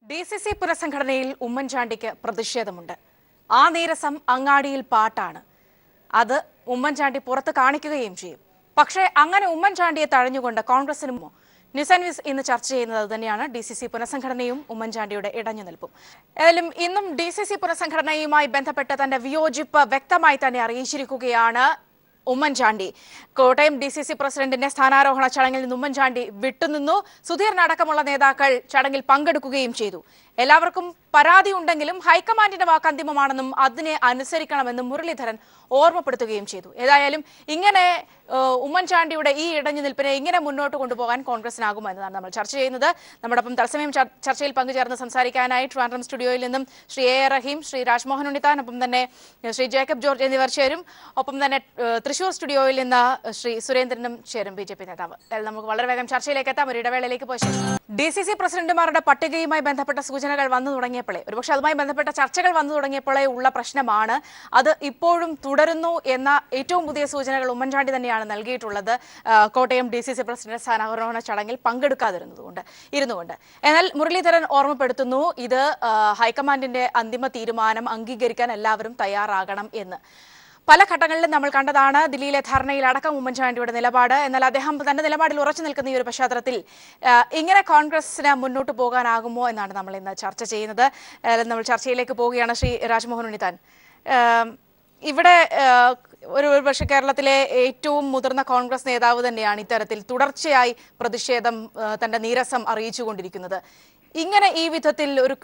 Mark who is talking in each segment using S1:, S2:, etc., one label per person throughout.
S1: DCC പുനഃസംഘടനയിൽ ഉമ്മൻചാണ്ടിക്ക് പ്രതിഷേധമുണ്ട്. ആ നീരസം അങ്ങാടിയിൽ പാട്ടാണ്. അത് ഉമ്മൻചാണ്ടി പുറത്ത് കാണിക്കുകയും ചെയ്യും. പക്ഷേ അങ്ങനെ ഉമ്മൻചാണ്ടിയെ തഴഞ്ഞുകൊണ്ട് കോൺഗ്രസിനും നിസൻവിസ് ഇന്ന് ചർച്ച ചെയ്യുന്നത് തന്നെയാണ് DCC പുനഃസംഘടനയും ഉമ്മൻചാണ്ടിയുടെ ഇടഞ്ഞുനിൽപ്പും. ഏതായാലും ഇന്നും DCC പുനഃസംഘടനയുമായി ബന്ധപ്പെട്ട് തന്റെ വിയോജിപ്പ് വ്യക്തമായി തന്നെ അറിയിച്ചിരിക്കുകയാണ് ഉമ്മൻചാണ്ടി. കോട്ടയം DCC പ്രസിഡന്റിന്റെ സ്ഥാനാരോഹണ ചടങ്ങിൽ നിന്ന് ഉമ്മൻചാണ്ടി വിട്ടുനിന്നു. സുധീറിനടക്കമുള്ള നേതാക്കൾ ചടങ്ങിൽ പങ്കെടുക്കുകയും ചെയ്തു. എല്ലാവർക്കും പരാതി ഉണ്ടെങ്കിലും ഹൈക്കമാൻഡിന്റെ വാക്ക് അന്തിമമാണെന്നും അതിനെ അനുസരിക്കണമെന്നും മുരളീധരൻ ഓർമ്മപ്പെടുത്തുകയും ചെയ്തു. ഏതായാലും ഇങ്ങനെ ഉമ്മൻചാണ്ടിയുടെ ഈ ഇടഞ്ഞുനിൽപ്പിനെ ഇങ്ങനെ മുന്നോട്ട് കൊണ്ടുപോകാൻ കോൺഗ്രസിനാകുമോ എന്നതാണ് നമ്മൾ ചർച്ച ചെയ്യുന്നത്. നമ്മോടൊപ്പം തത്സമയം ചർച്ചയിൽ പങ്കുചേർന്ന് സംസാരിക്കാനായി ട്രിവാൻഡ്രം സ്റ്റുഡിയോയിൽ നിന്നും ശ്രീ A. റഹീം, ശ്രീ രാജ്മോഹൻ ഉണ്ണിത്താൻ, ഒപ്പം തന്നെ ശ്രീ ജേക്കബ് ജോർജ് എന്നിവർ ചേരും. ഒപ്പം തന്നെ തൃശൂർ സ്റ്റുഡിയോയിൽ നിന്ന് ശ്രീ സുരേന്ദ്രനും ചേരും, BJP നേതാവ്. നമുക്ക് വളരെ വേഗം ചർച്ചയിലേക്ക് എത്താം. ഒരു ഇടവേളയിലേക്ക് പോയി DCC പ്രസിഡന്റുമാരുടെ പട്ടികയുമായി ബന്ധപ്പെട്ട സൂചനകൾ വന്നു തുടങ്ങിയപ്പോഴേ, ഒരുപക്ഷെ അതുമായി ബന്ധപ്പെട്ട ചർച്ചകൾ വന്നു തുടങ്ങിയപ്പോഴേ ഉള്ള പ്രശ്നമാണ്. അത് ഇപ്പോഴും തുടരുന്നു എന്ന ഏറ്റവും പുതിയ സൂചനകൾ ഉമ്മൻചാണ്ടി തന്നെയാണ് നൽകിയിട്ടുള്ളത്. കോട്ടയം DCC പ്രസിഡന്റ് സ്ഥാനാരോഹണ ചടങ്ങിൽ ഇരുന്നുകൊണ്ട്. എന്നാൽ മുരളീധരൻ ഓർമ്മപ്പെടുത്തുന്നു, ഇത് ഹൈക്കമാൻഡിന്റെ അന്തിമ തീരുമാനം അംഗീകരിക്കാൻ എല്ലാവരും തയ്യാറാകണം എന്ന്. പല ഘട്ടങ്ങളിലും നമ്മൾ കണ്ടതാണ് ദില്ലിയിലെ ധർണയിലടക്കം ഉമ്മൻചാണ്ടിയുടെ നിലപാട്. എന്നാൽ അദ്ദേഹം തന്റെ നിലപാടിൽ ഉറച്ചു നിൽക്കുന്ന ഈ ഒരു പശ്ചാത്തലത്തിൽ ഇങ്ങനെ കോൺഗ്രസിന് മുന്നോട്ട് പോകാനാകുമോ എന്നാണ് നമ്മൾ ഇന്ന് ചർച്ച ചെയ്യുന്നത്. നമ്മൾ ചർച്ചയിലേക്ക് പോവുകയാണ്. ശ്രീ രാജ്മോഹൻ ഉണ്ണിത്താൻ, ഇവിടെ പക്ഷേ കേരളത്തിലെ ഏറ്റവും മുതിർന്ന കോൺഗ്രസ് നേതാവ് തന്നെയാണ് ഇത്തരത്തിൽ തുടർച്ചയായി പ്രതിഷേധം, തന്റെ നീരസം അറിയിച്ചുകൊണ്ടിരിക്കുന്നത്. ഇങ്ങനെ ഈ വിധത്തിൽ ഒരു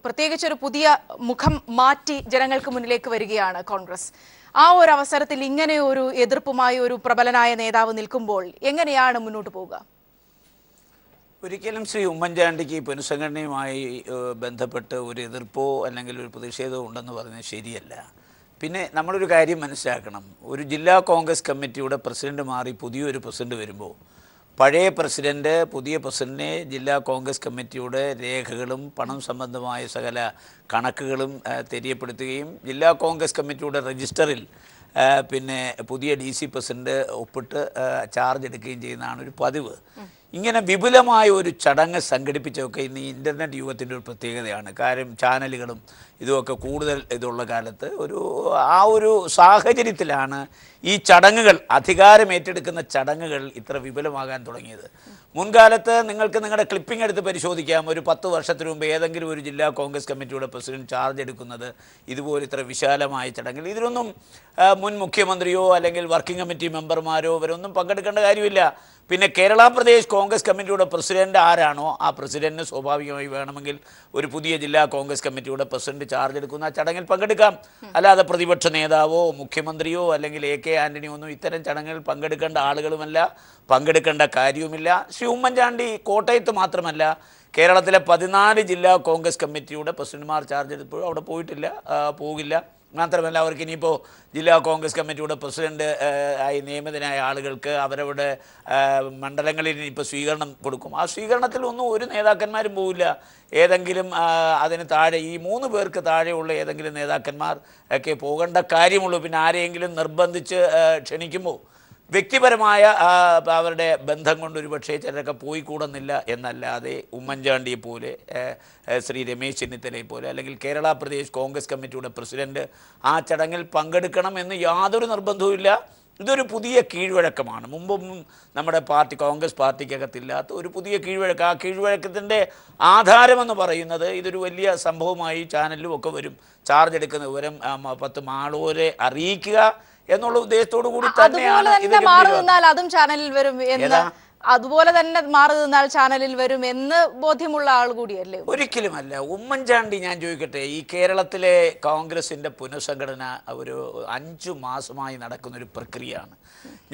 S1: പ്രത്യേകിച്ചൊരു പുതിയ മുഖം മാറ്റി ജനങ്ങൾക്ക് മുന്നിലേക്ക് വരികയാണ് കോൺഗ്രസ്. ആ ഒരു അവസരത്തിൽ ഇങ്ങനെ ഒരു എതിർപ്പുമായി ഒരു പ്രബലനായ നേതാവ് നിൽക്കുമ്പോൾ എങ്ങനെയാണ് മുന്നോട്ട് പോവുക?
S2: ഒരിക്കലും ശ്രീ ഉമ്മൻചാണ്ടിക്ക് പുനഃസംഘടനയുമായി ബന്ധപ്പെട്ട് ഒരു എതിർപ്പോ അല്ലെങ്കിൽ ഒരു പ്രതിഷേധമോ ഉണ്ടെന്ന് പറഞ്ഞത് ശരിയല്ല. പിന്നെ നമ്മളൊരു കാര്യം മനസ്സിലാക്കണം, ഒരു ജില്ലാ കോൺഗ്രസ് കമ്മിറ്റിയുടെ പ്രസിഡന്റ് മാറി പുതിയൊരു പ്രസിഡന്റ് വരുമ്പോൾ പഴയ പ്രസിഡന്റ് പുതിയ പ്രസിഡന്റിനെ ജില്ലാ കോൺഗ്രസ് കമ്മിറ്റിയുടെ രേഖകളും പണം സംബന്ധമായ സകല കണക്കുകളും തെര്യപ്പെടുത്തുകയും ജില്ലാ കോൺഗ്രസ് കമ്മിറ്റിയുടെ രജിസ്റ്ററിൽ പിന്നെ പുതിയ DC പ്രസിഡന്റ് ഒപ്പിട്ട് ചാർജ് എടുക്കുകയും ചെയ്യുന്നതാണ് ഒരു പതിവ്. ഇങ്ങനെ വിപുലമായ ഒരു ചടങ്ങ് സംഘടിപ്പിച്ചൊക്കെ ഇന്ന് ഈ ഇൻ്റർനെറ്റ് യുഗത്തിൻ്റെ ഒരു പ്രത്യേകതയാണ്. കാര്യം ചാനലുകളും ഇതുമൊക്കെ കൂടുതൽ ഇതുള്ള കാലത്ത് ആ ഒരു സാഹചര്യത്തിലാണ് ഈ ചടങ്ങുകൾ, അധികാരം ഏറ്റെടുക്കുന്ന ചടങ്ങുകൾ ഇത്ര വിപുലമാകാൻ തുടങ്ങിയത്. മുൻകാലത്ത് നിങ്ങൾക്ക് നിങ്ങളുടെ ക്ലിപ്പിംഗ് എടുത്ത് പരിശോധിക്കാം. ഒരു 10 വർഷത്തിന് മുമ്പ് ഏതെങ്കിലും ഒരു ജില്ലാ കോൺഗ്രസ് കമ്മിറ്റിയുടെ പ്രസിഡന്റ് ചാർജ് എടുക്കുന്നത് ഇതുപോലെ ഇത്ര വിശാലമായ ചടങ്ങിൽ ഇതിലൊന്നും മുൻ മുഖ്യമന്ത്രിയോ അല്ലെങ്കിൽ വർക്കിംഗ് കമ്മിറ്റി മെമ്പർമാരോ ഇവരൊന്നും പങ്കെടുക്കേണ്ട കാര്യമില്ല. പിന്നെ കേരള പ്രദേശ് കോൺഗ്രസ് കമ്മിറ്റിയുടെ പ്രസിഡന്റ് ആരാണോ ആ പ്രസിഡന്റിന് സ്വാഭാവികമായി വേണമെങ്കിൽ ഒരു പുതിയ ജില്ലാ കോൺഗ്രസ് കമ്മിറ്റിയുടെ പ്രസിഡന്റ് ചാർജ് എടുക്കുന്ന ആ ചടങ്ങിൽ പങ്കെടുക്കാം. അല്ലാതെ പ്രതിപക്ഷ നേതാവോ മുഖ്യമന്ത്രിയോ അല്ലെങ്കിൽ AK ആൻ്റണിയോ ഒന്നും ഇത്തരം ചടങ്ങിൽ പങ്കെടുക്കേണ്ട ആളുകളുമല്ല, പങ്കെടുക്കേണ്ട കാര്യവുമില്ല. ശ്രീ ഉമ്മൻചാണ്ടി കോട്ടയത്ത് മാത്രമല്ല, കേരളത്തിലെ 14 ജില്ലാ കോൺഗ്രസ് കമ്മിറ്റിയുടെ പ്രസിഡന്റുമാർ ചാർജ് എടുത്തപ്പോഴും അവിടെ പോയിട്ടില്ല, പോകില്ല. മാത്രമല്ല, അവർക്ക് ഇനിയിപ്പോൾ ജില്ലാ കോൺഗ്രസ് കമ്മിറ്റിയുടെ പ്രസിഡന്റ് ആയി നിയമിതനായ ആളുകൾക്ക് അവരവരുടെ മണ്ഡലങ്ങളിൽ ഇപ്പോൾ സ്വീകരണം കൊടുക്കും. ആ സ്വീകരണത്തിലൊന്നും ഒരു നേതാക്കന്മാരും പോവില്ല. ഏതെങ്കിലും അതിന് താഴെ ഈ 3 പേർക്ക് താഴെയുള്ള ഏതെങ്കിലും നേതാക്കന്മാർ ഒക്കെ പോകേണ്ട കാര്യമുള്ളൂ. പിന്നെ ആരെയെങ്കിലും നിർബന്ധിച്ച് ക്ഷണിക്കുമ്പോൾ വ്യക്തിപരമായ അവരുടെ ബന്ധം കൊണ്ട് ഒരു പക്ഷേ ചിലരൊക്കെ പോയി കൂടുന്നില്ല എന്നല്ലാതെ ഉമ്മൻചാണ്ടിയെ പോലെ, ശ്രീ രമേശ് ചെന്നിത്തലയെ പോലെ അല്ലെങ്കിൽ കേരള പ്രദേശ് കോൺഗ്രസ് കമ്മിറ്റിയുടെ പ്രസിഡന്റ് ആ ചടങ്ങിൽ പങ്കെടുക്കണം എന്ന് യാതൊരു നിർബന്ധവുമില്ല. ഇതൊരു പുതിയ കീഴ്വഴക്കമാണ്. മുമ്പൊന്നും നമ്മുടെ കോൺഗ്രസ് പാർട്ടിക്കകത്തില്ലാത്ത ഒരു പുതിയ കീഴ്വഴക്കം. ആ കീഴ്വഴക്കത്തിൻ്റെ ആധാരമെന്ന് പറയുന്നത് ഇതൊരു വലിയ സംഭവമായി ചാനലിലും ഒക്കെ വരും. ചാർജ് എടുക്കുന്ന വിവരം 10 മാളോരെ അറിയിക്കുക എന്നുള്ള ഉദ്ദേശത്തോടു കൂടി തന്നെയാണ്
S1: അതും ചാനലിൽ വരും എന്ന്, അതുപോലെ തന്നെ മാറി നിന്നാൽ ചാനലിൽ വരും എന്ന് ബോധ്യമുള്ള ആൾ കൂടിയല്ലേ?
S2: ഒരിക്കലുമല്ല. ഉമ്മൻചാണ്ടി, ഞാൻ ചോദിക്കട്ടെ, ഈ കേരളത്തിലെ കോൺഗ്രസിൻ്റെ പുനഃസംഘടന ഒരു 5 മാസമായി നടക്കുന്നൊരു പ്രക്രിയയാണ്.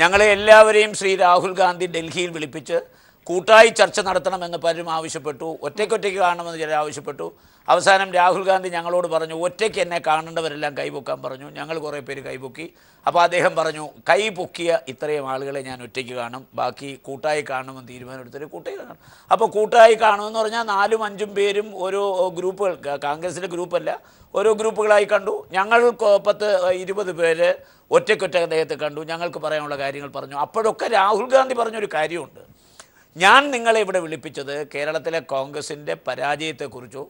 S2: ഞങ്ങളെ എല്ലാവരെയും ശ്രീ രാഹുൽ ഗാന്ധി ഡൽഹിയിൽ വിളിപ്പിച്ച് കൂട്ടായി ചർച്ച നടത്തണമെന്ന് പലരും ആവശ്യപ്പെട്ടു. ഒറ്റയ്ക്കൊറ്റയ്ക്ക് കാണണമെന്ന് ചിലർ ആവശ്യപ്പെട്ടു. അവസാനം രാഹുൽ ഗാന്ധി ഞങ്ങളോട് പറഞ്ഞു, ഒറ്റയ്ക്ക് എന്നെ കാണേണ്ടവരെല്ലാം കൈപൊക്കാൻ പറഞ്ഞു. ഞങ്ങൾ കുറേ പേര് കൈപൊക്കി. അപ്പോൾ അദ്ദേഹം പറഞ്ഞു, കൈ പൊക്കിയ ഇത്രയും ആളുകളെ ഞാൻ ഒറ്റയ്ക്ക് കാണും, ബാക്കി കൂട്ടായി കാണുമെന്ന് തീരുമാനമെടുത്തിട്ട് കൂട്ടായി കാണും. അപ്പോൾ കൂട്ടായി കാണുമെന്ന് പറഞ്ഞാൽ 4ഉം 5ഉം പേരും ഓരോ ഗ്രൂപ്പുകൾ, കോൺഗ്രസിൻ്റെ ഗ്രൂപ്പല്ല, ഓരോ ഗ്രൂപ്പുകളായി കണ്ടു. ഞങ്ങൾ 10-20 പേര് ഒറ്റയ്ക്കൊറ്റ അദ്ദേഹത്തെ കണ്ടു. ഞങ്ങൾക്ക് പറയാനുള്ള കാര്യങ്ങൾ പറഞ്ഞു. അപ്പോഴൊക്കെ രാഹുൽ ഗാന്ധി പറഞ്ഞൊരു കാര്യമുണ്ട്, ഞാൻ നിങ്ങളെ ഇവിടെ വിളിപ്പിച്ചത് കേരളത്തിലെ കോൺഗ്രസിൻ്റെ പരാജയത്തെക്കുറിച്ചോ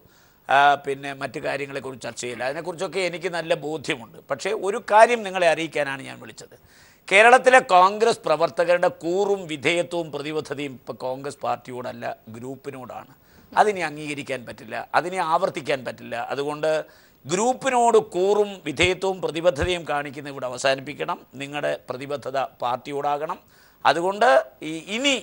S2: പിന്നെ മറ്റു കാര്യങ്ങളെക്കുറിച്ച് ചർച്ച ചെയ്യില്ല. അതിനെക്കുറിച്ചൊക്കെ എനിക്ക് നല്ല ബോധ്യമുണ്ട്. പക്ഷേ ഒരു കാര്യം നിങ്ങളെ അറിയിക്കാനാണ് ഞാൻ വിളിച്ചത്. കേരളത്തിലെ കോൺഗ്രസ് പ്രവർത്തകരുടെ കൂറും വിധേയത്വവും പ്രതിബദ്ധതയും ഇപ്പോൾ കോൺഗ്രസ് പാർട്ടിയോടല്ല, ഗ്രൂപ്പിനോടാണ്. അതിനെ അംഗീകരിക്കാൻ പറ്റില്ല, അതിനെ ആവർത്തിക്കാൻ പറ്റില്ല. അതുകൊണ്ട് ഗ്രൂപ്പിനോട് കൂറും വിധേയത്വവും പ്രതിബദ്ധതയും കാണിക്കുന്ന ഇവിടെ അവസാനിപ്പിക്കണം. നിങ്ങളുടെ പ്രതിബദ്ധത പാർട്ടിയോടാകണം. അതുകൊണ്ട് ഇനി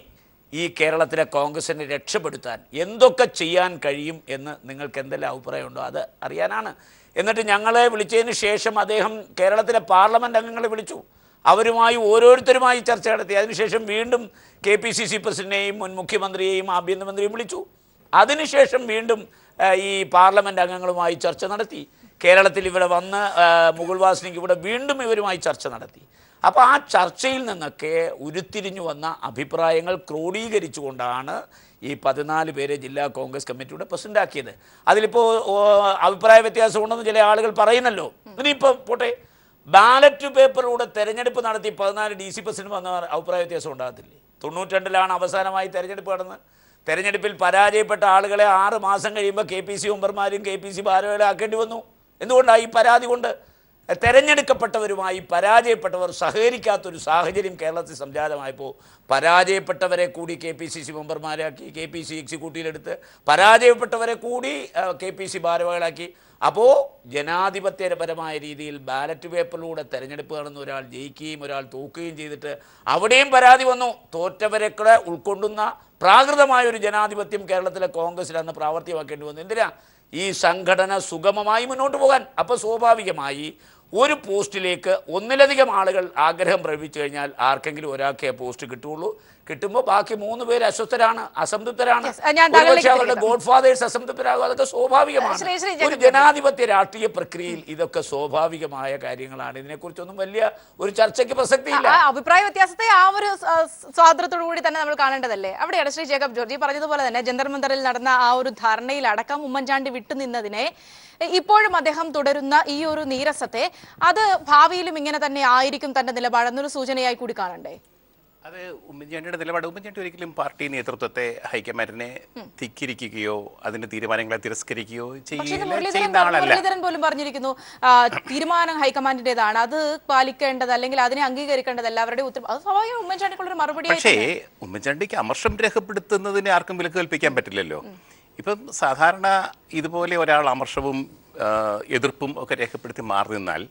S2: ഈ കേരളത്തിലെ കോൺഗ്രസിനെ രക്ഷപ്പെടുത്താൻ എന്തൊക്കെ ചെയ്യാൻ കഴിയും എന്ന് നിങ്ങൾക്ക് എന്തെല്ലാം അഭിപ്രായമുണ്ടോ അത് അറിയാനാണ്. എന്നിട്ട് ഞങ്ങളെ വിളിച്ചതിന് ശേഷം അദ്ദേഹം കേരളത്തിലെ പാർലമെൻറ്റ് അംഗങ്ങളെ വിളിച്ചു. അവരുമായി ഓരോരുത്തരുമായി ചർച്ച നടത്തി. അതിനുശേഷം വീണ്ടും KPCC പ്രസിഡന്റിനെയും മുൻ മുഖ്യമന്ത്രിയെയും ആഭ്യന്തരമന്ത്രിയെയും വിളിച്ചു. അതിനുശേഷം വീണ്ടും ഈ പാർലമെൻറ്റ് അംഗങ്ങളുമായി ചർച്ച നടത്തി. കേരളത്തിൽ ഇവിടെ വന്ന് മുകുൾ വാസ്നിക്ക് ഇവിടെ വീണ്ടും ഇവരുമായി ചർച്ച നടത്തി. അപ്പോൾ ആ ചർച്ചയിൽ നിന്നൊക്കെ ഉരുത്തിരിഞ്ഞു വന്ന അഭിപ്രായങ്ങൾ ക്രോഡീകരിച്ചുകൊണ്ടാണ് ഈ 14 പേരെ ജില്ലാ കോൺഗ്രസ് കമ്മിറ്റിയുടെ പ്രസിഡൻ്റാക്കിയത്. അതിലിപ്പോൾ അഭിപ്രായ വ്യത്യാസമുണ്ടെന്ന് ചില ആളുകൾ പറയുന്നല്ലോ. ഇനിയിപ്പോൾ പോട്ടെ, ബാലറ്റ് പേപ്പറിലൂടെ തെരഞ്ഞെടുപ്പ് നടത്തി 14 DC പ്രസിഡന്റ് വന്ന അഭിപ്രായ വ്യത്യാസം ഉണ്ടാകത്തില്ലേ? 92-ലാണ് അവസാനമായി തെരഞ്ഞെടുപ്പ് നടന്നത്. തെരഞ്ഞെടുപ്പിൽ പരാജയപ്പെട്ട ആളുകളെ 6 മാസം കഴിയുമ്പോൾ KPC മെമ്പർമാരും KPC ഭാരവാഹികളെ ആക്കേണ്ടി വന്നു. എന്തുകൊണ്ടാണ്? ഈ പരാതി കൊണ്ട്. തെരഞ്ഞെടുക്കപ്പെട്ടവരുമായി പരാജയപ്പെട്ടവർ സഹകരിക്കാത്തൊരു സാഹചര്യം കേരളത്തിൽ സംജാതമായപ്പോൾ പരാജയപ്പെട്ടവരെ കൂടി KPCC മെമ്പർമാരാക്കി, KPC എക്സിക്യൂട്ടീവിലെടുത്ത് പരാജയപ്പെട്ടവരെ കൂടി KPC ഭാരവാഹികളാക്കി. അപ്പോൾ ജനാധിപത്യപരമായ രീതിയിൽ ബാലറ്റ് പേപ്പറിലൂടെ തെരഞ്ഞെടുപ്പ് നടന്ന ഒരാൾ ജയിക്കുകയും ഒരാൾ തോക്കുകയും ചെയ്തിട്ട് അവിടെയും പരാതി വന്നു. തോറ്റവരെ കൂടെ ഉൾക്കൊള്ളുന്ന പ്രാകൃതമായൊരു ജനാധിപത്യം കേരളത്തിലെ കോൺഗ്രസിൽ അന്ന് പ്രാവർത്തികമാക്കേണ്ടി വന്നു. എന്തിനാ? ഈ സംഘടന സുഗമമായി മുന്നോട്ട് പോകാൻ. അപ്പോൾ സ്വാഭാവികമായി ഒരു പോസ്റ്റിലേക്ക് ഒന്നിലധികം ആളുകൾ ആഗ്രഹം പ്രകടിപ്പിച്ചു കഴിഞ്ഞാൽ ആർക്കെങ്കിലും ഒരാൾക്കേ പോസ്റ്റ് കിട്ടുള്ളൂ. കിട്ടുമ്പോൾ ബാക്കി 3 പേര് അസ്വസ്ഥരാണ്, അസംതൃപ്തരാണ്. അവരുടെ ഗോഡ് ഫാദേഴ്സ് അസംതൃപ്തരാകും. അതൊക്കെ സ്വാഭാവികമാണ്. ഒരു ജനാധിപത്യ രാഷ്ട്രീയ പ്രക്രിയയിൽ ഇതൊക്കെ സ്വാഭാവികമായ കാര്യങ്ങളാണ്. ഇതിനെക്കുറിച്ചൊന്നും വലിയ ഒരു ചർച്ചയ്ക്ക് പ്രസക്തിയില്ല.
S1: അഭിപ്രായ വ്യത്യാസത്തെ ആ ഒരു സ്വാതന്ത്ര്യത്തോടു കൂടി തന്നെ നമ്മൾ കാണേണ്ടതല്ലേ? അവിടെയാണ് ശ്രീ ജേക്കബ് ജോർജ് പറഞ്ഞതുപോലെ തന്നെ ജന്തർ മന്ദറിൽ നടന്ന ആ ഒരു ധർണയിലടക്കം ഉമ്മൻചാണ്ടി വിട്ടുനിന്നതിനെ ഇപ്പോഴും അദ്ദേഹം തുടരുന്ന ഈ ഒരു നീരസത്തെ അത് ഭാവിയിലും ഇങ്ങനെ തന്നെ ആയിരിക്കും തന്റെ നിലപാടെന്നൊരു സൂചനയായി കൂടി കാണണ്ടേ?
S3: അത് ഉമ്മൻചാണ്ടിയുടെ നിലപാട്. ഉമ്മൻചാണ്ടി ഒരിക്കലും പാർട്ടി നേതൃത്വത്തെ ഹൈക്കമാൻഡിനെ ധിക്കരിക്കുകയോ അതിന്റെ തീരുമാനങ്ങളെ തിരസ്കരിക്കുകയോ ചെയ്യുന്ന ആളല്ല.
S1: മുരളീധരൻ പോലും പറഞ്ഞിരിക്കുന്നു തീരുമാനം ഹൈക്കമാൻഡിന്റേതാണ്, അത് പാലിക്കേണ്ടത് അല്ലെങ്കിൽ അതിനെ അംഗീകരിക്കേണ്ടത് എല്ലാവരുടെയും ഉത്തരവ്. അത് സ്വാഭാവികം ഉമ്മൻചാണ്ടിക്കുള്ളൊരു മറുപടി.
S3: പക്ഷേ ഉമ്മൻചാണ്ടിക്ക് അമർഷം രേഖപ്പെടുത്തുന്നതിന് ആർക്കും വിലക്ക് കൽപ്പിക്കാൻ പറ്റില്ലല്ലോ. ഇപ്പം സാധാരണ ഇതുപോലെ ഒരാൾ അമർഷവും എതിർപ്പും ഒക്കെ രേഖപ്പെടുത്തി മാറി നിന്നാൽ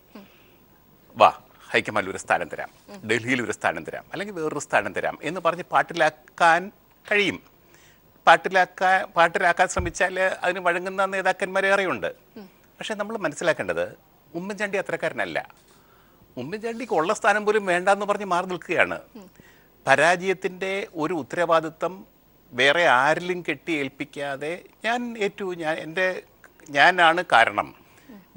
S3: വാ ഹൈക്കമാൻഡിൽ ഒരു സ്ഥാനം തരാം, ഡൽഹിയിൽ ഒരു സ്ഥാനം തരാം, അല്ലെങ്കിൽ വേറൊരു സ്ഥാനം തരാം എന്ന് പറഞ്ഞ് പാട്ടിലാക്കാൻ കഴിയും. പാട്ടിലാക്കാൻ ശ്രമിച്ചാൽ അതിന് വഴങ്ങുന്ന നേതാക്കന്മാരേറെയുണ്ട്. പക്ഷെ നമ്മൾ മനസ്സിലാക്കേണ്ടത് ഉമ്മൻചാണ്ടി അത്രക്കാരനല്ല. ഉമ്മൻചാണ്ടിക്ക് ഉള്ള സ്ഥാനം പോലും വേണ്ടെന്ന് പറഞ്ഞ് മാറി നിൽക്കുകയാണ്. പരാജയത്തിൻ്റെ ഒരു ഉത്തരവാദിത്വം വേറെ ആരിലും കെട്ടി ഏൽപ്പിക്കാതെ ഞാനാണ് കാരണം,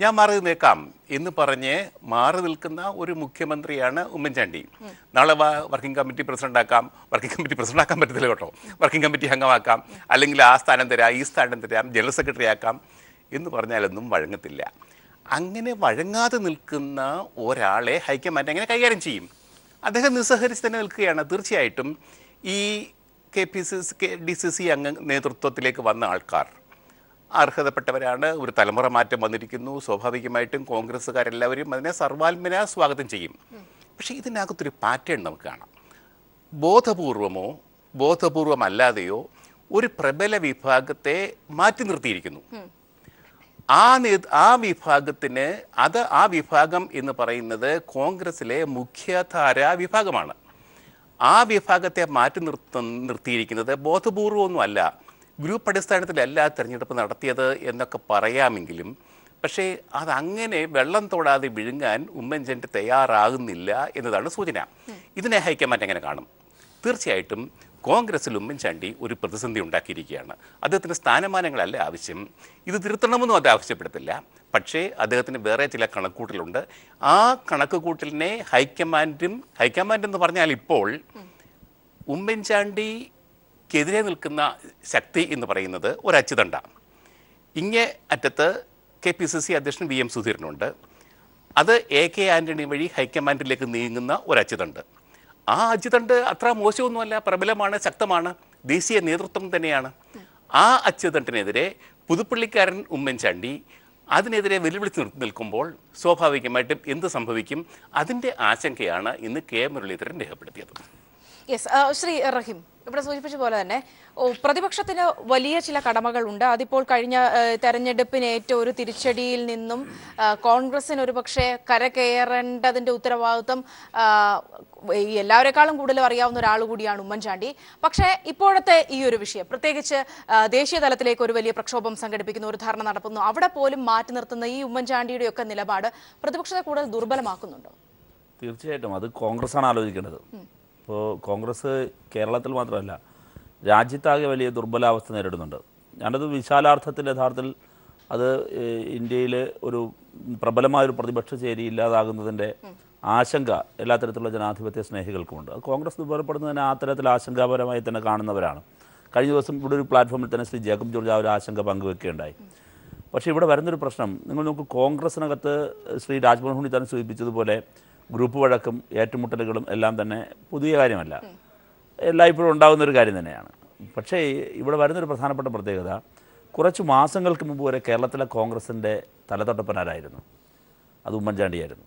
S3: ഞാൻ മാറി നിൽക്കാം എന്ന് പറഞ്ഞ് മാറി നിൽക്കുന്ന ഒരു മുഖ്യമന്ത്രിയാണ് ഉമ്മൻചാണ്ടി. നാളെ വർക്കിംഗ് കമ്മിറ്റി പ്രസിഡന്റാക്കാം. വർക്കിംഗ് കമ്മിറ്റി പ്രസിഡന്റാക്കാൻ പറ്റത്തില്ല കേട്ടോ. വർക്കിംഗ് കമ്മിറ്റി അംഗമാക്കാം, അല്ലെങ്കിൽ ആ സ്ഥാനം തരാം, ഈ സ്ഥാനം തരാം, ജനറൽ സെക്രട്ടറി ആക്കാം എന്ന് പറഞ്ഞാലൊന്നും വഴങ്ങത്തില്ല. അങ്ങനെ വഴങ്ങാതെ നിൽക്കുന്ന ഒരാളെ ഹൈക്കമാൻഡ് എങ്ങനെ കൈകാര്യം ചെയ്യും? അദ്ദേഹം നിസ്സഹരിച്ച് തന്നെ നിൽക്കുകയാണ്. തീർച്ചയായിട്ടും ഈ DCC അംഗ നേതൃത്വത്തിലേക്ക് വന്ന ആൾക്കാർ അർഹതപ്പെട്ടവരാണ്. ഒരു തലമുറ മാറ്റം വന്നിരിക്കുന്നു. സ്വാഭാവികമായിട്ടും കോൺഗ്രസ്സുകാരെല്ലാവരും അതിനെ സർവാത്മന സ്വാഗതം ചെയ്യും. പക്ഷേ ഇതിനകത്തൊരു പാറ്റേൺ നമുക്ക് കാണാം. ബോധപൂർവമോ ബോധപൂർവമല്ലാതെയോ ഒരു പ്രബല വിഭാഗത്തെ മാറ്റി നിർത്തിയിരിക്കുന്നു. ആ വിഭാഗത്തിന് ആ വിഭാഗം എന്ന് പറയുന്നത് കോൺഗ്രസിലെ മുഖ്യധാര വിഭാഗമാണ്. ആ വിഭാഗത്തെ മാറ്റി നിർത്തിയിരിക്കുന്നത് ബോധപൂർവമൊന്നും അല്ല, ഗ്രൂപ്പ് അടിസ്ഥാനത്തിലല്ല തെരഞ്ഞെടുപ്പ് നടത്തിയത് എന്നൊക്കെ പറയാമെങ്കിലും പക്ഷേ അതങ്ങനെ വെള്ളം തൊടാതെ വിഴുങ്ങാൻ ഉമ്മൻചാണ്ടി തയ്യാറാകുന്നില്ല എന്നതാണ് സൂചന. ഇതിനെ ഹൈക്കമാൻഡ് എങ്ങനെ കാണും? തീർച്ചയായിട്ടും കോൺഗ്രസിൽ ഉമ്മൻചാണ്ടി ഒരു പ്രതിസന്ധി ഉണ്ടാക്കിയിരിക്കുകയാണ്. അദ്ദേഹത്തിന് സ്ഥാനമാനങ്ങളല്ല ആവശ്യം, ഇത് തിരുത്തണമെന്നും അത് ആവശ്യപ്പെടത്തില്ല. പക്ഷേ അദ്ദേഹത്തിന് വേറെ ചില കണക്കുകൂട്ടലുണ്ട്. ആ കണക്കുകൂട്ടലിനെ ഹൈക്കമാൻഡ് എന്ന് പറഞ്ഞാൽ ഇപ്പോൾ ഉമ്മൻചാണ്ടിക്കെതിരെ നിൽക്കുന്ന ശക്തി എന്ന് പറയുന്നത് ഒരു അച്ചുതണ്ട. ഇങ്ങേ അറ്റത്ത് KPCC അധ്യക്ഷൻ VM സുധീരനുണ്ട്. അത് AK ആൻ്റണി വഴി ഹൈക്കമാൻഡിലേക്ക് നീങ്ങുന്ന ഒരു അച്ചുതണ്ട്. ആ അച്ചുതണ്ട് അത്ര മോശമൊന്നുമല്ല, പ്രബലമാണ്, ശക്തമാണ്. ദേശീയ നേതൃത്വം തന്നെയാണ്. ആ അച്ചുതണ്ടിനെതിരെ പുതുപ്പള്ളിക്കാരൻ ഉമ്മൻചാണ്ടി അതിനെതിരെ വെല്ലുവിളിച്ച് നിൽക്കുമ്പോൾ സ്വാഭാവികമായിട്ടും എന്ത് സംഭവിക്കും? അതിൻ്റെ ആശങ്കയാണ് ഇന്ന് കെ മുരളീധരൻ രേഖപ്പെടുത്തിയത്.
S1: യെസ്, ശ്രീ റഹീം ഇവിടെ സൂചിപ്പിച്ച പോലെ തന്നെ പ്രതിപക്ഷത്തിന് വലിയ ചില കടമകളുണ്ട്. അതിപ്പോൾ കഴിഞ്ഞ തെരഞ്ഞെടുപ്പിനേറ്റ ഒരു തിരിച്ചടിയിൽ നിന്നും കോൺഗ്രസിന് ഒരുപക്ഷെ കരകയറേണ്ടതിന്റെ ഉത്തരവാദിത്വം എല്ലാവരെക്കാളും കൂടുതൽ അറിയാവുന്ന ഒരാൾ കൂടിയാണ് ഉമ്മൻചാണ്ടി. പക്ഷേ ഇപ്പോഴത്തെ ഈ ഒരു വിഷയം പ്രത്യേകിച്ച് ദേശീയ തലത്തിലേക്ക് ഒരു വലിയ പ്രക്ഷോഭം സംഘടിപ്പിക്കുന്നു, ഒരു ധർണ നടത്തുന്നു, അവിടെ പോലും മാറ്റി നിർത്തുന്ന ഈ ഉമ്മൻചാണ്ടിയുടെയൊക്കെ നിലപാട് പ്രതിപക്ഷത്തെ കൂടുതൽ ദുർബലമാക്കുന്നുണ്ടോ?
S4: തീർച്ചയായിട്ടും അത് കോൺഗ്രസ്സാണ് ആലോചിക്കേണ്ടത്. ഇപ്പോൾ കോൺഗ്രസ് കേരളത്തിൽ മാത്രമല്ല രാജ്യത്താകെ വലിയ ദുർബലാവസ്ഥ നേരിടുന്നുണ്ട്. ഞാനത് വിശാലാർത്ഥത്തിൽ യഥാർത്ഥത്തിൽ അത് ഇന്ത്യയിൽ ഒരു പ്രബലമായൊരു പ്രതിപക്ഷ ചേരി ഇല്ലാതാകുന്നതിൻ്റെ ആശങ്ക എല്ലാ തരത്തിലുള്ള ജനാധിപത്യ സ്നേഹികൾക്കുമുണ്ട്. അത് കോൺഗ്രസ് ദുർബലപ്പെടുന്നതിന് ആ തരത്തിൽ ആശങ്കാപരമായി തന്നെ കാണുന്നവരാണ്. കഴിഞ്ഞ ദിവസം ഇവിടെ ഒരു പ്ലാറ്റ്ഫോമിൽ തന്നെ ശ്രീ ജേക്കബ് ജോർജ് ആ ഒരു ആശങ്ക പങ്കുവെക്കുകയുണ്ടായി. പക്ഷേ ഇവിടെ വരുന്നൊരു പ്രശ്നം, നിങ്ങൾ നോക്കൂ, കോൺഗ്രസിനകത്ത് ശ്രീ രാജ്മോഹൻ ഉണ്ണിത്താൻ സൂചിപ്പിച്ചതുപോലെ ഗ്രൂപ്പ് വഴക്കും ഏറ്റുമുട്ടലുകളും എല്ലാം തന്നെ പുതിയ കാര്യമല്ല, എല്ലായ്പ്പോഴും ഉണ്ടാകുന്നൊരു കാര്യം തന്നെയാണ്. പക്ഷേ ഇവിടെ വരുന്നൊരു പ്രധാനപ്പെട്ട പ്രത്യേകത, കുറച്ച് മാസങ്ങൾക്ക് മുമ്പ് വരെ കേരളത്തിലെ കോൺഗ്രസിൻ്റെ തലതൊട്ടപ്പനാരായിരുന്നു, അത് ഉമ്മൻചാണ്ടിയായിരുന്നു.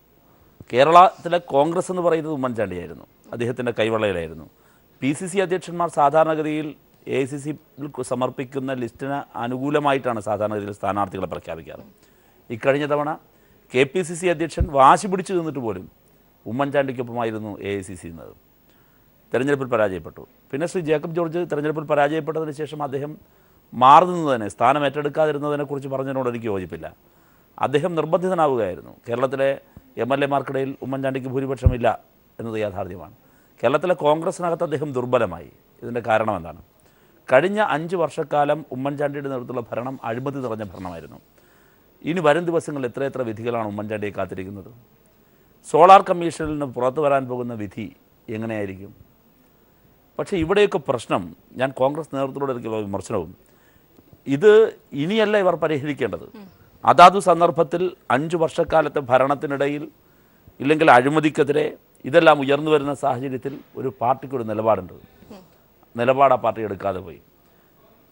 S4: കേരളത്തിലെ കോൺഗ്രസ് എന്ന് പറയുന്നത് ഉമ്മൻചാണ്ടിയായിരുന്നു, അദ്ദേഹത്തിൻ്റെ കൈവളയിലായിരുന്നു. PCC അധ്യക്ഷന്മാർ സാധാരണഗതിയിൽ AICC സമർപ്പിക്കുന്ന ലിസ്റ്റിന് അനുകൂലമായിട്ടാണ് സാധാരണഗതിയിൽ സ്ഥാനാർത്ഥികളെ പ്രഖ്യാപിക്കാറ്. ഇക്കഴിഞ്ഞ തവണ KPCC അധ്യക്ഷൻ വാശി പിടിച്ചു നിന്നിട്ട് പോലും ഉമ്മൻചാണ്ടിക്കൊപ്പമായിരുന്നു AICC എന്നത്. തെരഞ്ഞെടുപ്പിൽ പരാജയപ്പെട്ടു. പിന്നെ ശ്രീ ജേക്കബ് ജോർജ് തെരഞ്ഞെടുപ്പിൽ പരാജയപ്പെട്ടതിന് ശേഷം അദ്ദേഹം മാറി നിന്നതിനെ, സ്ഥാനം ഏറ്റെടുക്കാതിരുന്നതിനെക്കുറിച്ച് പറഞ്ഞതിനോട് എനിക്ക് യോജിപ്പില്ല. അദ്ദേഹം നിർബന്ധിതനാവുകയായിരുന്നു. കേരളത്തിലെ MLA-മാർക്കിടയിൽ ഉമ്മൻചാണ്ടിക്ക് ഭൂരിപക്ഷമില്ല എന്നത് യാഥാർത്ഥ്യമാണ്. കേരളത്തിലെ കോൺഗ്രസിനകത്ത് അദ്ദേഹം ദുർബലമായി. ഇതിൻ്റെ കാരണം എന്താണ്? കഴിഞ്ഞ 5 വർഷക്കാലം ഉമ്മൻചാണ്ടിയുടെ നേതൃത്വത്തിലുള്ള ഭരണം അഴിമതി നിറഞ്ഞ ഭരണമായിരുന്നു. ഇനി വരും ദിവസങ്ങളിൽ എത്രയെത്ര വിധികളാണ് ഉമ്മൻചാണ്ടിയെ കാത്തിരിക്കുന്നത്? സോളാർ കമ്മീഷനിൽ നിന്ന് പുറത്തു വരാൻ പോകുന്ന വിധി എങ്ങനെയായിരിക്കും? പക്ഷേ ഇവിടെയൊക്കെ പ്രശ്നം, ഞാൻ കോൺഗ്രസ് നേതൃത്വത്തോടെ എടുക്കുന്ന വിമർശനവും, ഇത് ഇനിയല്ല ഇവർ പരിഹരിക്കേണ്ടത്. അതാതു സന്ദർഭത്തിൽ 5 വർഷക്കാലത്തെ ഭരണത്തിനിടയിൽ ഇല്ലെങ്കിൽ അഴിമതിക്കെതിരെ ഇതെല്ലാം ഉയർന്നു വരുന്ന സാഹചര്യത്തിൽ ഒരു പാർട്ടിക്കൊരു നിലപാടുണ്ട്. നിലപാട് ആ പാർട്ടി എടുക്കാതെ പോയി.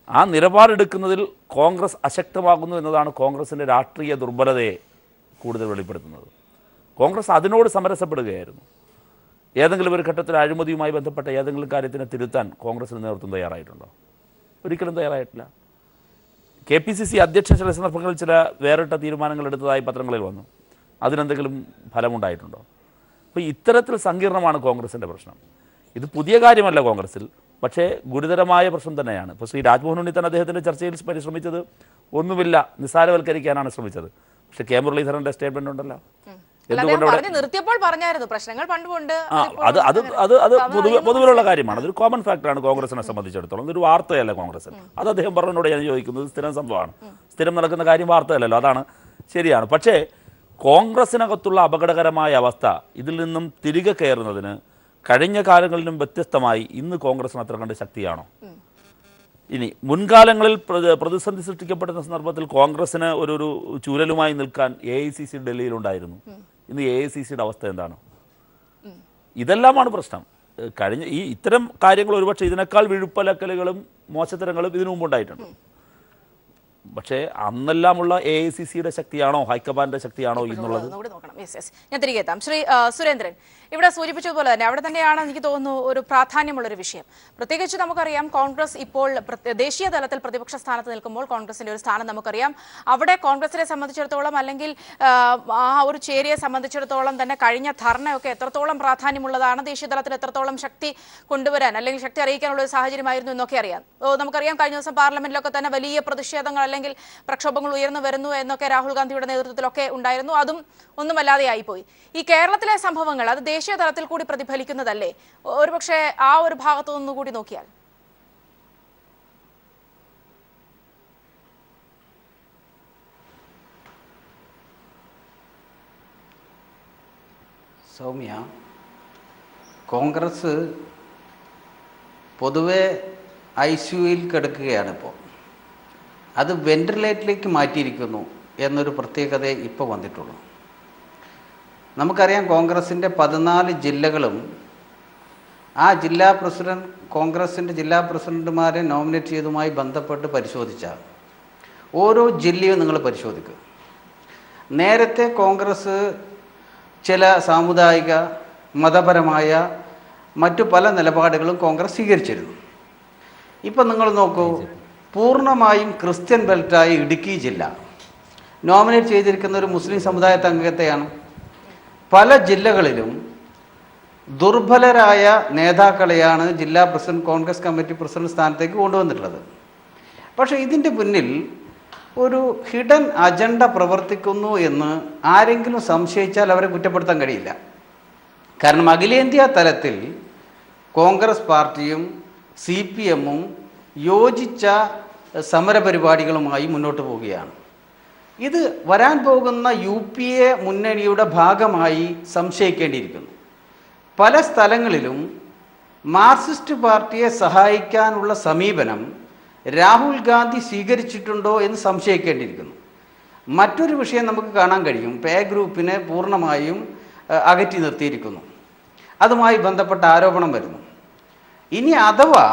S4: ആ നിലപാടെടുക്കുന്നതിൽ കോൺഗ്രസ് അശക്തമാകുന്നു എന്നതാണ് കോൺഗ്രസിൻ്റെ രാഷ്ട്രീയ ദുർബലതയെ കൂടുതൽ വെളിപ്പെടുത്തുന്നത്. കോൺഗ്രസ് അതിനോട് സമരസപ്പെടുകയായിരുന്നു. ഏതെങ്കിലും ഒരു ഘട്ടത്തിൽ അഴിമതിയുമായി ബന്ധപ്പെട്ട ഏതെങ്കിലും കാര്യത്തിനെ തിരുത്താൻ കോൺഗ്രസിന് നേതൃത്വം തയ്യാറായിട്ടുണ്ടോ? ഒരിക്കലും തയ്യാറായിട്ടില്ല. KPCC അധ്യക്ഷൻ ചില സന്ദർഭങ്ങളിൽ ചില വേറിട്ട തീരുമാനങ്ങൾ എടുത്തതായി പത്രങ്ങളിൽ വന്നു. അതിനെന്തെങ്കിലും ഫലമുണ്ടായിട്ടുണ്ടോ? അപ്പോൾ ഇത്തരത്തിൽ സങ്കീർണമാണ് കോൺഗ്രസിൻ്റെ പ്രശ്നം. ഇത് പുതിയ കാര്യമല്ല കോൺഗ്രസിൽ, പക്ഷേ ഗുരുതരമായ പ്രശ്നം തന്നെയാണ്. ഇപ്പോൾ ശ്രീ രാജ്മോഹൻ ഉണ്ണിത്താൻ അദ്ദേഹത്തിൻ്റെ ചർച്ചയിൽ പരിശ്രമിച്ചത് ഒന്നുമില്ല, നിസ്സാരവൽക്കരിക്കാനാണ് ശ്രമിച്ചത്. പക്ഷേ കെ മുരളീധരൻ്റെ സ്റ്റേറ്റ്മെൻ്റ് ഉണ്ടല്ലോ,
S1: നിർത്തിയപ്പോൾ പറഞ്ഞായിരുന്നു പ്രശ്നങ്ങൾ പണ്ടുകൊണ്ട്.
S4: അത് പൊതുവിലുള്ള കാര്യമാണ്, അതൊരു കോമൺ ഫാക്ടറാണ് കോൺഗ്രസിനെ സംബന്ധിച്ചിടത്തോളം. അതൊരു വാർത്തയല്ല കോൺഗ്രസിന്. അത് അദ്ദേഹം പറഞ്ഞതിനോട് ഞാൻ ചോദിക്കുന്നത്, സ്ഥിരം സംഭവമാണ്, സ്ഥിരം നടക്കുന്ന കാര്യം വാർത്തയല്ലല്ലോ, അതാണ് ശരിയാണ്. പക്ഷേ കോൺഗ്രസിനകത്തുള്ള അപകടകരമായ അവസ്ഥ, ഇതിൽ നിന്നും തിരികെ കയറുന്നതിന് കഴിഞ്ഞ കാലങ്ങളിലും വ്യത്യസ്തമായി ഇന്ന് കോൺഗ്രസിന് അത്ര കണ്ട് ശക്തിയാണോ? ഇനി മുൻകാലങ്ങളിൽ പ്രതിസന്ധി സൃഷ്ടിക്കപ്പെടുന്ന സന്ദർഭത്തിൽ കോൺഗ്രസിന് ഒരു ചൂരലുമായി നിൽക്കാൻ AICC ഡൽഹിയിലുണ്ടായിരുന്നു. ഇന്ന് AICCയുടെ അവസ്ഥ എന്താണ്? ഇതെല്ലാമാണ് പ്രശ്നം. കഴിഞ്ഞ ഇത്തരം കാര്യങ്ങൾ ഒരുപക്ഷെ ഇതിനേക്കാൾ വിഴുപ്പലക്കലുകളും മോശത്തരങ്ങളും ഇതിനു മുമ്പുണ്ടായിട്ടുണ്ട്. പക്ഷേ അന്നെല്ലാമുള്ള AICCയുടെ ശക്തിയാണോ ഹൈക്കമാൻഡിന്റെ ശക്തിയാണോ എന്നുള്ളത്
S1: ഞാൻ തിരികെ എത്താം. ശ്രീ സുരേന്ദ്രൻ, ഇവിടെ സൂചിപ്പിച്ചതുപോലെ തന്നെ അവിടെ തന്നെയാണ് എനിക്ക് തോന്നുന്നു ഒരു പ്രാധാന്യമുള്ളൊരു വിഷയം. പ്രത്യേകിച്ച് നമുക്കറിയാം കോൺഗ്രസ് ഇപ്പോൾ ദേശീയ തലത്തിൽ പ്രതിപക്ഷ സ്ഥാനത്ത് നിൽക്കുമ്പോൾ കോൺഗ്രസിന്റെ ഒരു സ്ഥാനം നമുക്കറിയാം. അവിടെ കോൺഗ്രസിനെ സംബന്ധിച്ചിടത്തോളം അല്ലെങ്കിൽ ആ ഒരു ചേരിയെ സംബന്ധിച്ചിടത്തോളം തന്നെ കഴിഞ്ഞ ധർണയൊക്കെ എത്രത്തോളം പ്രാധാന്യമുള്ളതാണ്, ദേശീയ തലത്തിൽ എത്രത്തോളം ശക്തി കൊണ്ടുവരാൻ അല്ലെങ്കിൽ ശക്തി അറിയിക്കാനുള്ള ഒരു സാഹചര്യമായിരുന്നു എന്നൊക്കെ അറിയാം. നമുക്കറിയാം കഴിഞ്ഞ ദിവസം പാർലമെന്റിലൊക്കെ തന്നെ വലിയ പ്രതിഷേധങ്ങൾ അല്ലെങ്കിൽ പ്രക്ഷോഭങ്ങൾ ഉയർന്നു വരുന്നു എന്നൊക്കെ രാഹുൽ ഗാന്ധിയുടെ നേതൃത്വത്തിലൊക്കെ ഉണ്ടായിരുന്നു. അതും ഒന്നുമല്ലാതെ ആയിപ്പോയി. ഈ കേരളത്തിലെ സംഭവങ്ങൾ അത് ദേശീയ തലത്തിൽ കൂടി പ്രതിഫലിക്കുന്നതല്ലേ? ഒരുപക്ഷെ ആ ഒരു ഭാഗത്തു നിന്നുകൂടി നോക്കിയാൽ.
S5: സൗമ്യ, കോൺഗ്രസ് പൊതുവെ ICUയിൽ കിടക്കുകയാണിപ്പോൾ. അത് വെന്റിലേറ്ററിലേക്ക് മാറ്റിയിരിക്കുന്നു എന്നൊരു പ്രത്യേകതയെ ഇപ്പോൾ വന്നിട്ടുള്ളൂ. നമുക്കറിയാം കോൺഗ്രസിൻ്റെ 14 ജില്ലകളും ആ ജില്ലാ പ്രസിഡന്റ്, കോൺഗ്രസിൻ്റെ ജില്ലാ പ്രസിഡന്റുമാരെ നോമിനേറ്റ് ചെയ്തതുമായി ബന്ധപ്പെട്ട് പരിശോധിച്ചാൽ ഓരോ ജില്ലയും നിങ്ങൾ പരിശോധിക്കുക. നേരത്തെ കോൺഗ്രസ് ചില സാമുദായിക മതപരമായ മറ്റു പല നിലപാടുകളും കോൺഗ്രസ് സ്വീകരിച്ചിരുന്നു. ഇപ്പം നിങ്ങൾ നോക്കൂ, പൂർണ്ണമായും ക്രിസ്ത്യൻ ബെൽറ്റായ ഇടുക്കി ജില്ല നോമിനേറ്റ് ചെയ്തിരിക്കുന്ന ഒരു മുസ്ലിം സമുദായത്തെ അംഗത്തെയാണ്. പല ജില്ലകളിലും ദുർബലരായ നേതാക്കളെയാണ് ജില്ലാ പ്രസിഡന്റ്, കോൺഗ്രസ് കമ്മിറ്റി പ്രസിഡന്റ് സ്ഥാനത്തേക്ക് കൊണ്ടുവന്നിട്ടുള്ളത്. പക്ഷേ ഇതിൻ്റെ പിന്നിൽ ഒരു ഹിഡൻ അജണ്ട പ്രവർത്തിക്കുന്നു എന്ന് ആരെങ്കിലും സംശയിച്ചാൽ അവരെ കുറ്റപ്പെടുത്താൻ കഴിയില്ല. കാരണം അഖിലേന്ത്യാ തലത്തിൽ കോൺഗ്രസ് പാർട്ടിയും CPM-ഉം യോജിച്ച സമരപരിപാടികളുമായി മുന്നോട്ട് പോവുകയാണ്. ഇത് വരാൻ പോകുന്ന UPA മുന്നണിയുടെ ഭാഗമായി സംശയിക്കേണ്ടിയിരിക്കുന്നു. പല സ്ഥലങ്ങളിലും മാർക്സിസ്റ്റ് പാർട്ടിയെ സഹായിക്കാനുള്ള സമീപനം രാഹുൽ ഗാന്ധി സ്വീകരിച്ചിട്ടുണ്ടോ എന്ന് സംശയിക്കേണ്ടിയിരിക്കുന്നു. മറ്റൊരു വിഷയം നമുക്ക് കാണാൻ കഴിയും, പേ ഗ്രൂപ്പിനെ പൂർണ്ണമായും അകറ്റി നിർത്തിയിരിക്കുന്നു. അതുമായി ബന്ധപ്പെട്ട ആരോപണം വരുന്നു. ഇനി അഥവാ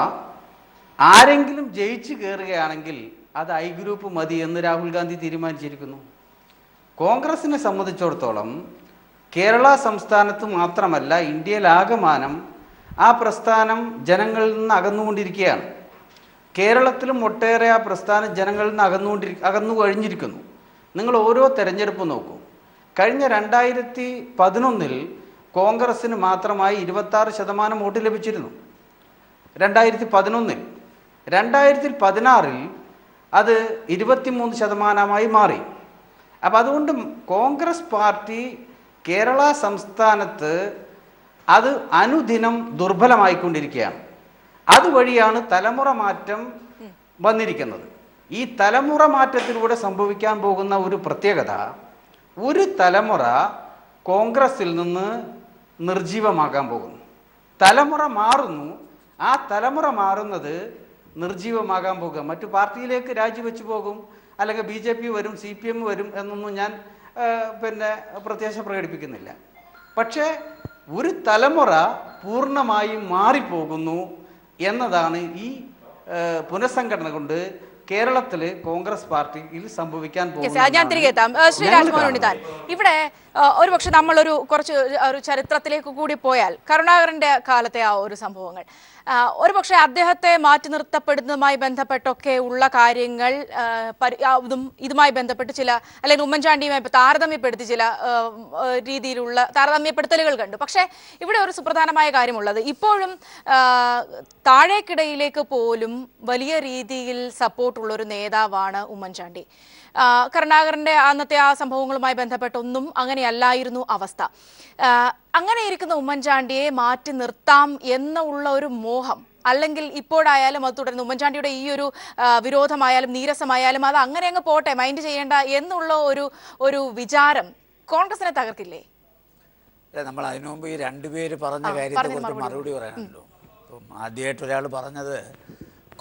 S5: ആരെങ്കിലും ജയിച്ചു കയറുകയാണെങ്കിൽ അത് I ഗ്രൂപ്പ് മതി എന്ന് രാഹുൽ ഗാന്ധി തീരുമാനിച്ചിരിക്കുന്നു. കോൺഗ്രസിനെ സംബന്ധിച്ചിടത്തോളം കേരള സംസ്ഥാനത്ത് മാത്രമല്ല, ഇന്ത്യയിലാകമാനം ആ പ്രസ്ഥാനം ജനങ്ങളിൽ നിന്ന് അകന്നുകൊണ്ടിരിക്കുകയാണ്. കേരളത്തിലും ഒട്ടേറെ ആ പ്രസ്ഥാനം ജനങ്ങളിൽ നിന്ന് അകന്നു കഴിഞ്ഞിരിക്കുന്നു. നിങ്ങൾ ഓരോ തെരഞ്ഞെടുപ്പ് നോക്കൂ. കഴിഞ്ഞ 2011 കോൺഗ്രസ്സിന് മാത്രമായി 26% വോട്ട് ലഭിച്ചിരുന്നു. 2011 2016 അത് 23% മാറി. അപ്പം അതുകൊണ്ട് കോൺഗ്രസ് പാർട്ടി കേരള സംസ്ഥാനത്ത് അത് അനുദിനം ദുർബലമായിക്കൊണ്ടിരിക്കുകയാണ്. അതുവഴിയാണ് തലമുറ മാറ്റം വന്നിരിക്കുന്നത്. ഈ തലമുറ മാറ്റത്തിലൂടെ സംഭവിക്കാൻ പോകുന്ന ഒരു പ്രത്യേകത, ഒരു തലമുറ കോൺഗ്രസിൽ നിന്ന് നിർജീവമാകാൻ പോകുന്നു. തലമുറ മാറുന്നു. ആ തലമുറ മാറുന്നത് നിർജീവമാകാൻ പോകുക, മറ്റു പാർട്ടിയിലേക്ക് രാജിവെച്ച് പോകും, അല്ലെങ്കിൽ BJP വരും, CPM വരും എന്നൊന്നും ഞാൻ പ്രത്യാശ പ്രകടിപ്പിക്കുന്നില്ല. പക്ഷേ ഒരു തലമുറ പൂർണ്ണമായും മാറിപ്പോകുന്നു എന്നതാണ് ഈ പുനഃസംഘടന കൊണ്ട് കേരളത്തിൽ കോൺഗ്രസ് പാർട്ടിയിൽ സംഭവിക്കാൻ പോകുന്നത്.
S1: ഞാൻ തിരികെ എത്താം. ശ്രീ രാജ്മോഹൻ ഉണ്ണിത്താൻ, ഇവിടെ ഒരുപക്ഷെ നമ്മളൊരു കുറച്ച് ഒരു ചരിത്രത്തിലേക്ക് കൂടി പോയാൽ കരുണാകരന്റെ കാലത്തെ ആ ഒരു സംഭവങ്ങൾ, ഒരുപക്ഷെ അദ്ദേഹത്തെ മാറ്റി നിർത്തപ്പെടുന്നതുമായി ബന്ധപ്പെട്ടൊക്കെ ഉള്ള കാര്യങ്ങൾ ഇതുമായി ബന്ധപ്പെട്ട് ചില, അല്ലെങ്കിൽ ഉമ്മൻചാണ്ടിയുമായി താരതമ്യപ്പെടുത്തി ചില രീതിയിലുള്ള താരതമ്യപ്പെടുത്തലുകൾ കണ്ടു. പക്ഷേ ഇവിടെ ഒരു സുപ്രധാനമായ കാര്യമുള്ളത്, ഇപ്പോഴും താഴേക്കിടയിലേക്ക് പോലും വലിയ രീതിയിൽ സപ്പോർട്ടുള്ളൊരു നേതാവാണ് ഉമ്മൻചാണ്ടി. കരുണാകരന്റെ അന്നത്തെ ആ സംഭവങ്ങളുമായി ബന്ധപ്പെട്ടൊന്നും അങ്ങനെയല്ലായിരുന്നു അവസ്ഥ. അങ്ങനെ ഇരിക്കുന്ന ഉമ്മൻചാണ്ടിയെ മാറ്റി നിർത്താം എന്നുള്ള ഒരു മോഹം, അല്ലെങ്കിൽ ഇപ്പോഴായാലും അത് തുടരുന്നു, ഉമ്മൻചാണ്ടിയുടെ ഈ ഒരു വിരോധമായാലും നീരസമായാലും അത് അങ്ങനെ അങ്ങ് പോട്ടെ, മൈൻഡ് ചെയ്യേണ്ട എന്നുള്ള ഒരു വിചാരം കോൺഗ്രസിനെ തകർക്കില്ലേ?
S2: നമ്മൾ അതിനു മുമ്പ് ഈ രണ്ടുപേര് പറഞ്ഞ കാര്യത്തെക്കുറിച്ച് മറുപടി പറയാനല്ലോ. ഇപ്പം ആദ്യമായിട്ട് ഒരാൾ പറഞ്ഞത്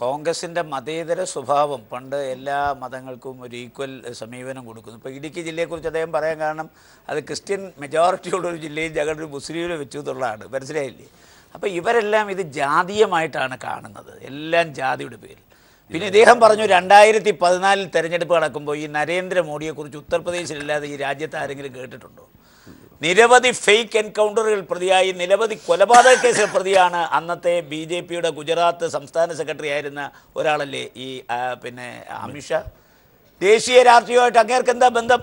S2: കോൺഗ്രസിൻ്റെ മതേതര സ്വഭാവം, പണ്ട് എല്ലാ മതങ്ങൾക്കും ഒരു ഈക്വൽ സമീപനം കൊടുക്കുന്നു. ഇപ്പോൾ ഇടുക്കി ജില്ലയെക്കുറിച്ച് അദ്ദേഹം പറയാൻ കാരണം അത് ക്രിസ്ത്യൻ മെജോറിറ്റിയുള്ളൊരു ജില്ലയിൽ ഞങ്ങളൊരു മുസ്ലിമിനെ വെച്ചു എന്നുള്ളതാണ്, മനസ്സിലായില്ലേ? അപ്പോൾ ഇവരെല്ലാം ഇത് ജാതീയമായിട്ടാണ് കാണുന്നത്, എല്ലാം ജാതിയുടെ പേരിൽ. പിന്നെ ഇദ്ദേഹം പറഞ്ഞു 2014 തെരഞ്ഞെടുപ്പ് നടക്കുമ്പോൾ ഈ നരേന്ദ്രമോദിയെക്കുറിച്ച് ഉത്തർപ്രദേശിലല്ലാതെ ഈ രാജ്യത്ത് ആരെങ്കിലും കേട്ടിട്ടുണ്ടോ? നിരവധി ഫേക്ക് എൻകൗണ്ടറുകൾ പ്രതിയായി, നിരവധി കൊലപാതക കേസുകൾ പ്രതിയാണ് അന്നത്തെ BJPയുടെ ഗുജറാത്ത് സംസ്ഥാന സെക്രട്ടറി ആയിരുന്ന ഒരാളല്ലേ ഈ അമിത്ഷാ. ദേശീയ രാഷ്ട്രീയമായിട്ട് അങ്ങേർക്ക് എന്താ ബന്ധം?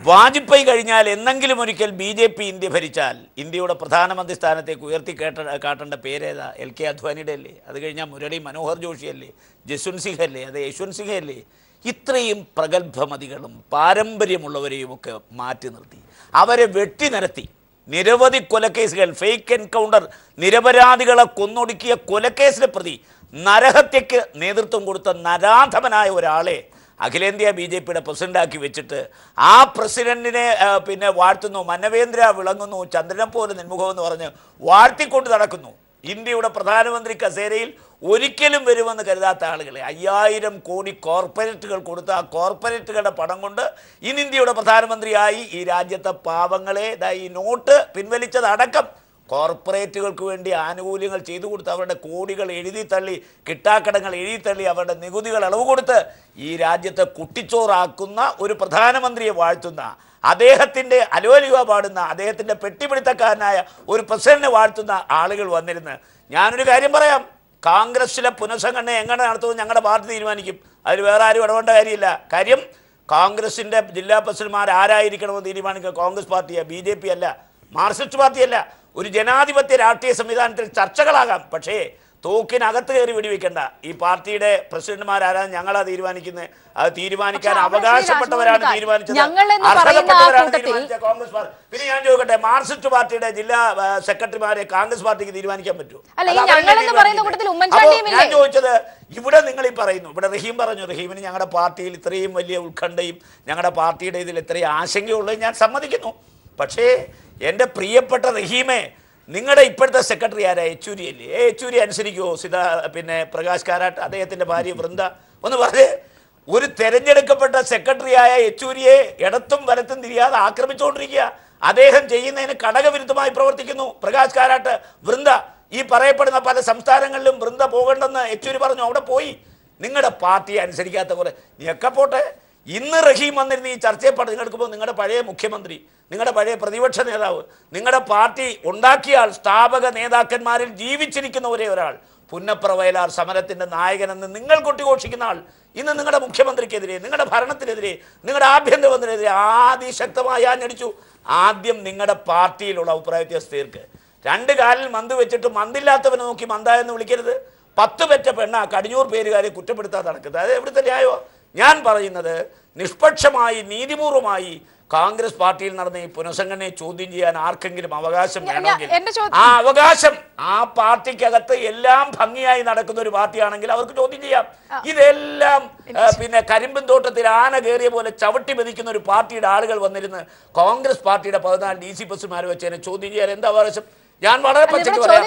S2: വാജ്പേയി കഴിഞ്ഞാൽ എന്നെങ്കിലും ഒരിക്കൽ BJP ഇന്ത്യ ഭരിച്ചാൽ ഇന്ത്യയുടെ പ്രധാനമന്ത്രി സ്ഥാനത്തേക്ക് ഉയർത്തി കാട്ടേണ്ട പേരേതാ? LK അദ്വാനിയുടെ അല്ലേ? അത് കഴിഞ്ഞാൽ മുരളി മനോഹർ ജോഷി അല്ലേ? ജസ്വന്ത് സിംഗ് അല്ലേ? അത് യശ്വന്ത് സിംഗ് അല്ലേ? ഇത്രയും പ്രഗത്ഭമതികളും പാരമ്പര്യമുള്ളവരെയും ഒക്കെ മാറ്റി നിർത്തി, അവരെ വെട്ടിനിരത്തി. നിരവധി കൊലക്കേസുകൾ, ഫേക്ക് എൻകൗണ്ടർ, നിരപരാധികളെ കൊന്നൊടുക്കിയ കൊലക്കേസിലെ പ്രതി, നരഹത്യക്ക് നേതൃത്വം കൊടുത്ത നരാധമനായ ഒരാളെ അഖിലേന്ത്യാ BJPയുടെ പ്രസിഡന്റാക്കി വെച്ചിട്ട് ആ പ്രസിഡന്റിനെ വാഴ്ത്തുന്നു, മനവേന്ദ്ര വിളങ്ങുന്നു, ചന്ദ്രനെ പോലെ നിൻമുഖമെന്ന് പറഞ്ഞ് വാഴ്ത്തിക്കൊണ്ട് നടക്കുന്നു. ഇന്ത്യയുടെ പ്രധാനമന്ത്രി കസേരയിൽ ഒരിക്കലും വരുമെന്ന് കരുതാത്ത ആളുകളെ 5000 കോടി കോർപ്പറേറ്റുകൾ കൊടുത്ത ആ കോർപ്പറേറ്റുകളുടെ പണം കൊണ്ട് ഇന്ന് ഇന്ത്യയുടെ പ്രധാനമന്ത്രിയായി ഈ രാജ്യത്തെ പാവങ്ങളെ ഈ നോട്ട് പിൻവലിച്ചതടക്കം കോർപ്പറേറ്റുകൾക്ക് വേണ്ടി ആനുകൂല്യങ്ങൾ ചെയ്തു കൊടുത്ത് അവരുടെ കോടികൾ എഴുതി തള്ളി, കിട്ടാക്കടങ്ങൾ എഴുതി തള്ളി, അവരുടെ നികുതികൾ ഇളവ് കൊടുത്ത് ഈ രാജ്യത്തെ കുട്ടിച്ചോറാക്കുന്ന ഒരു പ്രധാനമന്ത്രിയെ വാഴ്ത്തുന്ന, അദ്ദേഹത്തിൻ്റെ അലോലിക പാടുന്ന, അദ്ദേഹത്തിൻ്റെ പെട്ടിപിടുത്തക്കാരനായ ഒരു പ്രസിഡന്റിനെ വാഴ്ത്തുന്ന ആളുകൾ വന്നിരുന്ന് ഞാനൊരു കാര്യം പറയാം, കോൺഗ്രസ്സിലെ പുനഃസംഘടന എങ്ങനെ നടത്തുമെന്ന് ഞങ്ങളുടെ പാർട്ടി തീരുമാനിക്കും. അതിൽ വേറെ ആരും ഇടപെടേണ്ട കാര്യമില്ല. കാര്യം കോൺഗ്രസിൻ്റെ ജില്ലാ പ്രസിഡന്റുമാർ ആരായിരിക്കണമെന്ന് തീരുമാനിക്കുക കോൺഗ്രസ് പാർട്ടിയാണ്, BJP അല്ല, മാർക്സിസ്റ്റ് പാർട്ടിയല്ല. ഒരു ജനാധിപത്യ രാഷ്ട്രീയ സംവിധാനത്തിൽ ചർച്ചകളാകാം, പക്ഷേ തോക്കിനകത്ത് കയറി വെടിവെക്കേണ്ട. ഈ പാർട്ടിയുടെ പ്രസിഡന്റുമാരാരാണ് ഞങ്ങളാ തീരുമാനിക്കുന്നത്. അത് തീരുമാനിക്കാൻ അവകാശപ്പെട്ടവരാണ് തീരുമാനിച്ചത്, അർഹതപ്പെട്ടവരാണ് തീരുമാനിച്ചത് കോൺഗ്രസ് പാർട്ടി. പിന്നെ ഞാൻ ചോദിക്കട്ടെ, മാർക്സിസ്റ്റ് പാർട്ടിയുടെ ജില്ലാ സെക്രട്ടറിമാരെ കോൺഗ്രസ് പാർട്ടിക്ക് തീരുമാനിക്കാൻ പറ്റുമോ? ഞാൻ ചോദിച്ചത്, ഇവിടെ നിങ്ങൾ ഈ പറയുന്നു, ഇവിടെ റഹീം പറഞ്ഞു, റഹീമിന് ഞങ്ങളുടെ പാർട്ടിയിൽ ഇത്രയും വലിയ ഉത്കണ്ഠയും ഞങ്ങളുടെ പാർട്ടിയുടെ ഇതിൽ ഇത്രയും ആശങ്കയുള്ളത് ഞാൻ സമ്മതിക്കുന്നു. പക്ഷേ എൻ്റെ പ്രിയപ്പെട്ട റഹീമെ, നിങ്ങളുടെ ഇപ്പോഴത്തെ സെക്രട്ടറി ആരാ? യെച്ചൂരി അല്ലേ? യെച്ചൂരി അനുസരിക്കുമോ? പ്രകാശ് കാരാട്ട്, അദ്ദേഹത്തിൻ്റെ ഭാര്യ വൃന്ദ ഒന്ന് പറഞ്ഞേ. ഒരു തെരഞ്ഞെടുക്കപ്പെട്ട സെക്രട്ടറിയായ യെച്ചൂരിയെ ഇടത്തും വലത്തും തിരിയാതെ ആക്രമിച്ചുകൊണ്ടിരിക്കുക. അദ്ദേഹം ചെയ്യുന്നതിന് ഘടകവിരുദ്ധമായി പ്രവർത്തിക്കുന്നു പ്രകാശ് കാരാട്ട്, വൃന്ദ. ഈ പറയപ്പെടുന്ന പല സംസ്ഥാനങ്ങളിലും വൃന്ദ പോകണ്ടെന്ന് യെച്ചൂരി പറഞ്ഞു, അവിടെ പോയി. നിങ്ങളുടെ പാർട്ടിയെ അനുസരിക്കാത്ത കുറെ നീയൊക്കെ പോട്ടെ. ഇന്ന് റഹീം വന്നിരുന്ന ഈ ചർച്ചയെ പങ്കെടുക്കുമ്പോൾ നിങ്ങളുടെ പഴയ മുഖ്യമന്ത്രി, നിങ്ങളുടെ പഴയ പ്രതിപക്ഷ നേതാവ്, നിങ്ങളുടെ പാർട്ടി ഉണ്ടാക്കിയ ആൾ, സ്ഥാപക നേതാക്കന്മാരിൽ ജീവിച്ചിരിക്കുന്ന ഒരേ ഒരാൾ, പുന്നപ്ര വയലാർ സമരത്തിൻ്റെ നായകനെന്ന് നിങ്ങൾ കൊട്ടിഘോഷിക്കുന്ന ആൾ ഇന്ന് നിങ്ങളുടെ മുഖ്യമന്ത്രിക്കെതിരെ, നിങ്ങളുടെ ഭരണത്തിനെതിരെ, നിങ്ങളുടെ ആഭ്യന്തരമന്ത്രിനെതിരെ അതിശക്തമായി ആഞ്ഞടിച്ചു. ആദ്യം നിങ്ങളുടെ പാർട്ടിയിലുള്ള അഭിപ്രായ വ്യത്യാസം തീർക്ക്. രണ്ട് കാലിൽ മന്ത് വെച്ചിട്ട് മന്തില്ലാത്തവനെ നോക്കി മന്ദ എന്ന് വിളിക്കരുത്. 10 പെറ്റ പെണ്ണ കടിഞ്ഞൂർ പേരുകാരെ കുറ്റപ്പെടുത്താതെ നടക്കുന്നത്. അത് എവിടുത്തെ ന്യായമോ? ഞാൻ പറയുന്നത്, നിഷ്പക്ഷമായി നീതിപൂർവമായി കോൺഗ്രസ് പാർട്ടിയിൽ നടന്ന ഈ പുനഃസംഘടനയെ ചോദ്യം ചെയ്യാൻ ആർക്കെങ്കിലും അവകാശം വേണമെങ്കിൽ ആ അവകാശം ആ പാർട്ടിക്കകത്ത് എല്ലാം ഭംഗിയായി നടക്കുന്ന ഒരു പാർട്ടിയാണെങ്കിൽ അവർക്ക് ചോദ്യം ചെയ്യാം. ഇതെല്ലാം പിന്നെ കരിമ്പിൻ തോട്ടത്തിൽ ആന കയറിയ പോലെ ചവിട്ടി മെതിക്കുന്ന ഒരു പാർട്ടിയുടെ ആളുകൾ വന്നിരുന്ന് കോൺഗ്രസ് പാർട്ടിയുടെ 14 DC പ്രസിഡന്റുമാർ വെച്ചതിനെ ചോദ്യം ചെയ്യാൻ എന്താ അവകാശം? ഞാൻ വളരെ പച്ചയ്ക്ക് പറയാം,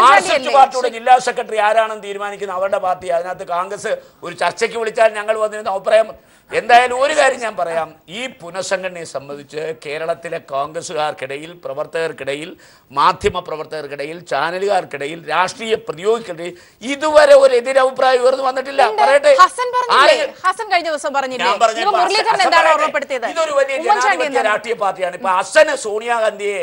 S2: മാർക്സിസ്റ്റ് പാർട്ടിയുടെ ജില്ലാ സെക്രട്ടറി ആരാണെന്ന് തീരുമാനിക്കുന്ന അവരുടെ പാർട്ടി. അതിനകത്ത് കോൺഗ്രസ് ഒരു ചർച്ചയ്ക്ക് വിളിച്ചാൽ ഞങ്ങൾ വന്നിരുന്ന അഭിപ്രായം. എന്തായാലും ഒരു കാര്യം ഞാൻ പറയാം, ഈ പുനഃസംഘടനയെ സംബന്ധിച്ച് കേരളത്തിലെ കോൺഗ്രസ്സുകാർക്കിടയിൽ, പ്രവർത്തകർക്കിടയിൽ, മാധ്യമ പ്രവർത്തകർക്കിടയിൽ, ചാനലുകാർക്കിടയിൽ, രാഷ്ട്രീയ പ്രതിയോഗികൾക്കിടയിൽ ഇതുവരെ ഒരു എതിരഭിപ്രായം ഉയർന്നു വന്നിട്ടില്ല. പറയട്ടെ, ഇതൊരു വലിയ ജനാധിപത്യ രാഷ്ട്രീയ പാർട്ടിയാണ്. ഇപ്പൊ ഹസന് സോണിയാഗാന്ധിയെ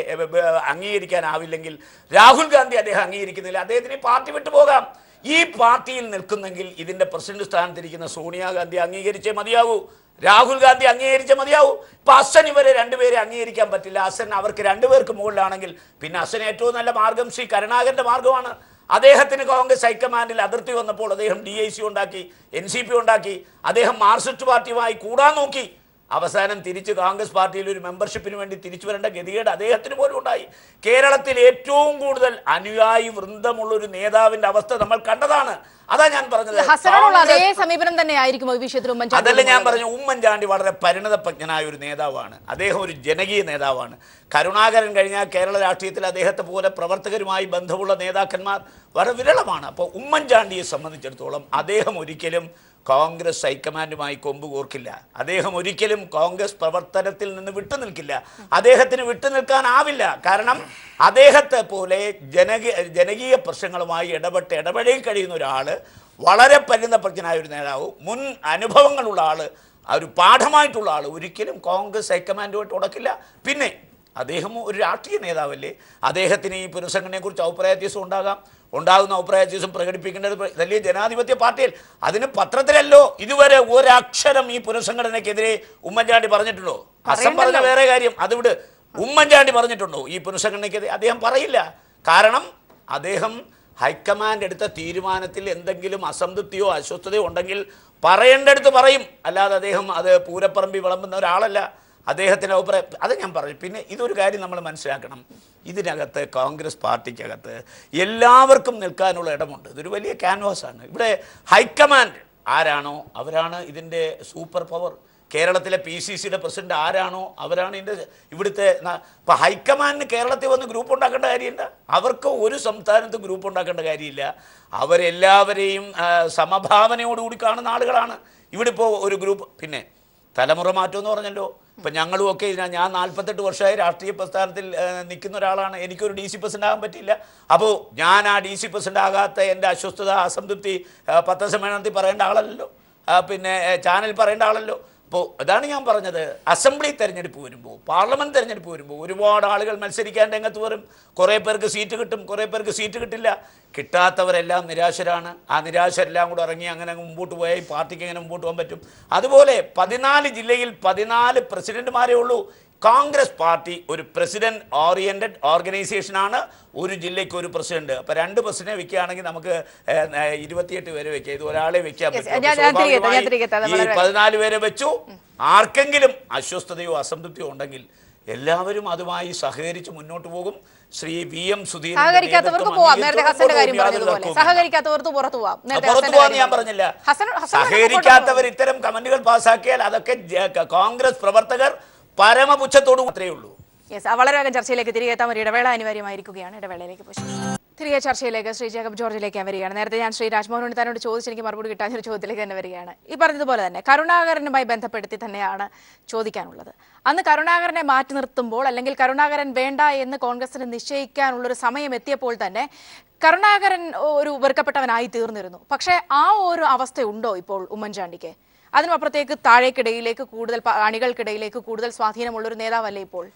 S2: അംഗീകരിക്കാനാവില്ലെങ്കിൽ രാഹുൽ ഗാന്ധി അദ്ദേഹം അംഗീകരിക്കുന്നില്ല, അദ്ദേഹത്തിന് പാർട്ടി വിട്ടുപോകാം. ഈ പാർട്ടിയിൽ നിൽക്കുന്നെങ്കിൽ ഇതിന്റെ പ്രസിഡന്റ് സ്ഥാനത്തിരിക്കുന്ന സോണിയാഗാന്ധി അംഗീകരിച്ചേ മതിയാവൂ, രാഹുൽ ഗാന്ധി അംഗീകരിച്ചേ മതിയാവൂ. ഇപ്പൊ ഹസൻ ഇവരെ രണ്ടുപേരെ അംഗീകരിക്കാൻ പറ്റില്ല. ഹസൻ അവർക്ക് രണ്ടുപേർക്ക് മുകളിലാണെങ്കിൽ പിന്നെ ഹസൻ ഏറ്റവും നല്ല മാർഗം ശ്രീ കരുണാകരന്റെ മാർഗമാണ്. അദ്ദേഹത്തിന് കോൺഗ്രസ് ഹൈക്കമാൻഡിൽ അതിർത്തി വന്നപ്പോൾ അദ്ദേഹം DIC ഉണ്ടാക്കി, NCP ഉണ്ടാക്കി, അദ്ദേഹം മാർക്സിസ്റ്റ് പാർട്ടിയുമായി കൂടാൻ നോക്കി. അവസാനം തിരിച്ച് കോൺഗ്രസ് പാർട്ടിയിൽ ഒരു മെമ്പർഷിപ്പിന് വേണ്ടി തിരിച്ചു വരേണ്ട ഗതികേട് അദ്ദേഹത്തിന് പോലും ഉണ്ടായി. കേരളത്തിൽ ഏറ്റവും കൂടുതൽ അനുയായി വൃന്ദമുള്ളൊരു നേതാവിന്റെ അവസ്ഥ നമ്മൾ കണ്ടതാണ്. അതാ ഞാൻ പറഞ്ഞത്, അതല്ല ഞാൻ പറഞ്ഞു, ഉമ്മൻചാണ്ടി വളരെ പരിണതപ്രജ്ഞനായ ഒരു നേതാവാണ്. അദ്ദേഹം ഒരു ജനകീയ നേതാവാണ്. കരുണാകരൻ കഴിഞ്ഞാൽ കേരള രാഷ്ട്രീയത്തിൽ അദ്ദേഹത്തെ പോലെ പ്രവർത്തകരുമായി ബന്ധമുള്ള നേതാക്കന്മാർ വളരെ വിരളമാണ്. അപ്പോൾ ഉമ്മൻചാണ്ടിയെ സംബന്ധിച്ചിടത്തോളം അദ്ദേഹം ഒരിക്കലും കോൺഗ്രസ് ഹൈക്കമാൻഡുമായി കൊമ്പ് കോർക്കില്ല. അദ്ദേഹം ഒരിക്കലും കോൺഗ്രസ് പ്രവർത്തനത്തിൽ നിന്ന് വിട്ടുനിൽക്കില്ല. അദ്ദേഹത്തിന് വിട്ടുനിൽക്കാനാവില്ല. കാരണം അദ്ദേഹത്തെ പോലെ ജനകീയ പ്രശ്നങ്ങളുമായി ഇടപഴകി കഴിയുന്ന ഒരാൾ, വളരെ പരിണതപ്രജ്ഞനായ ഒരു നേതാവ്, മുൻ അനുഭവങ്ങളുള്ള ആൾ, ഒരു പാഠമായിട്ടുള്ള ആൾ ഒരിക്കലും കോൺഗ്രസ് ഹൈക്കമാൻഡുമായിട്ട് ഉടക്കില്ല. പിന്നെ അദ്ദേഹം ഒരു രാഷ്ട്രീയ നേതാവല്ലേ, അദ്ദേഹത്തിന് ഈ പുനഃസംഘടനയെക്കുറിച്ച് അഭിപ്രായ വ്യത്യാസം ഉണ്ടാകുന്ന അഭിപ്രായ വ്യത്യാസം പ്രകടിപ്പിക്കേണ്ടത് വലിയ ജനാധിപത്യ പാർട്ടിയിൽ. അതിന് പത്രത്തിലല്ലോ ഇതുവരെ ഒരക്ഷരം ഈ പുനഃസംഘടനയ്ക്കെതിരെ ഉമ്മൻചാണ്ടി പറഞ്ഞിട്ടുണ്ടോ? ഹസൻ പറഞ്ഞ വേറെ കാര്യം, അതിവിടെ ഉമ്മൻചാണ്ടി പറഞ്ഞിട്ടുണ്ടോ ഈ പുനഃസംഘടനയ്ക്കെതിരെ? അദ്ദേഹം പറയില്ല. കാരണം അദ്ദേഹം ഹൈക്കമാൻഡ് എടുത്ത തീരുമാനത്തിൽ എന്തെങ്കിലും അസംതൃപ്തിയോ അസ്വസ്ഥതയോ ഉണ്ടെങ്കിൽ പറയേണ്ടടുത്ത് പറയും. അല്ലാതെ അദ്ദേഹം അത് പൂരപ്പറമ്പി വിളമ്പുന്ന ഒരാളല്ല. അദ്ദേഹത്തിൻ്റെ അഭിപ്രായം അത് ഞാൻ പറഞ്ഞു. പിന്നെ ഇതൊരു കാര്യം നമ്മൾ മനസ്സിലാക്കണം, ഇതിനകത്ത് കോൺഗ്രസ് പാർട്ടിക്കകത്ത് എല്ലാവർക്കും നിൽക്കാനുള്ള ഇടമുണ്ട്. ഇതൊരു വലിയ ക്യാൻവാസാണ്. ഇവിടെ ഹൈക്കമാൻഡ് ആരാണോ അവരാണ് ഇതിൻ്റെ സൂപ്പർ പവർ. കേരളത്തിലെ PCCയുടെ പ്രസിഡന്റ് ആരാണോ അവരാണ് ഇവിടുത്തെ. ഇപ്പം ഹൈക്കമാൻഡിന് കേരളത്തിൽ വന്ന് ഗ്രൂപ്പ് ഉണ്ടാക്കേണ്ട കാര്യമില്ല, അവർക്ക് ഒരു സംസ്ഥാനത്ത് ഗ്രൂപ്പ് ഉണ്ടാക്കേണ്ട കാര്യമില്ല. അവരെല്ലാവരെയും സമഭാവനയോടുകൂടി കാണുന്ന ആളുകളാണ്. ഇവിടെ ഇപ്പോൾ ഒരു ഗ്രൂപ്പ്. പിന്നെ തലമുറ മാറ്റം എന്ന് പറഞ്ഞല്ലോ, ഇപ്പം ഞങ്ങളും ഒക്കെ ഞാൻ 48 വർഷമായി രാഷ്ട്രീയ പ്രസ്ഥാനത്തിൽ നിൽക്കുന്ന ഒരാളാണ്. എനിക്കൊരു DC പ്രസിഡന്റ് ആകാൻ പറ്റില്ല. അപ്പോൾ ഞാൻ ആ DC പ്രസിഡന്റ് ആകാത്ത എൻ്റെ അസ്വസ്ഥത, അസംതൃപ്തി പത്രസമ്മേളനത്തിൽ പറയേണ്ട ആളല്ലോ, പിന്നെ ചാനൽ പറയേണ്ട ആളല്ലോ. അപ്പോൾ അതാണ് ഞാൻ പറഞ്ഞത്. അസംബ്ലി തെരഞ്ഞെടുപ്പ് വരുമ്പോൾ, പാർലമെൻറ്റ് തെരഞ്ഞെടുപ്പ് വരുമ്പോൾ ഒരുപാട് ആളുകൾ മത്സരിക്കാൻ രംഗത്ത് വരും. കുറേ പേർക്ക് സീറ്റ് കിട്ടും, കുറേ പേർക്ക് സീറ്റ് കിട്ടില്ല. കിട്ടാത്തവരെല്ലാം നിരാശരാണ്. ആ നിരാശരെല്ലാം കൂടെ ഇറങ്ങി അങ്ങനെ മുമ്പോട്ട് പോയാൽ ഈ പാർട്ടിക്ക് എങ്ങനെ മുമ്പോട്ട് പോകാൻ പറ്റും? അതുപോലെ 14 ജില്ലയിൽ 14 പ്രസിഡന്റുമാരേ ഉള്ളൂ. കോൺഗ്രസ് പാർട്ടി ഒരു പ്രസിഡന്റ് ഓറിയന്റഡ് ഓർഗനൈസേഷനാണ്. ഒരു ജില്ലയ്ക്ക് ഒരു പ്രസിഡന്റ്. അപ്പോൾ 2 പ്രസിഡന്റ് വെക്കുകയാണെങ്കിൽ നമുക്ക് 28 പേരെ വെക്കാം. ഇത് ഒരാളെ വെക്കാൻ പറ്റും. 14 പേരെ വെച്ചു. ആർക്കെങ്കിലും അസ്വസ്ഥതയോ അസംതൃപ്തിയോ ഉണ്ടെങ്കിൽ എല്ലാവരും അതുമായി സഹകരിച്ച് മുന്നോട്ട് പോകും. ശ്രീ VM സുധീരൻ
S1: സഹകരിക്കാത്തവർക്ക് പോവാം. നേരത്തെ ഹസന്റെ കാര്യം പറഞ്ഞതുപോലെ സഹകരിക്കാത്തവർക്ക് പുറത്തു പോവാം.
S2: പുറത്തു പോകാൻ ഞാൻ പറഞ്ഞില്ല. സഹകരിക്കാത്തവർ ഇത്തരം കമന്റുകൾ പാസ്സാക്കിയാൽ അതൊക്കെ കോൺഗ്രസ് പ്രവർത്തകർ പരമപുച്ഛത്തോട് മാത്രമേ ഉള്ളൂ.
S1: വളരെ വേഗം ചർച്ചയിലേക്ക് തിരികെ എത്താൻ ഒരു ഇടവേള അനിവാര്യമായിരിക്കുകയാണ്. ഇടവേളയിലേക്ക് പോയി തിരികെ ചർച്ചയിലേക്ക് ശ്രീ ജേക്കബ് ജോർജിലേക്ക് വരികയാണ്. നേരത്തെ ഞാൻ ശ്രീ രാജ്മോഹൻ ഉണ്ണിത്താനോട് ചോദിച്ച് എനിക്ക് മറുപടി കിട്ടാൻ ഒരു ചോദ്യത്തിലേക്ക് തന്നെ വരികയാണ്. ഈ പറഞ്ഞതുപോലെ തന്നെ കരുണാകരനുമായി ബന്ധപ്പെടുത്തി തന്നെയാണ് ചോദിക്കാനുള്ളത്. അന്ന് കരുണാകരനെ മാറ്റി നിർത്തുമ്പോൾ, അല്ലെങ്കിൽ കരുണാകരൻ വേണ്ട എന്ന് കോൺഗ്രസിന് നിശ്ചയിക്കാനുള്ളൊരു സമയം എത്തിയപ്പോൾ തന്നെ കരുണാകരൻ ഒരു വെറുക്കപ്പെട്ടവനായി തീർന്നിരുന്നു. പക്ഷേ ആ ഒരു അവസ്ഥയുണ്ടോ ഇപ്പോൾ ഉമ്മൻചാണ്ടിക്ക്? അതിനപ്പുറത്തേക്ക് താഴേക്കിടയിലേക്ക് കൂടുതൽ അണികൾക്കിടയിലേക്ക് കൂടുതൽ സ്വാധീനമുള്ളൊരു നേതാവല്ലേ ഇപ്പോൾ?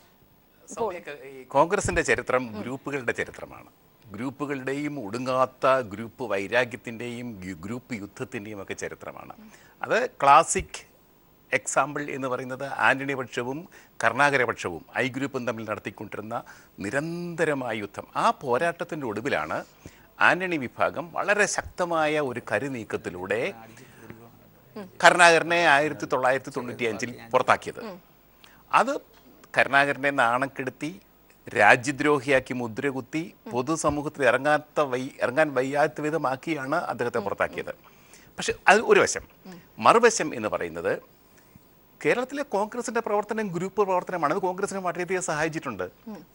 S3: കോൺഗ്രസിന്റെ ചരിത്രം ഗ്രൂപ്പുകളുടെ ചരിത്രമാണ്. ഗ്രൂപ്പുകളുടെയും ഒടുങ്ങാത്ത ഗ്രൂപ്പ് വൈരാഗ്യത്തിൻ്റെയും ഗ്രൂപ്പ് യുദ്ധത്തിൻ്റെയും ഒക്കെ ചരിത്രമാണ്. അത് ക്ലാസിക് എക്സാമ്പിൾ എന്ന് പറയുന്നത് ആന്റണി പക്ഷവും കരുണാകര പക്ഷവും ഐ ഗ്രൂപ്പും തമ്മിൽ നടത്തിക്കൊണ്ടിരുന്ന നിരന്തരമായ യുദ്ധം. ആ പോരാട്ടത്തിൻ്റെ ഒടുവിലാണ് ആന്റണി വിഭാഗം വളരെ ശക്തമായ ഒരു കരുനീക്കത്തിലൂടെ കരുണാകരനെ 1995 പുറത്താക്കിയത്. അത് കരുണാകരനെ നാണക്കെടുത്തി, രാജ്യദ്രോഹിയാക്കി മുദ്രകുത്തി, പൊതുസമൂഹത്തിൽ ഇറങ്ങാൻ വയ്യാത്ത വിധമാക്കിയാണ് അദ്ദേഹത്തെ പുറത്താക്കിയത്. പക്ഷെ അത് ഒരു വശം. മറുവശം എന്ന് പറയുന്നത് കേരളത്തിലെ കോൺഗ്രസിന്റെ പ്രവർത്തനം ഗ്രൂപ്പ് പ്രവർത്തനമാണ്. അത് കോൺഗ്രസിനെ വളരെയധികം സഹായിച്ചിട്ടുണ്ട്.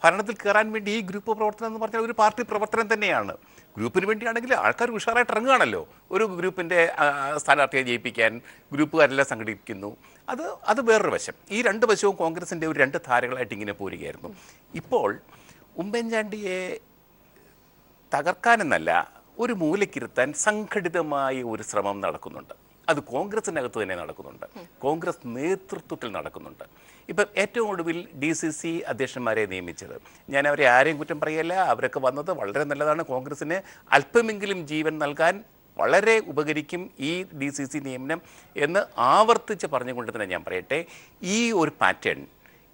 S3: ഭരണത്തിൽ കയറാൻ വേണ്ടി ഈ ഗ്രൂപ്പ് പ്രവർത്തനം എന്ന് പറഞ്ഞാൽ ഒരു പാർട്ടി പ്രവർത്തനം തന്നെയാണ്. ഗ്രൂപ്പിന് വേണ്ടിയാണെങ്കിൽ ആൾക്കാർ ഉഷാറായിട്ട് ഇറങ്ങുകയാണല്ലോ. ഒരു ഗ്രൂപ്പിൻ്റെ സ്ഥാനാർത്ഥിയെ ജയിപ്പിക്കാൻ ഗ്രൂപ്പുകാരെല്ലാം സംഘടിപ്പിക്കുന്നു. അത് വേറൊരു വശം. ഈ 2 വശവും കോൺഗ്രസിൻ്റെ ഒരു 2 ധാരകളായിട്ട് ഇങ്ങനെ പോരുകയായിരുന്നു. ഇപ്പോൾ ഉമ്മൻചാണ്ടിയെ തകർക്കാനെന്നല്ല, ഒരു മൂലക്കിരുത്താൻ സംഘടിതമായ ഒരു ശ്രമം നടക്കുന്നുണ്ട്. അത് കോൺഗ്രസിനകത്ത് തന്നെ നടക്കുന്നുണ്ട്, കോൺഗ്രസ് നേതൃത്വത്തിൽ നടക്കുന്നുണ്ട്. ഇപ്പം ഏറ്റവും ഒടുവിൽ DCC അധ്യക്ഷന്മാരെ നിയമിച്ചത്, ഞാൻ അവരെ ആരെയും കുറ്റം പറയല്ല, അവരൊക്കെ വന്നത് വളരെ നല്ലതാണ്. കോൺഗ്രസിന് അല്പമെങ്കിലും ജീവൻ നൽകാൻ വളരെ ഉപകരിക്കും ഈ DCC നിയമനം എന്ന് ആവർത്തിച്ച് പറഞ്ഞുകൊണ്ട് തന്നെ ഞാൻ പറയട്ടെ, ഈ ഒരു പാറ്റേൺ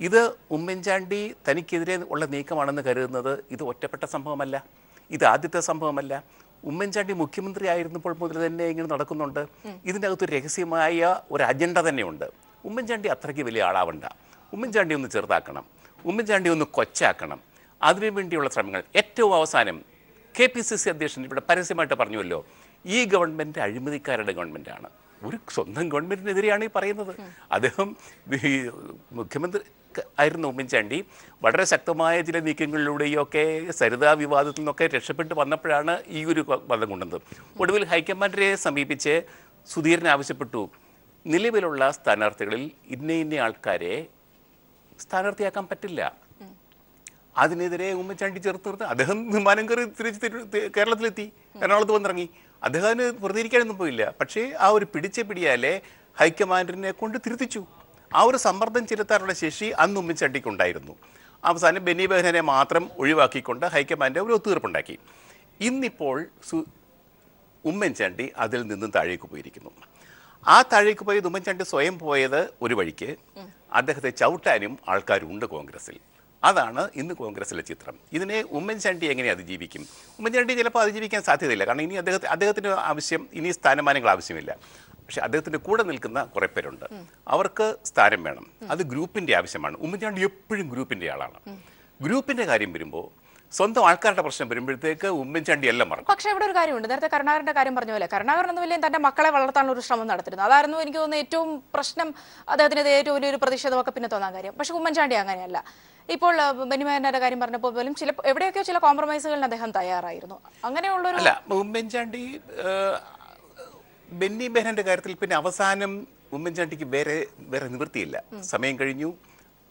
S3: ഇത് ഉമ്മൻചാണ്ടി തനിക്കെതിരെ ഉള്ള നീക്കമാണെന്ന് കരുതുന്നത് ഇത് ഒറ്റപ്പെട്ട സംഭവമല്ല, ഇത് ആദ്യത്തെ സംഭവമല്ല. ഉമ്മൻചാണ്ടി മുഖ്യമന്ത്രി ആയിരുന്നപ്പോൾ മുതൽ തന്നെ ഇങ്ങനെ നടക്കുന്നുണ്ട്. ഇതിനകത്തൊരു രഹസ്യമായ ഒരു അജണ്ട തന്നെയുണ്ട്. ഉമ്മൻചാണ്ടി അത്രയ്ക്ക് വലിയ ആളാവണ്ട, ഉമ്മൻചാണ്ടി ഒന്ന് ചെറുതാക്കണം, ഉമ്മൻചാണ്ടി ഒന്ന് കൊച്ചാക്കണം. അതിനു വേണ്ടിയുള്ള ശ്രമങ്ങൾ. ഏറ്റവും അവസാനം KPCC അധ്യക്ഷൻ ഇവിടെ പരസ്യമായിട്ട് പറഞ്ഞുവല്ലോ, ഈ ഗവൺമെൻറ് അഴിമതിക്കാരുടെ ഗവൺമെൻറ്റാണ്. ഒരു സ്വന്തം ഗവൺമെൻറ്റിനെതിരെയാണ് ഈ പറയുന്നത്. അദ്ദേഹം മുഖ്യമന്ത്രി ആയിരുന്ന ഉമ്മൻചാണ്ടി വളരെ ശക്തമായ ചില നീക്കങ്ങളിലൂടെയൊക്കെ സരിതാ വിവാദത്തിൽ നിന്നൊക്കെ രക്ഷപ്പെട്ട് വന്നപ്പോഴാണ് ഈ ഒരു ബന്ധം കൊണ്ടുവന്നത്. ഒടുവിൽ ഹൈക്കമാൻഡിനെ സമീപിച്ച് സുധീരൻ ആവശ്യപ്പെട്ടു, നിലവിലുള്ള സ്ഥാനാർത്ഥികളിൽ ഇന്ന ആൾക്കാരെ സ്ഥാനാർത്ഥിയാക്കാൻ പറ്റില്ല. അതിനെതിരെ ഉമ്മൻചാണ്ടി ചെറുത്ത് നിർത്തി അദ്ദേഹം വിമാനം കയറി തിരിച്ച് കേരളത്തിലെത്തി, എറണാകുളത്ത് വന്നിറങ്ങി. അദ്ദേഹത്തിന് പ്രതികരിക്കാനൊന്നും പോയില്ല. പക്ഷേ ആ ഒരു പിടിയാലെ ഹൈക്കമാൻഡിനെ കൊണ്ട് തിരുത്തിച്ചു. ആ ഒരു സമ്മർദ്ദം ചെലുത്താനുള്ള ശേഷി അന്ന് ഉമ്മൻചാണ്ടിക്കുണ്ടായിരുന്നു. അവസാനം ബെന്നി ബെഹ്നാനെ മാത്രം ഒഴിവാക്കിക്കൊണ്ട് ഹൈക്കമാൻഡ് ഒരു ഒത്തുതീർപ്പുണ്ടാക്കി. ഇന്നിപ്പോൾ ഉമ്മൻചാണ്ടി അതിൽ നിന്നും താഴേക്ക് പോയിരിക്കുന്നു. ആ താഴേക്ക് പോയത് ഉമ്മൻചാണ്ടി സ്വയം പോയത് ഒരു വഴിക്ക്, അദ്ദേഹത്തെ ചവിട്ടാനും ആൾക്കാരുണ്ട് കോൺഗ്രസിൽ. അതാണ് ഇന്ന് കോൺഗ്രസിലെ ചിത്രം. ഇതിനെ ഉമ്മൻചാണ്ടി എങ്ങനെ അതിജീവിക്കും? ഉമ്മൻചാണ്ടി ചിലപ്പോൾ അതിജീവിക്കാൻ സാധ്യതയില്ല. കാരണം ഇനി അദ്ദേഹത്തിന് ആവശ്യം ഇനി സ്ഥാനമാനങ്ങൾ ആവശ്യമില്ല. പക്ഷെ അദ്ദേഹത്തിൻ്റെ കൂടെ നിൽക്കുന്ന കുറേ പേരുണ്ട്, അവർക്ക് സ്ഥാനം വേണം. അത് ഗ്രൂപ്പിൻ്റെ ആവശ്യമാണ്. ഉമ്മൻചാണ്ടി എപ്പോഴും ഗ്രൂപ്പിൻ്റെ ആളാണ്. ഗ്രൂപ്പിൻ്റെ കാര്യം വരുമ്പോൾ, സ്വന്തം ആൾക്കാരുടെ പ്രശ്നം വരുമ്പോഴത്തേക്ക് ഉമ്മൻചാണ്ടി എല്ലാം മറക്കും.
S1: പക്ഷേ ഇവിടെ ഒരു കാര്യമുണ്ട്. നേരത്തെ കരുണാകരന്റെ കാര്യം പറഞ്ഞ പോലെ കരുണാകരൻ എന്ന വലിയ തന്റെ മക്കളെ വളർത്താനുള്ള ഒരു ശ്രമം നടത്തിയിരുന്നു. അതായിരുന്നു എനിക്ക് തോന്നുന്നത് ഏറ്റവും പ്രശ്നം. അദ്ദേഹത്തിന് ഏറ്റവും വലിയൊരു പ്രതിഷേധമൊക്കെ പിന്നെ തോന്നാൻ കാര്യം. പക്ഷെ ഉമ്മൻചാണ്ടി അങ്ങനെയല്ല. ഇപ്പോൾ ബെന്നി ബെഹ്നാന്റെ കാര്യം പറഞ്ഞപ്പോൾ പോലും എവിടെയൊക്കെയോ ചില കോംപ്രമൈസുകളിന് അദ്ദേഹം തയ്യാറായിരുന്നു. അങ്ങനെയുള്ളൊരു
S3: ഉമ്മൻചാണ്ടി ബെന്നി ബെഹ്നാന്റെ കാര്യത്തിൽ പിന്നെ അവസാനം ഉമ്മൻചാണ്ടിക്ക് വേറെ നിവൃത്തിയില്ല. സമയം കഴിഞ്ഞു,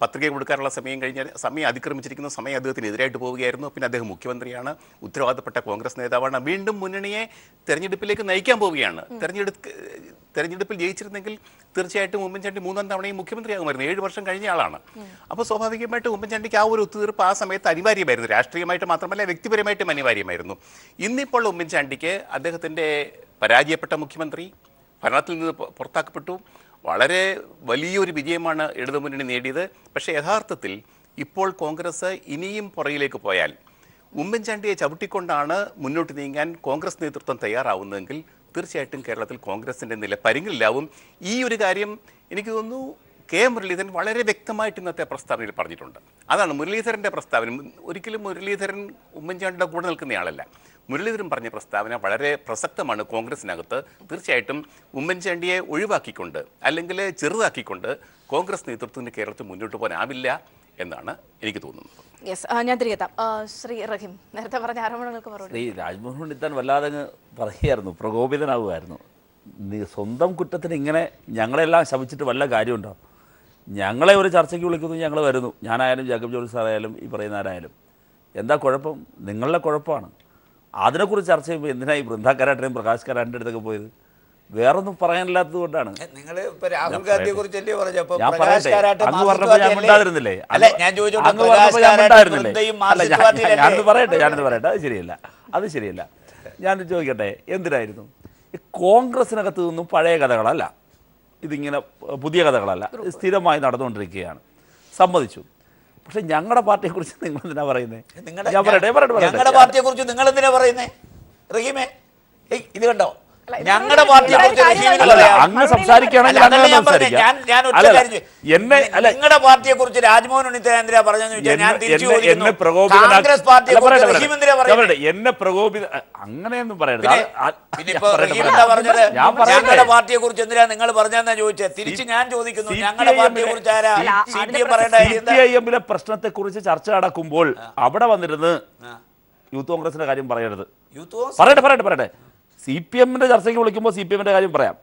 S3: പത്രിക കൊടുക്കാനുള്ള സമയം കഴിഞ്ഞാൽ സമയം അതിക്രമിച്ചിരിക്കുന്ന സമയം അദ്ദേഹത്തിനെതിരായിട്ട് പോവുകയായിരുന്നു. പിന്നെ അദ്ദേഹം മുഖ്യമന്ത്രിയാണ്, ഉത്തരവാദപ്പെട്ട കോൺഗ്രസ് നേതാവാണ്, വീണ്ടും മുന്നണിയെ തെരഞ്ഞെടുപ്പിലേക്ക് നയിക്കാൻ പോവുകയാണ്. തെരഞ്ഞെടുപ്പിൽ ജയിച്ചിരുന്നെങ്കിൽ തീർച്ചയായിട്ടും ഉമ്മൻചാണ്ടി 3ാം തവണയും മുഖ്യമന്ത്രിയാകുമായിരുന്നു. 7 വർഷം കഴിഞ്ഞ ആളാണ്. അപ്പോൾ സ്വാഭാവികമായിട്ട് ഉമ്മൻചാണ്ടിക്ക് ആ ഒരു ഒത്തുതീർപ്പ് ആ സമയത്ത് അനിവാര്യമായിരുന്നു. രാഷ്ട്രീയമായിട്ട് മാത്രമല്ല, വ്യക്തിപരമായിട്ടും അനിവാര്യമായിരുന്നു. ഇന്നിപ്പോൾ ഉമ്മൻചാണ്ടിക്ക് അദ്ദേഹത്തിൻ്റെ പരാജയപ്പെട്ട മുഖ്യമന്ത്രി ഭരണത്തിൽ നിന്ന് പുറത്താക്കപ്പെട്ടു. വളരെ വലിയൊരു വിജയമാണ് ഇടതുമുന്നണി നേടിയത്. പക്ഷേ യഥാർത്ഥത്തിൽ ഇപ്പോൾ കോൺഗ്രസ് ഇനിയും പുറകിലേക്ക് പോയാൽ, ഉമ്മൻചാണ്ടിയെ ചവിട്ടിക്കൊണ്ടാണ് മുന്നോട്ട് നീങ്ങാൻ കോൺഗ്രസ് നേതൃത്വം തയ്യാറാവുന്നതെങ്കിൽ തീർച്ചയായിട്ടും കേരളത്തിൽ കോൺഗ്രസിൻ്റെ നില പരിങ്ങില്ലാവും. ഈ ഒരു കാര്യം എനിക്ക് തോന്നുന്നു കെ മുരളീധരൻ വളരെ വ്യക്തമായിട്ട് ഇന്നത്തെ പ്രസ്താവനയിൽ പറഞ്ഞിട്ടുണ്ട്. അതാണ് മുരളീധരൻ്റെ പ്രസ്താവന. ഒരിക്കലും മുരളീധരൻ ഉമ്മൻചാണ്ടിയുടെ കൂടെ നിൽക്കുന്നയാളല്ല. മുരളീധരൻ പറഞ്ഞ പ്രസ്താവന വളരെ പ്രസക്തമാണ് കോൺഗ്രസിനകത്ത്. തീർച്ചയായിട്ടും ഉമ്മൻചാണ്ടിയെ ഒഴിവാക്കിക്കൊണ്ട് അല്ലെങ്കിൽ ചെറുതാക്കിക്കൊണ്ട് കോൺഗ്രസ് നേതൃത്വത്തിന് കേരളത്തിൽ മുന്നോട്ട് പോകാനാവില്ല എന്നാണ് എനിക്ക് തോന്നുന്നത്.
S1: ഞാൻ തിരികെത്താം. ശ്രീ റഹീം, നേരത്തെ പറഞ്ഞ ആരോപണങ്ങൾക്ക് മറുപടി.
S4: ശ്രീ രാജ്മോഹൻ ഉണ്ണിത്താൻ വല്ലാതെ പറയുമായിരുന്നു, പ്രകോപിതനാവുമായിരുന്നു. സ്വന്തം കുറ്റത്തിന് ഇങ്ങനെ ഞങ്ങളെല്ലാം ശപിച്ചിട്ട് വല്ല കാര്യമുണ്ടോ? ഞങ്ങളെ ഒരു ചർച്ചയ്ക്ക് വിളിക്കുന്നു, ഞങ്ങൾ വരുന്നു. ഞാനായാലും ജേക്കബ് ജോർജ് സാറായാലും ഈ പറയുന്നവരായാലും. എന്താ കുഴപ്പം? നിങ്ങളുടെ കുഴപ്പമാണ്. അതിനെക്കുറിച്ച് ചർച്ച ചെയ്യുമ്പോൾ എന്തിനായി ബൃന്ദാക്കാരാട്ടേയും പ്രകാശ് കാരാട്ടിൻ്റെ അടുത്തൊക്കെ പോയത്? വേറൊന്നും പറയാനില്ലാത്തത് കൊണ്ടാണ്.
S2: നിങ്ങൾ ഇപ്പൊ രാഹുൽ ഗാന്ധിയെ കുറിച്ചല്ലേ പറഞ്ഞപ്പോ
S4: ഞാൻ പറയട്ടെ, അങ്ങ് പറഞ്ഞപ്പോൾ ഞാൻ മിണ്ടാതിരുന്നില്ലേ? അങ്ങ് പറഞ്ഞപ്പോൾ ഞാൻ മിണ്ടായിരുന്നില്ലേ? അല്ല, ഞാനത് പറയട്ടെ. അത് ശരിയല്ല. ഞാൻ ചോദിക്കട്ടെ, എന്തിനായിരുന്നു ഈ കോൺഗ്രസിനകത്ത് നിന്നും പഴയ കഥകളല്ല, ഇതിങ്ങനെ പുതിയ കഥകളല്ല, സ്ഥിരമായി നടന്നുകൊണ്ടിരിക്കുകയാണ്, സമ്മതിച്ചു. പക്ഷെ ഞങ്ങളുടെ പാർട്ടിയെക്കുറിച്ച് നിങ്ങൾ എന്തിനാ പറയുന്നത്?
S2: ഞങ്ങളുടെ പാർട്ടിയെ കുറിച്ച് നിങ്ങൾ എന്തിനാ പറയുന്നത്? റഹീമേ, ഇത് കണ്ടോ, ഞങ്ങളുടെ പാർട്ടിയെ കുറിച്ച്
S4: അങ്ങ് സംസാരിക്കുകയാണെങ്കിൽ
S2: നിങ്ങളുടെ പാർട്ടിയെ കുറിച്ച് രാജ്മോഹൻ ഉണ്ണിത്താൻ എന്തിനാ പറഞ്ഞെന്ന് ചോദിച്ചാൽ ഞാൻ തിരിച്ചു ചോദിക്കുന്നു, കോൺഗ്രസ് പാർട്ടിയെ കുറിച്ച് റഹീം എന്തിനാ പറയുന്നത്?
S4: എന്നെ പ്രകോപിത അങ്ങനെയൊന്നും പറയരുത്.
S2: ഞങ്ങളുടെ പാർട്ടിയെ കുറിച്ച് എന്തിനാ നിങ്ങൾ പറഞ്ഞെന്നാ ചോദിച്ചത്. തിരിച്ച് ഞാൻ ചോദിക്കുന്നു, ഞങ്ങളുടെ പാർട്ടിയെ കുറിച്ച് ആരാ CPM പറയേണ്ട?
S4: CPIM-ലെ പ്രശ്നത്തെ കുറിച്ച് ചർച്ച നടക്കുമ്പോൾ അവിടെ വന്നിരുന്ന് യൂത്ത് കോൺഗ്രസിന്റെ കാര്യം പറയരുത്. പറയട്ടെ. CPM-ന്റെ ചർച്ചയ്ക്ക് വിളിക്കുമ്പോൾ CPM-ന്റെ കാര്യം പറയാം,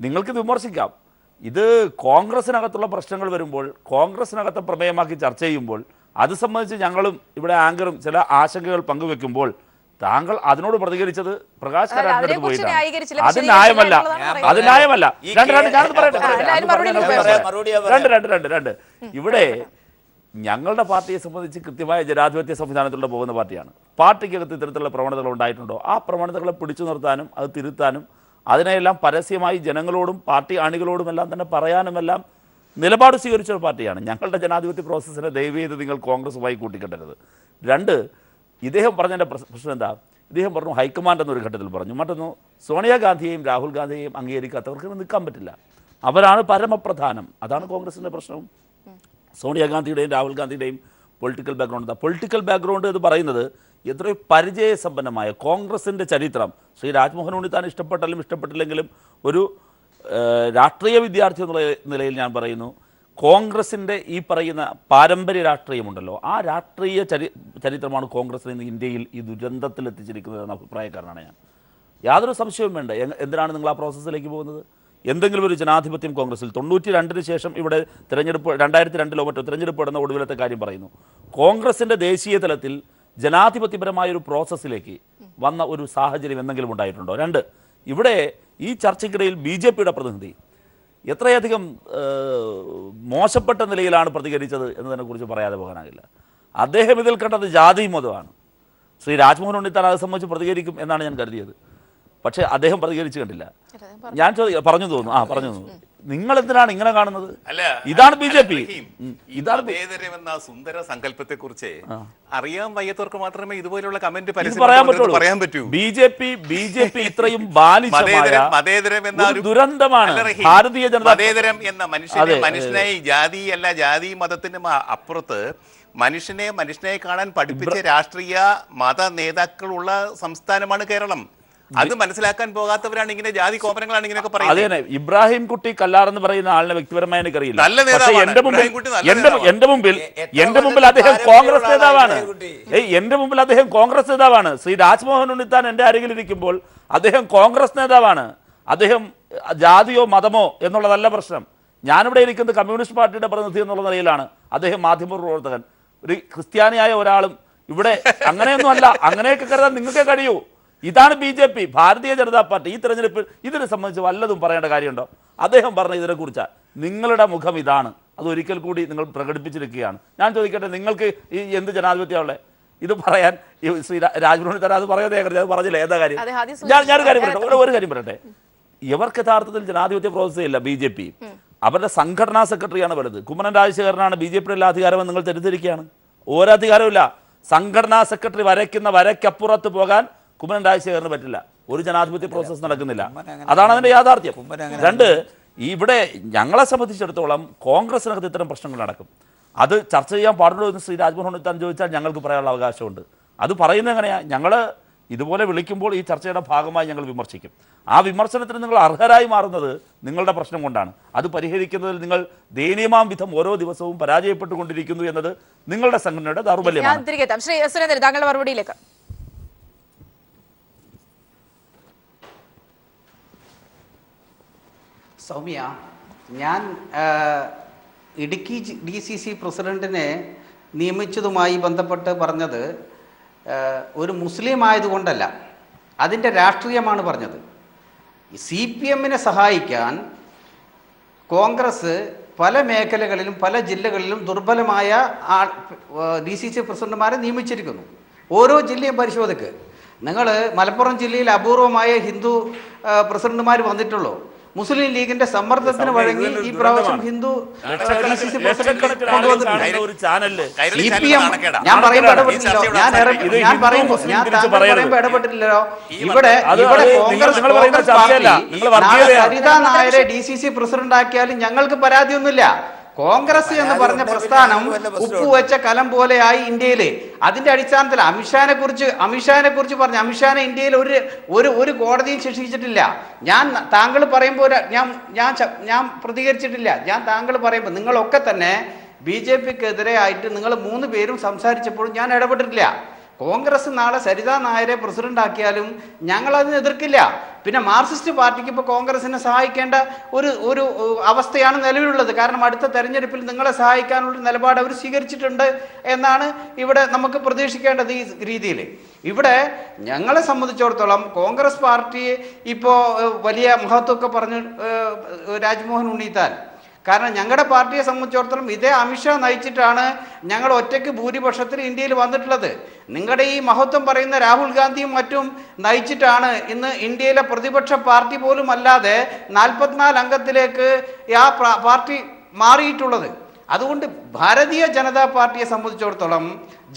S4: നിങ്ങൾക്ക് വിമർശിക്കാം. ഇത് കോൺഗ്രസിനകത്തുള്ള പ്രശ്നങ്ങൾ വരുമ്പോൾ, കോൺഗ്രസിനകത്തെ പ്രമേയമാക്കി ചർച്ച ചെയ്യുമ്പോൾ, അത് സംബന്ധിച്ച് ഞങ്ങളും ഇവിടെ ആങ്കറും ചില ആശങ്കകൾ പങ്കുവെക്കുമ്പോൾ താങ്കൾ അതിനോട് പ്രതികരിച്ചത് പ്രകാശ് കാരാട്ടിന്റെ അടുത്ത് പോയിട്ടാണ്. അത് ന്യായമല്ല. രണ്ട് ഇവിടെ ഞങ്ങളുടെ പാർട്ടിയെ സംബന്ധിച്ച് കൃത്യമായ ജനാധിപത്യ സംവിധാനത്തിലൂടെ പോകുന്ന പാർട്ടിയാണ്. പാർട്ടിക്കകത്ത് ഇത്തരത്തിലുള്ള പ്രവണതകൾ ഉണ്ടായിട്ടുണ്ടോ, ആ പ്രവണതകളെ പിടിച്ചു നിർത്താനും അത് തിരുത്താനും അതിനെല്ലാം പരസ്യമായി ജനങ്ങളോടും പാർട്ടി അണികളോടുമെല്ലാം തന്നെ പറയാനുമെല്ലാം നിലപാട് സ്വീകരിച്ച ഒരു പാർട്ടിയാണ്. ഞങ്ങളുടെ ജനാധിപത്യ പ്രോസസ്സിനെ ദയവ് ചെയ്ത് നിങ്ങൾ കോൺഗ്രസുമായി കൂട്ടിക്കെട്ടരുത്. 2, ഇദ്ദേഹം പറഞ്ഞതിൻ്റെ പ്രശ്നം എന്താ? ഇദ്ദേഹം പറഞ്ഞു ഹൈക്കമാൻഡ് എന്നൊരു ഘട്ടത്തിൽ പറഞ്ഞു. മറ്റൊന്ന്, സോണിയാഗാന്ധിയെയും രാഹുൽ ഗാന്ധിയെയും അംഗീകരിക്കാത്തവർക്ക് നിൽക്കാൻ പറ്റില്ല, അവരാണ് പരമപ്രധാനം. അതാണ് കോൺഗ്രസിൻ്റെ പ്രശ്നവും. സോണിയാഗാന്ധിയുടെയും രാഹുൽ ഗാന്ധിയുടെയും പൊളിറ്റിക്കൽ ബാക്ക്ഗ്രൗണ്ട് എന്ന് പറയുന്നത് എത്രയോ പരിചയസമ്പന്നമായ കോൺഗ്രസിൻ്റെ ചരിത്രം. ശ്രീ രാജ്മോഹൻ ഉണ്ണിത്താൻ ഇഷ്ടപ്പെട്ടാലും ഇഷ്ടപ്പെട്ടില്ലെങ്കിലും ഒരു രാഷ്ട്രീയ വിദ്യാർത്ഥി എന്നുള്ള നിലയിൽ ഞാൻ പറയുന്നു, കോൺഗ്രസിൻ്റെ ഈ പറയുന്ന പാരമ്പര്യ രാഷ്ട്രീയമുണ്ടല്ലോ, ആ രാഷ്ട്രീയ ചരിത്രമാണ് കോൺഗ്രസിനെ ഇന്ന് ഇന്ത്യയിൽ ഈ ദുരന്തത്തിൽ എത്തിച്ചിരിക്കുന്നത് എന്ന അഭിപ്രായക്കാരനാണ് ഞാൻ. യാതൊരു സംശയവും വേണ്ട. എന്തിനാണ് നിങ്ങൾ ആ പ്രോസസ്സിലേക്ക് പോകുന്നത്? എന്തെങ്കിലും ഒരു ജനാധിപത്യം കോൺഗ്രസിൽ 92-ന് ശേഷം ഇവിടെ തിരഞ്ഞെടുപ്പ് 2002-ലോ മറ്റോ തിരഞ്ഞെടുപ്പ് നടന്ന ഒടുവിലത്തെ കാര്യം പറയുന്നു. കോൺഗ്രസിൻ്റെ ദേശീയ തലത്തിൽ ജനാധിപത്യപരമായൊരു പ്രോസസ്സിലേക്ക് വന്ന ഒരു സാഹചര്യം എന്തെങ്കിലും ഉണ്ടായിട്ടുണ്ടോ? 2, ഇവിടെ ഈ ചർച്ചയ്ക്കിടയിൽ BJP-യുടെ പ്രതിനിധി എത്രയധികം മോശപ്പെട്ട നിലയിലാണ് പ്രതികരിച്ചത് എന്നതിനെക്കുറിച്ച് പറയാതെ പോകാനാകില്ല. അദ്ദേഹം ഇതിൽ കണ്ടത് ജാതി മതമാണ്. ശ്രീ രാജ്മോഹൻ ഉണ്ണിത്താൻ അത് സംബന്ധിച്ച് പ്രതികരിക്കും എന്നാണ് ഞാൻ കരുതിയത്. പക്ഷേ അദ്ദേഹം പ്രതികരിച്ചു കണ്ടില്ല. ഞാൻ പറഞ്ഞു തോന്നുന്നു നിങ്ങൾ എന്തിനാണ് ഇങ്ങനെ കാണുന്നത്? ഇതാണ് BJP.
S3: ഇതാണ് മതേതരമെന്ന സുന്ദര സങ്കല്പത്തെ കുറിച്ച് അറിയാൻ വയ്യാത്തവർക്ക് മാത്രമേ ഇതുപോലുള്ള കമന്റ് പറയാൻ പറ്റൂ.
S4: BJP ഇത്രയും
S3: മതേതരം എന്ന
S4: ദുരന്തമാണ് ഭാരതീയ ജനത.
S3: മതേതരം എന്ന മനുഷ്യനെ ജാതി മതത്തിന് അപ്പുറത്ത് മനുഷ്യനെ കാണാൻ പഠിപ്പിച്ച രാഷ്ട്രീയ മത നേതാക്കളുള്ള സംസ്ഥാനമാണ് കേരളം. അത് മനസ്സിലാക്കാൻ പോകാത്തവരാണ് ഇങ്ങനെ ജാതി കോപനങ്ങളാണ് ഇങ്ങനെയൊക്കെ പറയുന്നത്.
S4: അതെ, ഇബ്രാഹിം കുട്ടി കല്ലാർ എന്ന് പറയുന്ന ആളിനെ വ്യക്തിപരമായി എനിക്കറിയില്ല. എന്റെ മുമ്പിൽ അദ്ദേഹം കോൺഗ്രസ് നേതാവാണ്. ശ്രീ രാജ്മോഹൻ ഉണ്ണിത്താൻ എന്റെ അരികിലിരിക്കുമ്പോൾ അദ്ദേഹം കോൺഗ്രസ് നേതാവാണ്. അദ്ദേഹം ജാതിയോ മതമോ എന്നുള്ളതല്ല പ്രശ്നം. ഞാനിവിടെ ഇരിക്കുന്നത് കമ്മ്യൂണിസ്റ്റ് പാർട്ടിയുടെ പ്രതിനിധി എന്നുള്ള നിലയിലാണ്. അദ്ദേഹം മാധ്യമപ്രവർത്തകൻ. ഒരു ക്രിസ്ത്യാനിയായ ഒരാളും ഇവിടെ അങ്ങനെയൊന്നും അല്ല. അങ്ങനെയൊക്കെ കരുതാൻ നിങ്ങൾക്ക് കഴിയൂ. ഇതാണ് BJP, ഭാരതീയ ജനതാ പാർട്ടി. ഈ തെരഞ്ഞെടുപ്പിൽ ഇതിനെ സംബന്ധിച്ച് വല്ലതും പറയേണ്ട കാര്യമുണ്ടോ? അദ്ദേഹം പറഞ്ഞ ഇതിനെക്കുറിച്ചാണ്. നിങ്ങളുടെ മുഖം ഇതാണ്, അത് ഒരിക്കൽ കൂടി നിങ്ങൾ പ്രകടിപ്പിച്ചിരിക്കുകയാണ്. ഞാൻ ചോദിക്കട്ടെ, നിങ്ങൾക്ക് ഈ എന്ത് ജനാധിപത്യമുള്ളത് ഇത് പറയാൻ? ഈ ശ്രീ രാജ്ഭവനിൽ തന്നെ അത് പറയുന്നേ, അത് പറഞ്ഞില്ല. ഏതാ കാര്യം? ഞാനൊരു കാര്യം പറയട്ടെ, ഒരു കാര്യം പറയട്ടെ. ഇവർക്ക് യഥാർത്ഥത്തിൽ ജനാധിപത്യ പ്രോസസ് ഇല്ല. BJP അവരുടെ സംഘടനാ സെക്രട്ടറിയാണ് വലുത്. കുമ്മനം രാജശേഖരനാണ് BJPയുടെ എല്ലാ അധികാരമെന്ന് നിങ്ങൾ തെറ്റിദ്ധരിക്കുകയാണ്. ഒരധികാരമില്ല. സംഘടനാ സെക്രട്ടറി വരയ്ക്കുന്ന വരയ്ക്കപ്പുറത്ത് പോകാൻ കുമ്മനം രാജശേഖരന് പറ്റില്ല. ഒരു ജനാധിപത്യ പ്രോസസ് നടക്കുന്നില്ല. അതാണ് അതിന്റെ യാഥാർത്ഥ്യം. രണ്ട്, ഇവിടെ ഞങ്ങളെ സംബന്ധിച്ചിടത്തോളം കോൺഗ്രസിനകത്ത് ഇത്തരം പ്രശ്നങ്ങൾ നടക്കും. അത് ചർച്ച ചെയ്യാൻ പാടുള്ളൂ എന്ന് ശ്രീ രാജ്ഭവൻ ഉണ്ണിത്താൻ ചോദിച്ചാൽ ഞങ്ങൾക്ക് പറയാനുള്ള അവകാശമുണ്ട്. അത് പറയുന്നത് എങ്ങനെയാണ്? ഞങ്ങൾ ഇതുപോലെ വിളിക്കുമ്പോൾ ഈ ചർച്ചയുടെ ഭാഗമായി ഞങ്ങൾ വിമർശിക്കും. ആ വിമർശനത്തിന് നിങ്ങൾ അർഹരായി മാറുന്നത് നിങ്ങളുടെ പ്രശ്നം കൊണ്ടാണ്. അത് പരിഹരിക്കുന്നതിൽ നിങ്ങൾ ദയനീയമാം വിധം ഓരോ ദിവസവും പരാജയപ്പെട്ടുകൊണ്ടിരിക്കുന്നു എന്നത് നിങ്ങളുടെ സംഘടനയുടെ ദൗർബല്യമാണ്.
S1: ശ്രീ സുരേന്ദ്രൻ, താങ്കളുടെ മറുപടിയിലേക്ക്.
S5: സൗമ്യ, ഞാൻ ഇടുക്കി DCC പ്രസിഡന്റിനെ നിയമിച്ചതുമായി ബന്ധപ്പെട്ട് പറഞ്ഞത് ഒരു മുസ്ലിം ആയതുകൊണ്ടല്ല, അതിൻ്റെ രാഷ്ട്രീയമാണ് പറഞ്ഞത്. CPMനെ സഹായിക്കാൻ കോൺഗ്രസ് പല മേഖലകളിലും പല ജില്ലകളിലും ദുർബലമായ DCC പ്രസിഡന്റുമാരെ നിയമിച്ചിരിക്കുന്നു. ഓരോ ജില്ലയും പരിശോധിക്ക്. നിങ്ങൾ മലപ്പുറം ജില്ലയിൽ അപൂർവമായ ഹിന്ദു പ്രസിഡന്റുമാർ വന്നിട്ടുള്ളൂ. മുസ്ലിം ലീഗിന്റെ സമ്മർദ്ദത്തിന് വഴങ്ങി ഈ പ്രാവശ്യം ഹിന്ദു DCC പ്രസിഡന്റ് ഞാൻ പറയുമ്പോൾ ഇടപെട്ടില്ലല്ലോ. ഇവിടെ കോൺഗ്രസ് പാർട്ടി സരിതാ നായരെ DCC പ്രസിഡന്റ് ആക്കിയാലും ഞങ്ങൾക്ക് പരാതിയൊന്നുമില്ല. കോൺഗ്രസ് എന്ന് പറഞ്ഞ പ്രസ്ഥാനം ഉപ്പുവെച്ച കലം പോലെയായി ഇന്ത്യയില്. അതിന്റെ അടിസ്ഥാനത്തിൽ അമിത്ഷാനെ കുറിച്ച് പറഞ്ഞു. അമിത്ഷാനെ ഇന്ത്യയിൽ ഒരു കോടതിയും ശിക്ഷിച്ചിട്ടില്ല. താങ്കൾ പറയുമ്പോൾ ഞാൻ പ്രതികരിച്ചിട്ടില്ല. താങ്കൾ പറയുമ്പോൾ നിങ്ങളൊക്കെ തന്നെ BJPക്കെതിരെ ആയിട്ട് നിങ്ങൾ 3 പേരും സംസാരിച്ചപ്പോഴും ഞാൻ ഇടപെട്ടിട്ടില്ല. കോൺഗ്രസ് നാളെ സരിതാ നായരെ പ്രസിഡന്റ് ആക്കിയാലും ഞങ്ങൾ അതിന് എതിർക്കില്ല. പിന്നെ മാർക്സിസ്റ്റ് പാർട്ടിക്ക് ഇപ്പോൾ കോൺഗ്രസിനെ സഹായിക്കേണ്ട ഒരു അവസ്ഥയാണ് നിലവിലുള്ളത്. കാരണം അടുത്ത തെരഞ്ഞെടുപ്പിൽ നിങ്ങളെ സഹായിക്കാനുള്ള നിലപാട് അവർ സ്വീകരിച്ചിട്ടുണ്ട് എന്നാണ് ഇവിടെ നമുക്ക് പ്രതീക്ഷിക്കേണ്ടത്. ഈ രീതിയിൽ ഇവിടെ ഞങ്ങളെ സംബന്ധിച്ചിടത്തോളം കോൺഗ്രസ് പാർട്ടി ഇപ്പോൾ വലിയ മഹത്വമൊക്കെ പറഞ്ഞ് രാജ്മോഹൻ ഉണ്ണിത്താൻ, കാരണം ഞങ്ങളുടെ പാർട്ടിയെ സംബന്ധിച്ചിടത്തോളം ഇതേ അമിത്ഷാ നയിച്ചിട്ടാണ് ഞങ്ങൾ ഒറ്റയ്ക്ക് ഭൂരിപക്ഷത്തിൽ ഇന്ത്യയിൽ വന്നിട്ടുള്ളത്. നിങ്ങളുടെ ഈ മഹത്വം പറയുന്ന രാഹുൽ ഗാന്ധിയും മറ്റും നയിച്ചിട്ടാണ് ഇന്ന് ഇന്ത്യയിലെ പ്രതിപക്ഷ പാർട്ടി പോലും അല്ലാതെ 44 അംഗത്തിലേക്ക് ആ പാർട്ടി മാറിയിട്ടുള്ളത്. അതുകൊണ്ട് ഭാരതീയ ജനതാ പാർട്ടിയെ സംബന്ധിച്ചിടത്തോളം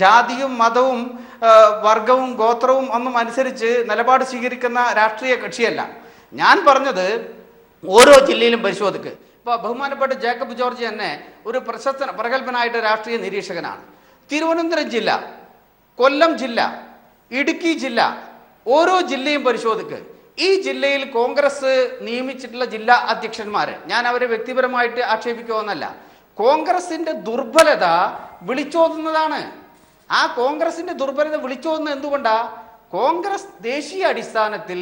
S5: ജാതിയും മതവും വർഗവും ഗോത്രവും ഒന്നും അനുസരിച്ച് നിലപാട് സ്വീകരിക്കുന്ന രാഷ്ട്രീയ കക്ഷിയല്ല. ഞാൻ പറഞ്ഞത് ഓരോ ജില്ലയിലും പരിശോധിക്ക്. ഇപ്പോൾ ബഹുമാനപ്പെട്ട ജേക്കബ് ജോർജ് തന്നെ ഒരു പ്രഗത്ഭനായിട്ട് രാഷ്ട്രീയ നിരീക്ഷകനാണ്. തിരുവനന്തപുരം ജില്ല, കൊല്ലം ജില്ല, ഇടുക്കി ജില്ല, ഓരോ ജില്ലയും പരിശോധിക്ക്. ഈ ജില്ലയിൽ കോൺഗ്രസ് നിയമിച്ചിട്ടുള്ള ജില്ലാ അധ്യക്ഷന്മാരെ ഞാൻ അവരെ വ്യക്തിപരമായിട്ട് ആക്ഷേപിക്കുമെന്നല്ല, കോൺഗ്രസിന്റെ ദുർബലത വിളിച്ചോതുന്നതാണ്. ആ കോൺഗ്രസിന്റെ ദുർബലത വിളിച്ചോതുന്നത് എന്തുകൊണ്ടാ? കോൺഗ്രസ് ദേശീയ അടിസ്ഥാനത്തിൽ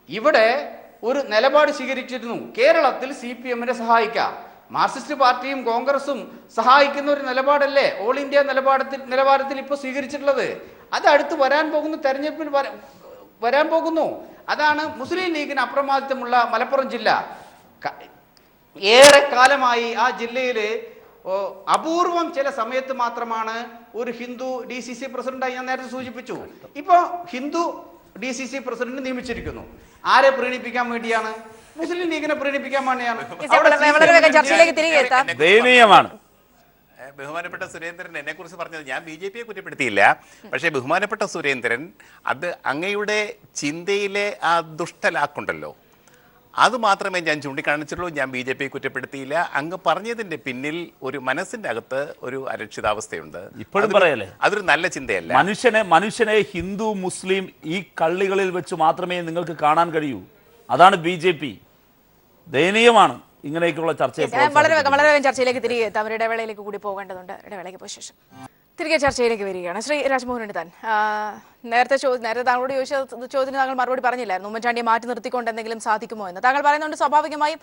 S5: ഇവിടെ ഒരു നിലപാട് സ്വീകരിച്ചിരുന്നു. കേരളത്തിൽ CPMനെ സഹായിക്കാം. മാർക്സിസ്റ്റ് പാർട്ടിയും കോൺഗ്രസും സഹായിക്കുന്ന ഒരു നിലപാടല്ലേ ഓൾ ഇന്ത്യ നിലവാരത്തിൽ ഇപ്പോൾ സ്വീകരിച്ചിട്ടുള്ളത്. അത് അടുത്ത് വരാൻ പോകുന്ന തെരഞ്ഞെടുപ്പിൽ വരാൻ പോകുന്നു. അതാണ് മുസ്ലിം ലീഗിന് അപ്രമാദിത്വമുള്ള മലപ്പുറം ജില്ല. ഏറെ കാലമായി ആ ജില്ലയിൽ അപൂർവം ചില സമയത്ത് മാത്രമാണ് ഒരു ഹിന്ദു DCC പ്രസിഡന്റായി ഞാൻ നേരത്തെ സൂചിപ്പിച്ചു. ഇപ്പോൾ ഹിന്ദു DCC പ്രസിഡന്റ് നിയമിച്ചിരിക്കുന്നു. ആരെ പ്രീണിപ്പിക്കാൻ വേണ്ടിയാണ്? മുസ്ലിം ലീഗിനെ പ്രീണിപ്പിക്കാൻ വേണ്ടിയാണ്.
S3: ബഹുമാനപ്പെട്ട സുരേന്ദ്രൻ എന്നെ കുറിച്ച് പറഞ്ഞത് ഞാൻ BJPയെ കുറ്റപ്പെടുത്തിയില്ല. പക്ഷേ ബഹുമാനപ്പെട്ട സുരേന്ദ്രൻ അത് അങ്ങയുടെ ചിന്തയിലെ ആ ദുഷ്ടലാക്കുണ്ടല്ലോ, അത് മാത്രമേ ഞാൻ ചൂണ്ടിക്കാണിച്ചുള്ളൂ. ഞാൻ BJPയെ കുറ്റപ്പെടുത്തിയില്ല. അങ്ങ് പറഞ്ഞതിന്റെ പിന്നിൽ ഒരു മനസ്സിന്റെ അകത്ത് ഒരു അരക്ഷിതാവസ്ഥയുണ്ട്. ഇപ്പോഴും പറയല്ലേ, അതൊരു നല്ല ചിന്തയല്ല.
S4: മനുഷ്യനെ ഹിന്ദു മുസ്ലിം ഈ കള്ളികളിൽ വെച്ച് മാത്രമേ നിങ്ങൾക്ക് കാണാൻ കഴിയൂ. അതാണ് BJP. ദയനീയമാണ് ഇങ്ങനെയൊക്കെയുള്ള ചർച്ച.
S1: വളരെ വേഗം ചർച്ചയിലേക്ക് തിരികെ എത്താം. അവരുടെ ഇടവേളയിലേക്ക് കൂടി പോകേണ്ടതുണ്ട്. ഇടവേളയ്ക്ക് പോയ ശേഷം തിരികെ ചർച്ചയിലേക്ക് വരികയാണ്. ശ്രീ രാജ്മോഹൻ ഉണ്ണിത്താൻ, നേരത്തെ താങ്കളോട് ചോദിച്ച ചോദ്യത്തിന് താങ്കൾ മറുപടി പറഞ്ഞില്ലായിരുന്നു ഉമ്മൻചാണ്ടിയെ മാറ്റി നിർത്തിക്കൊണ്ട് എന്തെങ്കിലും സാധിക്കുമോ എന്ന്. താങ്കൾ പറയുന്നുണ്ട് സ്വാഭാവികമായും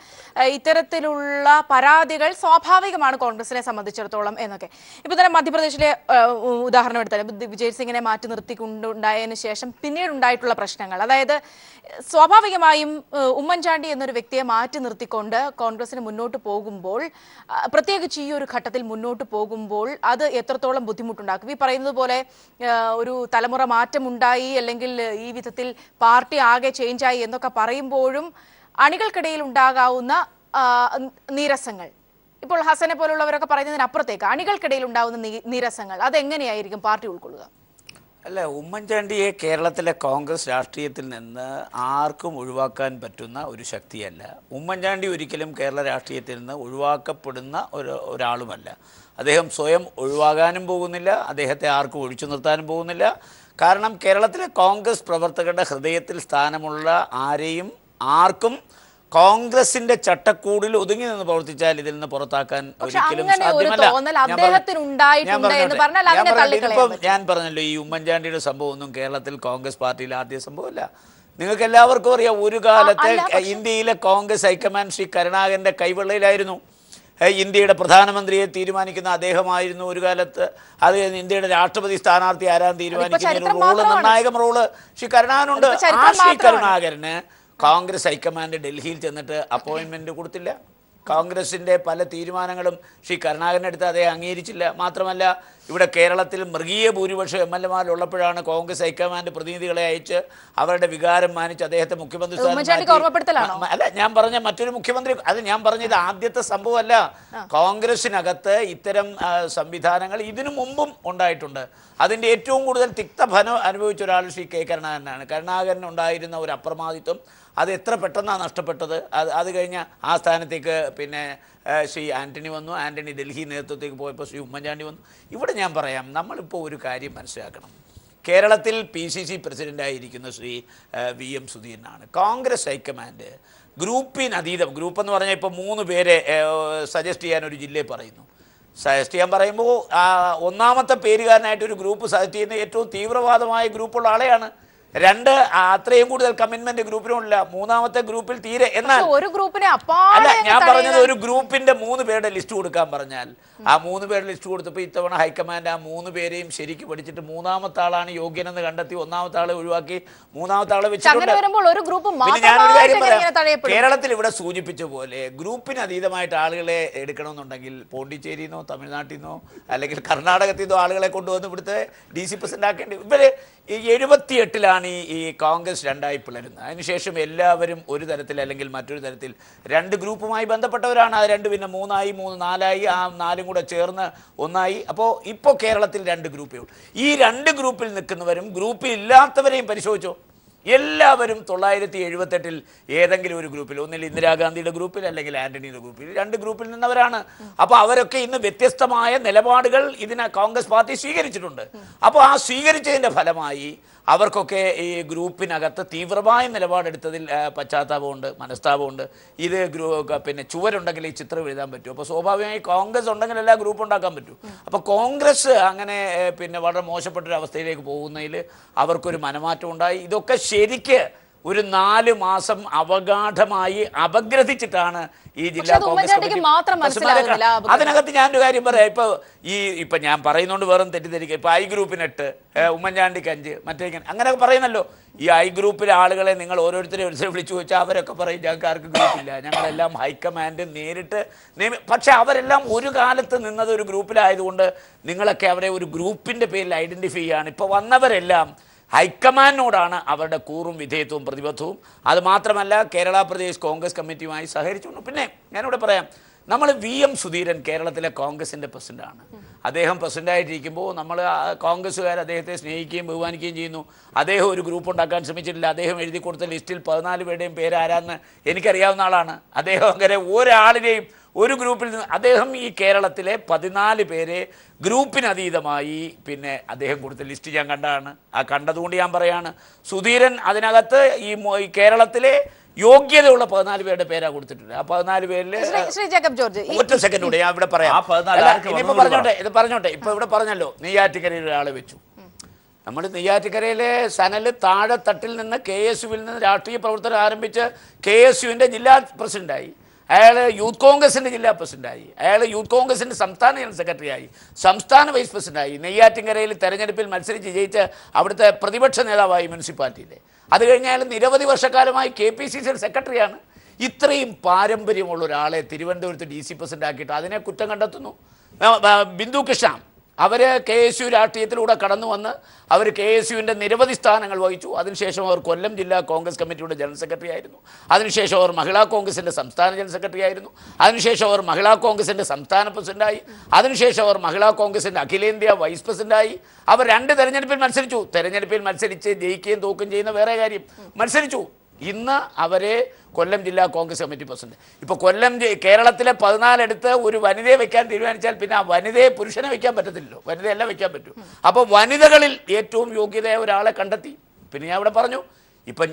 S1: ഇത്തരത്തിലുള്ള പരാതികൾ സ്വാഭാവികമാണ് കോൺഗ്രസിനെ സംബന്ധിച്ചിടത്തോളം എന്നൊക്കെ. ഇപ്പൊ തന്നെ മധ്യപ്രദേശിലെ ഉദാഹരണം എടുത്താൽ വിജയ് സിംഗിനെ മാറ്റി നിർത്തിക്കൊണ്ടുണ്ടായതിനു ശേഷം പിന്നീട് ഉണ്ടായിട്ടുള്ള പ്രശ്നങ്ങൾ, അതായത് സ്വാഭാവികമായും ഉമ്മൻചാണ്ടി എന്നൊരു വ്യക്തിയെ മാറ്റി നിർത്തിക്കൊണ്ട് കോൺഗ്രസിന് മുന്നോട്ട് പോകുമ്പോൾ, പ്രത്യേകിച്ച് ഈ ഒരു ഘട്ടത്തിൽ മുന്നോട്ട് പോകുമ്പോൾ അത് എത്രത്തോളം ബുദ്ധിമുട്ടുണ്ടാക്കും? ഈ പറയുന്നത് പോലെ ഒരു തലമുറ മാറ്റമുണ്ടായി അല്ലെങ്കിൽ ഈ വിധത്തിൽ പാർട്ടി ആകെ ചേഞ്ചായി എന്നൊക്കെ പറയുമ്പോഴും അണികൾക്കിടയിൽ ഉണ്ടാകാവുന്ന നീരസങ്ങൾ, ഇപ്പോൾ ഹസനെ പോലുള്ളവരൊക്കെ പറയുന്നതിനപ്പുറത്തേക്ക് അണികൾക്കിടയിൽ ഉണ്ടാകുന്ന നീരസങ്ങൾ അതെങ്ങനെയായിരിക്കും പാർട്ടി ഉൾക്കൊള്ളുക?
S2: അല്ല, ഉമ്മൻചാണ്ടിയെ കേരളത്തിലെ കോൺഗ്രസ് രാഷ്ട്രീയത്തിൽ നിന്ന് ആർക്കും ഒഴിവാക്കാൻ പറ്റുന്ന ഒരു ശക്തിയല്ല. ഉമ്മൻചാണ്ടി ഒരിക്കലും കേരള രാഷ്ട്രീയത്തിൽ നിന്ന് ഒഴിവാക്കപ്പെടുന്ന ഒരാളുമല്ല. അദ്ദേഹം സ്വയം ഒഴിവാകാനും പോകുന്നില്ല, അദ്ദേഹത്തെ ആർക്കും ഒഴിച്ചു നിർത്താനും പോകുന്നില്ല. കാരണം കേരളത്തിലെ കോൺഗ്രസ് പ്രവർത്തകരുടെ ഹൃദയത്തിൽ സ്ഥാനമുള്ള ആർക്കും കോൺഗ്രസിന്റെ ചട്ടക്കൂടിൽ ഒതുങ്ങി നിന്ന് പ്രവർത്തിച്ചാൽ ഇതിൽ നിന്ന് പുറത്താക്കാൻ ഒരിക്കലും സാധ്യമല്ല. ഞാൻ പറഞ്ഞല്ലോ, ഈ ഉമ്മൻചാണ്ടിയുടെ സംഭവം ഒന്നും കേരളത്തിൽ കോൺഗ്രസ് പാർട്ടിയിൽ ആദ്യ സംഭവമല്ല. നിങ്ങൾക്ക് എല്ലാവർക്കും അറിയാം, ഒരു കാലത്ത് ഇന്ത്യയിലെ കോൺഗ്രസ് ഹൈക്കമാൻഡ് ശ്രീ കരുണാകരന്റെ കൈവെള്ളയിലായിരുന്നു. ഇന്ത്യയുടെ പ്രധാനമന്ത്രിയെ തീരുമാനിക്കുന്ന അദ്ദേഹമായിരുന്നു ഒരു കാലത്ത്. അത് ഇന്ത്യയുടെ രാഷ്ട്രപതി സ്ഥാനാർത്ഥി ആരാന്ന് തീരുമാനിക്കുന്ന റോള്, നിർണായക റോള് ശ്രീ കരുണാകരനുണ്ട്. ആ ശ്രീ കരുണാകരന് കോൺഗ്രസ് ഹൈക്കമാൻഡ് ഡൽഹിയിൽ ചെന്നിട്ട് അപ്പോയിൻമെൻറ്റ് കൊടുത്തില്ല. കോൺഗ്രസിൻ്റെ പല തീരുമാനങ്ങളും ശ്രീ കരുണാകരനെടുത്ത് അദ്ദേഹം അംഗീകരിച്ചില്ല. മാത്രമല്ല, ഇവിടെ കേരളത്തിൽ മൃഗീയ ഭൂരിപക്ഷം MLA-മാരുള്ളപ്പോഴാണ് കോൺഗ്രസ് ഹൈക്കമാൻഡ് പ്രതിനിധികളെ അയച്ച് അവരുടെ വികാരം മാനിച്ച് അദ്ദേഹത്തെ മുഖ്യമന്ത്രി സ്ഥാനം. അല്ല, ഞാൻ പറഞ്ഞ മറ്റൊരു മുഖ്യമന്ത്രി, അത് ഞാൻ പറഞ്ഞത് ആദ്യത്തെ സംഭവമല്ല. കോൺഗ്രസിനകത്ത് ഇത്തരം സംവിധാനങ്ങൾ ഇതിനു മുമ്പും ഉണ്ടായിട്ടുണ്ട്. അതിൻ്റെ ഏറ്റവും കൂടുതൽ തിക്തഫലം അനുഭവിച്ച ഒരാൾ ശ്രീ കെ കരുണാകരനാണ്. കരുണാകരൻ ഉണ്ടായിരുന്ന ഒരു അപ്രമാദിത്വം അത് എത്ര പെട്ടെന്നാണ് നഷ്ടപ്പെട്ടത്. അത് കഴിഞ്ഞ് ആ സ്ഥാനത്തേക്ക് പിന്നെ ശ്രീ ആൻ്റണി വന്നു. ആൻ്റണി ഡൽഹി നേതൃത്വത്തേക്ക് പോയപ്പോൾ ശ്രീ ഉമ്മൻചാണ്ടി വന്നു. ഇവിടെ ഞാൻ പറയാം, നമ്മളിപ്പോൾ ഒരു കാര്യം മനസ്സിലാക്കണം. കേരളത്തിൽ PCC പ്രസിഡൻ്റായിരിക്കുന്ന ശ്രീ VM സുധീരനാണ്. കോൺഗ്രസ് ഹൈക്കമാൻഡ് ഗ്രൂപ്പിനതീതം, ഗ്രൂപ്പ് എന്ന് പറഞ്ഞാൽ ഇപ്പോൾ 3 പേരെ സജസ്റ്റ് ചെയ്യാൻ ഒരു ജില്ലയിൽ പറയുന്നു. സജസ്റ്റ് ചെയ്യാൻ പറയുമ്പോൾ ഒന്നാമത്തെ പേരുകാരനായിട്ട് ഒരു ഗ്രൂപ്പ് സജസ്റ്റ് ചെയ്യുന്ന ഏറ്റവും തീവ്രവാദമായ ഗ്രൂപ്പുള്ള ആളെയാണ്. 2 അത്രയും കൂടുതൽ കമ്മിറ്റ്മെന്റ് ഗ്രൂപ്പിനുമില്ല. മൂന്നാമത്തെ ഗ്രൂപ്പിൽ തീരെ. എന്നാൽ
S1: ഒരു ഗ്രൂപ്പിനെ
S2: അല്ല, ഞാൻ പറഞ്ഞത് ഒരു ഗ്രൂപ്പിന്റെ 3 പേരുടെ ലിസ്റ്റ് കൊടുക്കാൻ പറഞ്ഞാൽ ആ 3 പേരുടെ ലിസ്റ്റ് കൊടുത്തപ്പോൾ ഇത്തവണ ഹൈക്കമാൻഡ് ആ 3 പേരെയും ശരിക്കും പഠിച്ചിട്ട് മൂന്നാമത്തെ ആളാണ് യോഗ്യനെന്ന് കണ്ടെത്തി ഒന്നാമത്തെ ആളെ ഒഴിവാക്കി മൂന്നാമത്തെ ആളെ വെച്ചിട്ടുണ്ട്. പിന്നെ ഞാനൊരു കാര്യം പറയാം, കേരളത്തിൽ ഇവിടെ സൂചിപ്പിച്ച പോലെ ഗ്രൂപ്പിന് അതീതമായിട്ട് ആളുകളെ എടുക്കണമെന്നുണ്ടെങ്കിൽ പോണ്ടിച്ചേരിയിൽ നിന്നോ തമിഴ്നാട്ടിൽ നിന്നോ അല്ലെങ്കിൽ കർണാടകത്തിൽ നിന്നോ ആളുകളെ കൊണ്ടുവന്ന് ഇവിടുത്തെ DC പ്രസിഡന്റ് ആക്കേണ്ടി. ഇവര് 78-ലാണ് ഈ കോൺഗ്രസ് 2ആയി പിളരുന്നത്. അതിനുശേഷം എല്ലാവരും ഒരു തരത്തിൽ അല്ലെങ്കിൽ മറ്റൊരു തരത്തിൽ 2 ഗ്രൂപ്പുമായി ബന്ധപ്പെട്ടവരാണ്. ആ 2 പിന്നെ 3ആയി, 3 4ആയി, ആ 4ഉം കൂടെ ചേർന്ന് 1ആയി. അപ്പോൾ ഇപ്പോൾ കേരളത്തിൽ 2 ഗ്രൂപ്പേ ഉള്ളൂ. ഈ 2 ഗ്രൂപ്പിൽ നിൽക്കുന്നവരും ഗ്രൂപ്പിൽ ഇല്ലാത്തവരെയും പരിശോധിച്ചോ. എല്ലാവരും 1978-ൽ ഏതെങ്കിലും ഒരു ഗ്രൂപ്പിൽ, ഒന്നിൽ ഇന്ദിരാഗാന്ധിയുടെ ഗ്രൂപ്പിൽ അല്ലെങ്കിൽ ആന്റണിയുടെ ഗ്രൂപ്പിൽ, 2 ഗ്രൂപ്പിൽ നിന്നവരാണ്. അപ്പോൾ അവരൊക്കെ ഇന്ന് വ്യത്യസ്തമായ നിലപാടുകൾ ഇതിനെ കോൺഗ്രസ് പാർട്ടി സ്വീകരിച്ചിട്ടുണ്ട്. അപ്പോൾ ആ സ്വീകരിച്ചതിൻ്റെ ഫലമായി അവർക്കൊക്കെ ഈ ഗ്രൂപ്പിനകത്ത് തീവ്രമായ നിലപാടെടുത്തതിൽ പശ്ചാത്താപമുണ്ട്, മനസ്താപമുണ്ട്. ഇത് പിന്നെ ചുവരുണ്ടെങ്കിൽ ഈ ചിത്രം എഴുതാൻ പറ്റും. അപ്പോൾ സ്വാഭാവികമായി കോൺഗ്രസ് ഉണ്ടെങ്കിൽ എല്ലാ ഗ്രൂപ്പ് ഉണ്ടാക്കാൻ പറ്റും. അപ്പോൾ കോൺഗ്രസ് അങ്ങനെ പിന്നെ വളരെ മോശപ്പെട്ടൊരു അവസ്ഥയിലേക്ക് പോകുന്നതിൽ അവർക്കൊരു മനമാറ്റം ഉണ്ടായി. ഇതൊക്കെ ശരിക്ക് ഒരു 4 മാസം അവഗാഠമായി അപഗ്രഥിച്ചിട്ടാണ് ഈ ജില്ലാ കോൺഗ്രസ്. അതിനകത്ത് ഞാനൊരു കാര്യം പറയാം. ഇപ്പൊ ഞാൻ പറയുന്നോണ്ട് വേറെ തെറ്റിദ്ധരിക്കുക. ഇപ്പൊ I ഗ്രൂപ്പിന് 8, ഉമ്മൻചാണ്ടിക്ക് 5, മറ്റേ അങ്ങനെ പറയുന്നല്ലോ. ഈ I ഗ്രൂപ്പിലെ ആളുകളെ നിങ്ങൾ ഓരോരുത്തരെ വിളിച്ചു ചോദിച്ചാൽ അവരൊക്കെ പറയും ഞങ്ങൾക്ക് ആർക്കും ഗ്രൂപ്പില്ല, ഞങ്ങളെല്ലാം ഹൈക്കമാൻഡ് നേരിട്ട് പക്ഷെ അവരെല്ലാം ഒരു കാലത്ത് നിന്നത് ഒരു ഗ്രൂപ്പിലായതുകൊണ്ട് നിങ്ങളൊക്കെ അവരെ ഒരു ഗ്രൂപ്പിന്റെ പേരിൽ ഐഡന്റിഫൈ ചെയ്യാണ്. ഇപ്പൊ വന്നവരെല്ലാം ഹൈക്കമാൻഡിനോടാണ് അവരുടെ കൂറും വിധേയത്വവും പ്രതിബദ്ധവും. അതുമാത്രമല്ല കേരള പ്രദേശ് കോൺഗ്രസ് കമ്മിറ്റിയുമായി സഹകരിച്ചുകൊണ്ട്. പിന്നെ ഞാനിവിടെ പറയാം, നമ്മൾ VM സുധീരൻ കേരളത്തിലെ കോൺഗ്രസിൻ്റെ പ്രസിഡൻ്റാണ്. അദ്ദേഹം പ്രസിഡൻ്റായിട്ടിരിക്കുമ്പോൾ നമ്മൾ കോൺഗ്രസ്സുകാർ അദ്ദേഹത്തെ സ്നേഹിക്കുകയും ബഹുമാനിക്കുകയും ചെയ്യുന്നു. അദ്ദേഹം ഒരു ഗ്രൂപ്പ് ഉണ്ടാക്കാൻ ശ്രമിച്ചിട്ടില്ല. അദ്ദേഹം എഴുതി കൊടുത്ത ലിസ്റ്റിൽ 14 പേരുടെയും പേരാരാന്ന് എനിക്കറിയാവുന്ന ആളാണ്. അദ്ദേഹം അങ്ങനെ ഒരാളിനെയും ഒരു ഗ്രൂപ്പിൽ നിന്ന് അദ്ദേഹം ഈ കേരളത്തിലെ 14 പേരെ ഗ്രൂപ്പിനതീതമായി പിന്നെ അദ്ദേഹം കൊടുത്ത ലിസ്റ്റ് ഞാൻ കണ്ടതാണ്. ആ കണ്ടതുകൊണ്ട് ഞാൻ പറയാണ്, സുധീരൻ അതിനകത്ത് ഈ കേരളത്തിലെ യോഗ്യതയുള്ള 14 പേരുടെ പേരാ കൊടുത്തിട്ടുണ്ട്. ആ 14 പേരിൽ ഒറ്റ സെക്കൻഡ് കൂടെ ഞാൻ ഇവിടെ പറയാം. ഇത് പറഞ്ഞോട്ടെ. ഇപ്പൊ ഇവിടെ പറഞ്ഞല്ലോ, നെയ്യാറ്റിക്കരയിൽ ഒരാളെ വെച്ചു. നമ്മൾ നെയ്യാറ്റിക്കരയിലെ സനൽ താഴെത്തട്ടിൽ നിന്ന് KSUവിൽ നിന്ന് രാഷ്ട്രീയ പ്രവർത്തനം ആരംഭിച്ച് KSUവിൻ്റെ ജില്ലാ പ്രസിഡൻ്റായി. അയാൾ യൂത്ത് കോൺഗ്രസിൻ്റെ ജില്ലാ പ്രസിഡൻ്റായി. അയാൾ യൂത്ത് കോൺഗ്രസിൻ്റെ സംസ്ഥാന ജനറൽ സെക്രട്ടറിയായി, സംസ്ഥാന വൈസ് പ്രസിഡൻ്റായി, നെയ്യാറ്റിൻകരയിൽ തെരഞ്ഞെടുപ്പിൽ മത്സരിച്ച് ജയിച്ച് അവിടുത്തെ പ്രതിപക്ഷ നേതാവായി മുനിസിപ്പാലിറ്റിയിലെ. അത് കഴിഞ്ഞ് അയാൾ നിരവധി വർഷക്കാലമായി KPCC സെക്രട്ടറിയാണ്. ഇത്രയും പാരമ്പര്യമുള്ള ഒരാളെ തിരുവനന്തപുരത്ത് DC പ്രസിഡൻ്റ് ആക്കിയിട്ട് അതിനെ കുറ്റം കണ്ടെത്തുന്നു. ബിന്ദു കൃഷ്ണ അവർ KSU രാഷ്ട്രീയത്തിലൂടെ കടന്നു വന്ന് അവർ KSUവിൻ്റെ നിരവധി സ്ഥാനങ്ങൾ വഹിച്ചു. അതിനുശേഷം അവർ കൊല്ലം ജില്ലാ കോൺഗ്രസ് കമ്മിറ്റിയുടെ ജനറൽ സെക്രട്ടറി ആയിരുന്നു. അതിനുശേഷം അവർ മഹിളാ കോൺഗ്രസിൻ്റെ സംസ്ഥാന ജനറൽ സെക്രട്ടറി ആയിരുന്നു. അതിനുശേഷം അവർ മഹിളാ കോൺഗ്രസിൻ്റെ സംസ്ഥാന പ്രസിഡൻ്റായി. അതിനുശേഷം അവർ മഹിളാ കോൺഗ്രസിൻ്റെ അഖിലേന്ത്യാ വൈസ് പ്രസിഡൻ്റായി. അവർ 2 തെരഞ്ഞെടുപ്പിൽ മത്സരിച്ചു. തെരഞ്ഞെടുപ്പിൽ മത്സരിച്ച് ജയിക്കുകയും തോക്കുകയും ചെയ്യുന്ന വേറെ കാര്യം, മത്സരിച്ചു. ഇന്ന് അവരെ കൊല്ലം ജില്ലാ കോൺഗ്രസ് കമ്മിറ്റി പ്രസിഡന്റ്. ഇപ്പോൾ കേരളത്തിലെ 14 എടുത്ത് ഒരു വനിതയെ വെക്കാൻ തീരുമാനിച്ചാൽ പിന്നെ ആ വനിതയെ പുരുഷനെ വെക്കാൻ പറ്റത്തില്ലല്ലോ, വനിതയെല്ലാം വെക്കാൻ പറ്റൂ. അപ്പോൾ വനിതകളിൽ ഏറ്റവും യോഗ്യതയായ ഒരാളെ കണ്ടെത്തി. പിന്നെ ഞാൻ ഇവിടെ പറഞ്ഞു, ഇപ്പം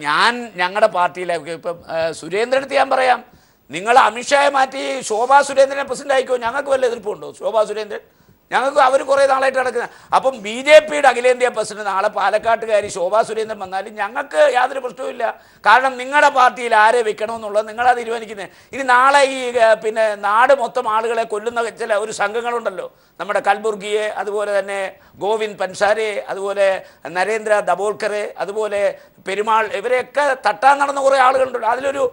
S2: ഞങ്ങളുടെ പാർട്ടിയിലെ ഇപ്പം സുരേന്ദ്രനടുത്ത് ഞാൻ പറയാം, നിങ്ങൾ അമിത്ഷായെ മാറ്റി ശോഭാ സുരേന്ദ്രനെ പ്രസിഡന്റ് ആയിക്കോ, ഞങ്ങൾക്ക് വല്ല എതിർപ്പുണ്ടോ? ശോഭാ സുരേന്ദ്രൻ ഞങ്ങൾക്ക് അവർ കുറേ നാളായിട്ട് നടക്കുന്നത്. അപ്പം BJPയുടെ അഖിലേന്ത്യാ പ്രസിഡന്റ് നാളെ പാലക്കാട്ടുകാരി ശോഭാ സുരേന്ദ്രൻ വന്നാലും ഞങ്ങൾക്ക് യാതൊരു പ്രശ്നവുമില്ല. കാരണം നിങ്ങളുടെ പാർട്ടിയിൽ ആരെ വെക്കണമെന്നുള്ളത് നിങ്ങളാ തീരുമാനിക്കുന്നത്. ഇനി നാളെ ഈ പിന്നെ നാട് മൊത്തം ആളുകളെ കൊല്ലുന്ന ചില ഒരു സംഘങ്ങളുണ്ടല്ലോ, നമ്മുടെ കൽബുർഗിയെ, അതുപോലെ തന്നെ ഗോവിന്ദ് പൻസാരെ, അതുപോലെ നരേന്ദ്ര ദബോൾക്കറെ, അതുപോലെ പെരുമാൾ, ഇവരെയൊക്കെ തട്ടാൻ നടന്ന കുറേ ആളുകളുണ്ടല്ലോ. അതിലൊരു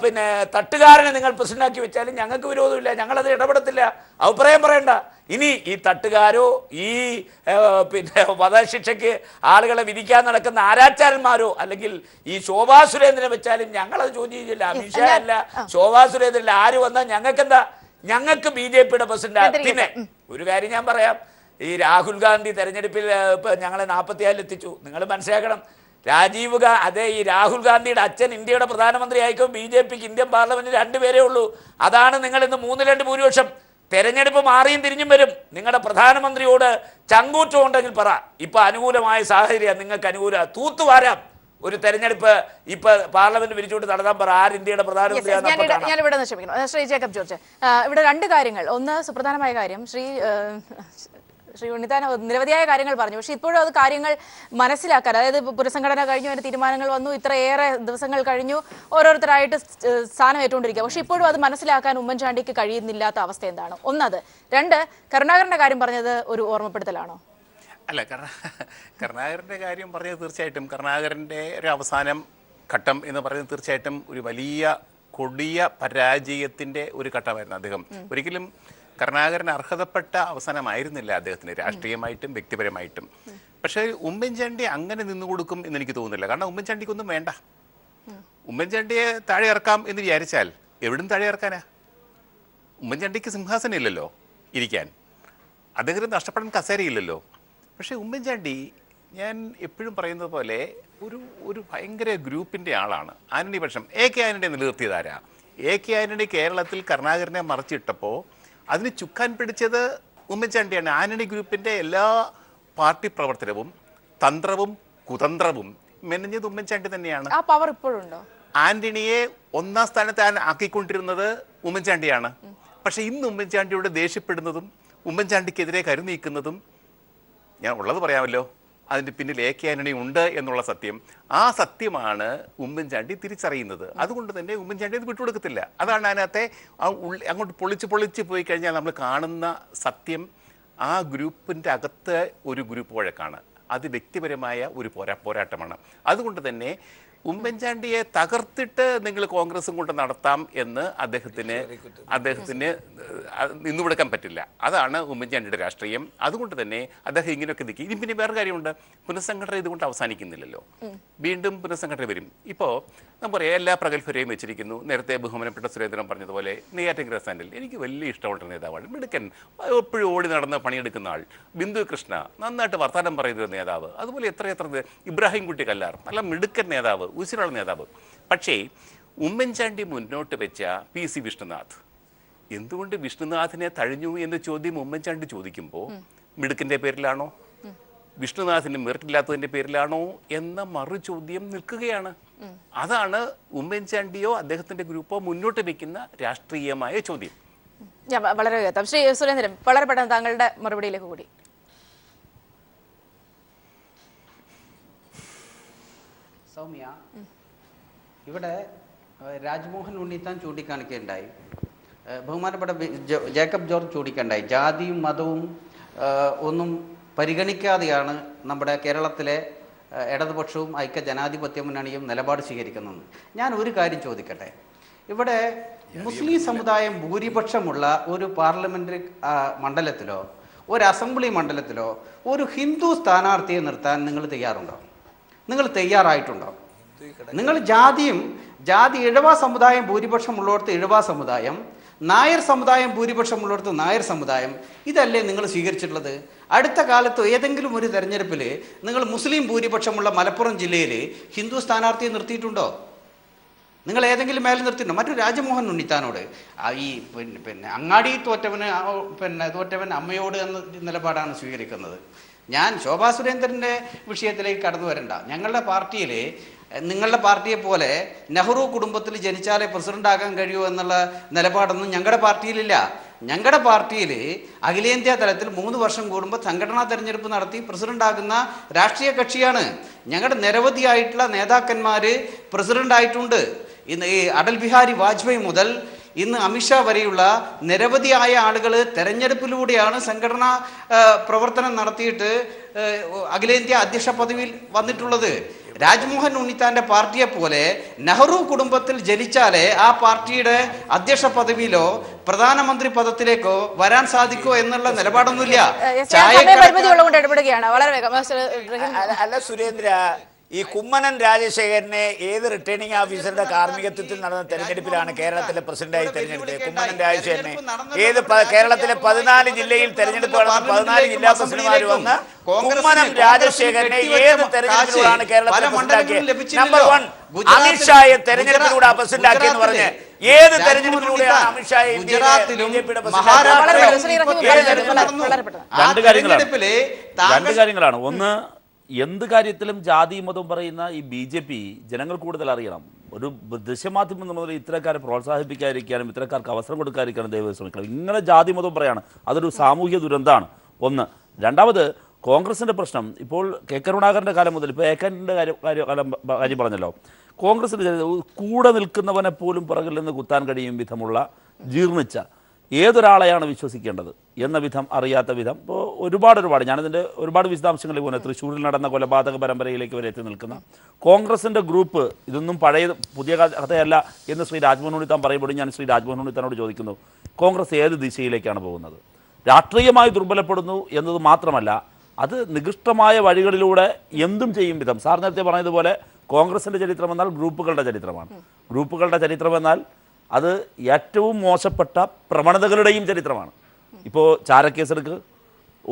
S2: പിന്നെ തട്ടുകാരനെ നിങ്ങൾ പ്രസിഡന്റാക്കി വെച്ചാലും ഞങ്ങൾക്ക് വിരോധമില്ല, ഞങ്ങളത് ഇടപെടത്തില്ല, അഭിപ്രായം പറയണ്ട. ഇനി ഈ തട്ടുകാരോ ഈ പിന്നെ വധശിക്ഷയ്ക്ക് ആളുകളെ വിധിക്കാൻ നടക്കുന്ന ആരാച്ചാരന്മാരോ അല്ലെങ്കിൽ ഈ ശോഭാ സുരേന്ദ്രനെ വെച്ചാലും ഞങ്ങളത് ചോദ്യം ചെയ്യില്ല. അമിത്ഷാ അല്ല, ശോഭാ സുരേന്ദ്രൻ ആര് വന്നാൽ ഞങ്ങൾക്കെന്താ? ഞങ്ങൾക്ക് BJPയുടെ പ്രസിഡന്റ്. പിന്നെ ഒരു കാര്യം ഞാൻ പറയാം, ഈ രാഹുൽ ഗാന്ധി തെരഞ്ഞെടുപ്പിൽ ഇപ്പം ഞങ്ങളെ 44 എത്തിച്ചു. നിങ്ങൾ മനസ്സിലാക്കണം, ഈ രാഹുൽ ഗാന്ധിയുടെ അച്ഛൻ ഇന്ത്യയുടെ പ്രധാനമന്ത്രി ആയിക്കോ, BJPക്ക് ഇന്ത്യൻ പാർലമെന്റിൽ 2 പേരേ ഉള്ളൂ. അതാണ് നിങ്ങൾ ഇന്ന് 3-2 ഭൂരിപക്ഷം. തെരഞ്ഞെടുപ്പ് മാറിയും തിരിഞ്ഞും വരും. നിങ്ങളുടെ പ്രധാനമന്ത്രിയോട് ചങ്കൂറ്റം ഉണ്ടെങ്കിൽ പറ, ഇപ്പൊ അനുകൂലമായ സാഹചര്യം നിങ്ങൾക്ക് തൂത്തുവാരാം. ഒരു തെരഞ്ഞെടുപ്പ് ഇപ്പൊ പാർലമെന്റ് വിരിച്ചുകൊണ്ട് നടത്താൻ പറ, ആര് ഇന്ത്യയുടെ പ്രധാനമന്ത്രിയാണ്.
S1: ഞാൻ ഇവിടെ ക്ഷമിക്കണം ശ്രീ ജേക്കബ് ജോർജ്, ഇവിടെ 2 കാര്യങ്ങൾ. ഒന്ന് സുപ്രധാനമായ കാര്യം, ശ്രീ ഉണ്ണിത്താൻ നിരവധിയായ കാര്യങ്ങൾ പറഞ്ഞു. പക്ഷേ ഇപ്പോഴും അത് കാര്യങ്ങൾ മനസ്സിലാക്കാൻ, അതായത് പുനഃസംഘടന കഴിഞ്ഞു, അതിന്റെ തീരുമാനങ്ങൾ വന്നു, ഇത്രയേറെ ദിവസങ്ങൾ കഴിഞ്ഞു, ഓരോരുത്തരായിട്ട് സ്ഥാനം ഏറ്റുകൊണ്ടിരിക്കുക. പക്ഷേ ഇപ്പോഴും അത് മനസ്സിലാക്കാൻ ഉമ്മൻചാണ്ടിക്ക് കഴിയുന്നില്ലാത്ത അവസ്ഥ എന്താണ്? ഒന്നത്. 2, കരുണാകരന്റെ കാര്യം പറഞ്ഞത് ഒരു ഓർമ്മപ്പെടുത്തലാണോ?
S3: അല്ല, കരുണാകരൻ്റെ കാര്യം പറഞ്ഞത് തീർച്ചയായിട്ടും കരുണാകരൻ്റെ ഒരു അവസാനം ഘട്ടം എന്ന് പറയുന്നത് തീർച്ചയായിട്ടും ഒരു വലിയ കൊടിയ പരാജയത്തിൻ്റെ ഒരു ഘട്ടമായിരുന്നു. അദ്ദേഹം ഒരിക്കലും കരുണാകരൻ അർഹതപ്പെട്ട അവസാനമായിരുന്നില്ല അദ്ദേഹത്തിന്, രാഷ്ട്രീയമായിട്ടും വ്യക്തിപരമായിട്ടും. പക്ഷേ ഉമ്മൻചാണ്ടി അങ്ങനെ നിന്നു കൊടുക്കും എന്ന് എനിക്ക് തോന്നുന്നില്ല. കാരണം ഉമ്മൻചാണ്ടിക്കൊന്നും വേണ്ട. ഉമ്മൻചാണ്ടിയെ താഴെ ഇറക്കാം എന്ന് വിചാരിച്ചാൽ എവിടും താഴെ ഇറക്കാനാ? ഉമ്മൻചാണ്ടിക്ക് സിംഹാസനം ഇല്ലല്ലോ ഇരിക്കാൻ, അദ്ദേഹത്തിന് നഷ്ടപ്പെടാൻ കസേരയില്ലല്ലോ. പക്ഷേ ഉമ്മൻചാണ്ടി, ഞാൻ എപ്പോഴും പറയുന്നത് പോലെ ഒരു ഭയങ്കര ഗ്രൂപ്പിൻ്റെ ആളാണ്. ആന്റണി പക്ഷം AK ആന്റണി നിലനിർത്തിയതാരാ? AK ആന്റണി കേരളത്തിൽ കരുണാകരനെ മറച്ചിട്ടപ്പോൾ അതിന് ചുക്കാൻ പിടിച്ചത് ഉമ്മൻചാണ്ടിയാണ്. ആന്റണി ഗ്രൂപ്പിൻ്റെ എല്ലാ പാർട്ടി പ്രവർത്തനവും തന്ത്രവും കുതന്ത്രവും മെനഞ്ഞത് ഉമ്മൻചാണ്ടി തന്നെയാണ്.
S1: ആ പവർ ഇപ്പോഴുണ്ടോ?
S3: ആന്റണിയെ 1ാം സ്ഥാനത്ത് ആക്കിക്കൊണ്ടിരുന്നത് ഉമ്മൻചാണ്ടിയാണ്. പക്ഷേ ഇന്ന് ഉമ്മൻചാണ്ടിയോട് ദേഷ്യപ്പെടുന്നതും ഉമ്മൻചാണ്ടിക്കെതിരെ കരുനീക്കുന്നതും, ഞാൻ ഉള്ളത് പറയാമല്ലോ, അതിൻ്റെ പിന്നിൽ AK ആന്റണി ഉണ്ട് എന്നുള്ള സത്യം, ആ സത്യമാണ് ഉമ്മൻചാണ്ടി തിരിച്ചറിയുന്നത്. അതുകൊണ്ട് തന്നെ ഉമ്മൻചാണ്ടി അത് വിട്ടുകൊടുക്കത്തില്ല. അതാണ് അതിനകത്തെ അങ്ങോട്ട് പൊളിച്ച് പോയി കഴിഞ്ഞാൽ നമ്മൾ കാണുന്ന സത്യം. ആ ഗ്രൂപ്പിൻ്റെ അകത്ത് ഒരു ഗ്രൂപ്പ് വഴക്കാണ്, അത് വ്യക്തിപരമായ ഒരു പോരാട്ടമാണ്. അതുകൊണ്ട് തന്നെ ഉമ്മൻചാണ്ടിയെ തകർത്തിട്ട് നിങ്ങൾ കോൺഗ്രസും കൊണ്ട് നടത്താം എന്ന് അദ്ദേഹത്തിന് നിന്നുകൊടുക്കാൻ പറ്റില്ല. അതാണ് ഉമ്മൻചാണ്ടിയുടെ രാഷ്ട്രീയം. അതുകൊണ്ട് തന്നെ അദ്ദേഹം ഇങ്ങനെയൊക്കെ നിൽക്കും. ഇനി പിന്നെ വേറെ കാര്യമുണ്ട്, പുനഃസംഘടന ഇതുകൊണ്ട് അവസാനിക്കുന്നില്ലല്ലോ, വീണ്ടും പുനഃസംഘടന വരും. ഇപ്പോൾ നമ്മൾ പറയാം, എല്ലാ പ്രഗത്ഭരെയും വെച്ചിരിക്കുന്നു. നേരത്തെ ബഹുമാനപ്പെട്ട സുരേന്ദ്രൻ പറഞ്ഞതുപോലെ നെയ്യാറ്റിൻകര സ്റ്റാൻഡിൽ എനിക്ക് വലിയ ഇഷ്ടമുള്ള നേതാവാണ്, മിടുക്കൻ, എപ്പോഴും ഓടി നടന്ന് പണിയെടുക്കുന്ന ആൾ. ബിന്ദു കൃഷ്ണ നന്നായിട്ട് വർത്തമാനം പറയുന്ന നേതാവ്. അതുപോലെ എത്ര ഇബ്രാഹിം കുട്ടി കല്ലാർ, നല്ല മിടുക്കൻ നേതാവ്, ഉശിരുള്ള നേതാവ്. പക്ഷേ ഉമ്മൻചാണ്ടി മുന്നോട്ട് വെച്ച PC വിഷ്ണുനാഥ്, എന്തുകൊണ്ട് വിഷ്ണുനാഥിനെ തഴഞ്ഞു എന്ന ചോദ്യം ഉമ്മൻചാണ്ടി ചോദിക്കുമ്പോൾ മിടുക്കിൻ്റെ പേരിലാണോ, വിഷ്ണുനാഥിന് മെറിറ്റില്ലാത്തതിൻ്റെ പേരിലാണോ എന്ന മറു ചോദ്യം നിൽക്കുകയാണ്. അതാണ് ഉമ്മൻചാണ്ടിയോ അദ്ദേഹത്തിൻ്റെ ഗ്രൂപ്പോ മുന്നോട്ട് വെക്കുന്ന രാഷ്ട്രീയമായ ചോദ്യം.
S1: വളരെ ശ്രീ സുരേന്ദ്രൻ, വളരെ പെട്ടെന്ന് താങ്കളുടെ മറുപടിയിലേക്ക് കൂടി.
S5: സൗമ്യ, ഇവിടെ രാജ്മോഹൻ ഉണ്ണിത്താൻ ചൂണ്ടിക്കാണിക്കുകയുണ്ടായി, ബഹുമാനപ്പെട്ട ജേക്കബ് ജോർജ് ചൂണ്ടിക്കാണ്ടായി, ജാതിയും മതവും ഒന്നും പരിഗണിക്കാതെയാണ് നമ്മുടെ കേരളത്തിലെ ഇടതുപക്ഷവും ഐക്യ ജനാധിപത്യ മുന്നണിയും നിലപാട് സ്വീകരിക്കുന്നത്. ഞാൻ ഒരു കാര്യം ചോദിക്കട്ടെ, ഇവിടെ മുസ്ലിം സമുദായം ഭൂരിപക്ഷമുള്ള ഒരു പാർലമെന്ററി മണ്ഡലത്തിലോ ഒരു അസംബ്ലി മണ്ഡലത്തിലോ ഒരു ഹിന്ദു സ്ഥാനാർത്ഥിയെ നിർത്താൻ നിങ്ങൾ തയ്യാറുണ്ടോ? നിങ്ങൾ തയ്യാറായിട്ടുണ്ടോ? നിങ്ങൾ ജാതി ഇഴവ സമുദായം ഭൂരിപക്ഷമുള്ളിടത്ത് ഇഴവ സമുദായം, നായർ സമുദായം ഭൂരിപക്ഷമുള്ളിടത്ത് നായർ സമുദായം, ഇതല്ലേ നിങ്ങൾ സ്വീകരിച്ചിട്ടുള്ളത്? അടുത്ത കാലത്ത് ഏതെങ്കിലും ഒരു തെരഞ്ഞെടുപ്പിൽ നിങ്ങൾ മുസ്ലിം ഭൂരിപക്ഷമുള്ള മലപ്പുറം ജില്ലയിൽ ഹിന്ദു സ്ഥാനാർത്ഥിയെ നിർത്തിയിട്ടുണ്ടോ? നിങ്ങൾ ഏതെങ്കിലും മേലെ നിർത്തിയിട്ടുണ്ടോ? മറ്റു രാജ്മോഹൻ ഉണ്ണിത്താനോട് ഈ അങ്ങാടി തോറ്റവൻ അമ്മയോട് എന്ന നിലപാടാണ് സ്വീകരിക്കുന്നത്. ഞാൻ ശോഭാ സുരേന്ദ്രൻ്റെ വിഷയത്തിലേക്ക് കടന്നു വരണ്ട. ഞങ്ങളുടെ പാർട്ടിയിൽ നിങ്ങളുടെ പാർട്ടിയെ പോലെ നെഹ്റു കുടുംബത്തിൽ ജനിച്ചാലേ പ്രസിഡന്റ് ആകാൻ കഴിയൂ എന്നുള്ള നിലപാടൊന്നും ഞങ്ങളുടെ പാർട്ടിയിലില്ല. ഞങ്ങളുടെ പാർട്ടിയിൽ അഖിലേന്ത്യാ തലത്തിൽ 3 വർഷം കൂടുമ്പോൾ സംഘടനാ തെരഞ്ഞെടുപ്പ് നടത്തി പ്രസിഡന്റ് ആകുന്ന രാഷ്ട്രീയ കക്ഷിയാണ്. ഞങ്ങളുടെ നിരവധിയായിട്ടുള്ള നേതാക്കന്മാർ പ്രസിഡന്റ് ആയിട്ടുണ്ട്. ഇന്ന് ഈ അടൽ ബിഹാരി വാജ്പേയി മുതൽ ഇന്ന് അമിത്ഷാ വരെയുള്ള നിരവധിയായ ആളുകൾ തെരഞ്ഞെടുപ്പിലൂടെയാണ് സംഘടനാ പ്രവർത്തനം നടത്തിയിട്ട് അഖിലേന്ത്യാ അധ്യക്ഷ പദവിയിൽ വന്നിട്ടുള്ളത്. രാജ്മോഹൻ ഉണ്ണിത്താന്റെ പാർട്ടിയെ പോലെ നെഹ്റു കുടുംബത്തിൽ ജനിച്ചാലേ ആ പാർട്ടിയുടെ അധ്യക്ഷ പദവിയിലോ പ്രധാനമന്ത്രി പദത്തിലേക്കോ വരാൻ സാധിക്കോ എന്നുള്ള നിലപാടൊന്നുമില്ല.
S2: അല്ല സുരേന്ദ്ര, ഈ കുമ്മനം രാജശേഖരനെ ഏത് റിട്ടേണിംഗ് ഓഫീസറുടെ കാർമ്മികത്വത്തിൽ നടന്ന തെരഞ്ഞെടുപ്പിലാണ് കേരളത്തിലെ പ്രസിഡന്റായി തെരഞ്ഞെടുത്തത്? കുമ്മനം രാജശേഖരനെ കേരളത്തിലെ 14 ജില്ലയിൽ തെരഞ്ഞെടുപ്പ് നടന്ന 14 ജില്ലാ പ്രസിഡന്റുമാർ വന്ന് കുമ്മനം രാജശേഖരനെ ഏത് തെരഞ്ഞെടുപ്പിലൂടെയാണ് കേരളത്തിലെ പ്രസിഡന്റാക്കിയത്? നമ്പർ 1, അമിത്ഷായെ തെരഞ്ഞെടുപ്പിലൂടെ പ്രസിഡന്റാക്കിയെന്ന് പറഞ്ഞ് ഏത് തെരഞ്ഞെടുപ്പിലൂടെയാണ് അമിത്ഷായെ
S4: രണ്ട് കാര്യങ്ങളാണ്. ഒന്ന്, എന്ത് കാര്യത്തിലും ജാതിയും മതവും പറയുന്ന ഈ BJP ജനങ്ങൾ കൂടുതൽ അറിയണം. ഒരു ദൃശ്യമാധ്യമം മുതൽ ഇത്തരക്കാരെ പ്രോത്സാഹിപ്പിക്കാതിരിക്കാനും ഇത്തരക്കാർക്ക് അവസരം കൊടുക്കാതിരിക്കാനും ദയവ് ശ്രമിക്കണം. ഇങ്ങനെ ജാതി മതവും പറയാണ്, അതൊരു സാമൂഹ്യ ദുരന്തമാണ്. ഒന്ന്. രണ്ടാമത്, കോൺഗ്രസിൻ്റെ പ്രശ്നം ഇപ്പോൾ കരുണാകരൻ്റെ കാലം മുതൽ, ഇപ്പോൾ ഏക്കൻ്റെ കാര്യം പറഞ്ഞല്ലോ, കോൺഗ്രസിൻ്റെ കൂടെ നിൽക്കുന്നവനെ പോലും പിറകിൽ നിന്ന് കുത്താൻ കഴിയും വിധമുള്ള ജീർണിച്ച ഏതൊരാളെയാണ് വിശ്വസിക്കേണ്ടത് എന്ന വിധം അറിയാത്ത വിധം ഇപ്പോൾ ഒരുപാട് ഞാനതിൻ്റെ ഒരുപാട് വിശദാംശങ്ങളിൽ പോകുന്നത് തൃശ്ശൂരിൽ നടന്ന കൊലപാതക പരമ്പരയിലേക്ക് വരെ എത്തി നിൽക്കുന്ന കോൺഗ്രസിൻ്റെ ഗ്രൂപ്പ്, ഇതൊന്നും പുതിയ കഥയല്ല എന്ന് ശ്രീ രാജ്മോഹൻ ഉണ്ണിത്താൻ പറയുമ്പോഴും ഞാൻ ശ്രീ രാജ്മോഹൻ ഉണ്ണിത്താനോട് ചോദിക്കുന്നു, കോൺഗ്രസ് ഏത് ദിശയിലേക്കാണ് പോകുന്നത്? രാഷ്ട്രീയമായി ദുർബലപ്പെടുന്നു എന്നത് മാത്രമല്ല, അത് നികൃഷ്ടമായ വഴികളിലൂടെ എന്തും ചെയ്യും വിധം. സാർ നേരത്തെ പറഞ്ഞതുപോലെ കോൺഗ്രസിൻ്റെ ചരിത്രം എന്നാൽ ഗ്രൂപ്പുകളുടെ ചരിത്രമാണ്. ഗ്രൂപ്പുകളുടെ ചരിത്രം എന്നാൽ അത് ഏറ്റവും മോശപ്പെട്ട പ്രവണതകളുടെയും ചരിത്രമാണ്. ഇപ്പോൾ ചാരക്കേസെടുക്ക്,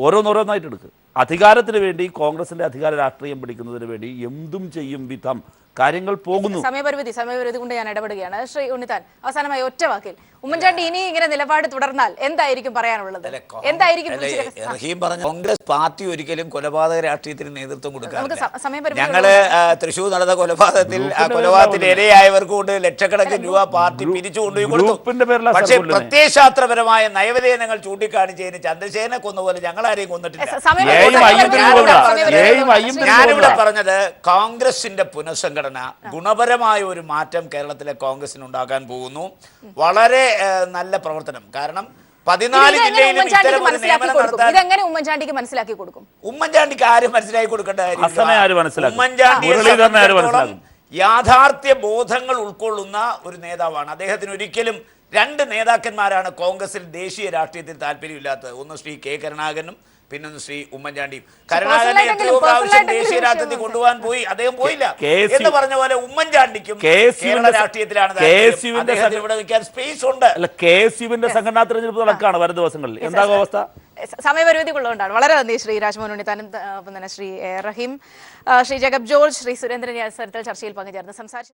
S4: ഓരോന്നോരോന്നായിട്ട് എടുക്കുക. അധികാരത്തിന് വേണ്ടി, കോൺഗ്രസിൻ്റെ അധികാര രാഷ്ട്രീയം പിടിക്കുന്നതിന് വേണ്ടി എന്തും ചെയ്യും വിധം കാര്യങ്ങൾ പോകുന്നു.
S1: സമയപരിമിതി കൊണ്ട് ഞാൻ ഇടപെടുകയാണ്. ശ്രീ ഉണ്ണിത്താൻ, അവസാനമായി ഒറ്റ വാക്കിൽ, ഉമ്മൻചാണ്ടി ഇനി ഇങ്ങനെ നിലപാട് തുടർന്നാൽ എന്തായിരിക്കും പറയാനുള്ളത്? എന്തായിരിക്കും
S2: കോൺഗ്രസ് പാർട്ടി ഒരിക്കലും കൊലപാതക രാഷ്ട്രീയത്തിന് നേതൃത്വം കൊടുക്കാറില്ല. ഞങ്ങള് തൃശ്ശൂർ നടന്ന കൊലപാതകത്തിൽ ആ കൊലപാതകത്തിൽ ഇരയായവർക്ക് കൊണ്ട് ലക്ഷക്കണക്കിന് രൂപ പാർട്ടി പിരിച്ചു കൊണ്ടുപോയി കൊടുത്തു. പക്ഷേ പ്രത്യയശാസ്ത്രപരമായ നയവധേയനങ്ങൾ ചൂണ്ടിക്കാണിച്ചതിന് ചന്ദ്രശേഖരനെ കൊന്നപോലെ ഞങ്ങളാരെയും കൊന്നിട്ടില്ല. ഞാനിവിടെ പറഞ്ഞത് കോൺഗ്രസിന്റെ പുനഃസംഘടന ഗുണപരമായ ഒരു മാറ്റം കേരളത്തിലെ കോൺഗ്രസിന് ഉണ്ടാക്കാൻ പോകുന്നു. വളരെ നല്ല പ്രവർത്തനം. കാരണം 14 ജില്ലയിലും ഇത്തരം ഒരു നിയമനം നടത്താൻ
S1: ഉമ്മൻചാണ്ടിക്ക് മനസ്സിലാക്കി കൊടുക്കും.
S2: ഉമ്മൻചാണ്ടിക്ക് ആരും മനസ്സിലാക്കി കൊടുക്കേണ്ട കാര്യം.
S4: ഉമ്മൻചാണ്ടി
S2: യാഥാർത്ഥ്യ ബോധങ്ങൾ ഉൾക്കൊള്ളുന്ന ഒരു നേതാവാണ്. അദ്ദേഹത്തിന് ഒരിക്കലും 2 നേതാക്കന്മാരാണ് കോൺഗ്രസിൽ ദേശീയ രാഷ്ട്രീയത്തിൽ താല്പര്യമില്ലാത്തത്. ഒന്ന് ശ്രീ കെ കരുണാകരനും പിന്നൊന്ന് ശ്രീ ഉമ്മൻചാണ്ടിയും. കരുണാകരനെ എത്രയോ പ്രാവശ്യം ദേശീയ രാഷ്ട്രീയത്തിൽ കൊണ്ടുപോകാൻ പോയി, അദ്ദേഹം പോയില്ല എന്ന് പറഞ്ഞ പോലെ ഉമ്മൻചാണ്ടിക്കും കേരള രാഷ്ട്രീയത്തിലാണ് ഇവിടെ നിൽക്കാൻ സ്പേസ് ഉണ്ട്.
S4: KSUവിന്റെ സംഘടനാ തെരഞ്ഞെടുപ്പ് നടക്കുകയാണ് വരും ദിവസങ്ങളിൽ. എന്താകും അവസ്ഥ?
S1: സമയപരിമിതി ഉള്ളതുകൊണ്ടാണ്. വളരെ നന്ദി ശ്രീ രാജ്മോഹൻ ഉണ്ണിത്താനും തന്നെ ശ്രീ റഹീം, ശ്രീ ജേക്കബ് ജോർജ്, ശ്രീ സുരേന്ദ്രൻ ഈ അവസരത്തിൽ ചർച്ചയിൽ പങ്കുചേർന്ന് സംസാരിച്ചു.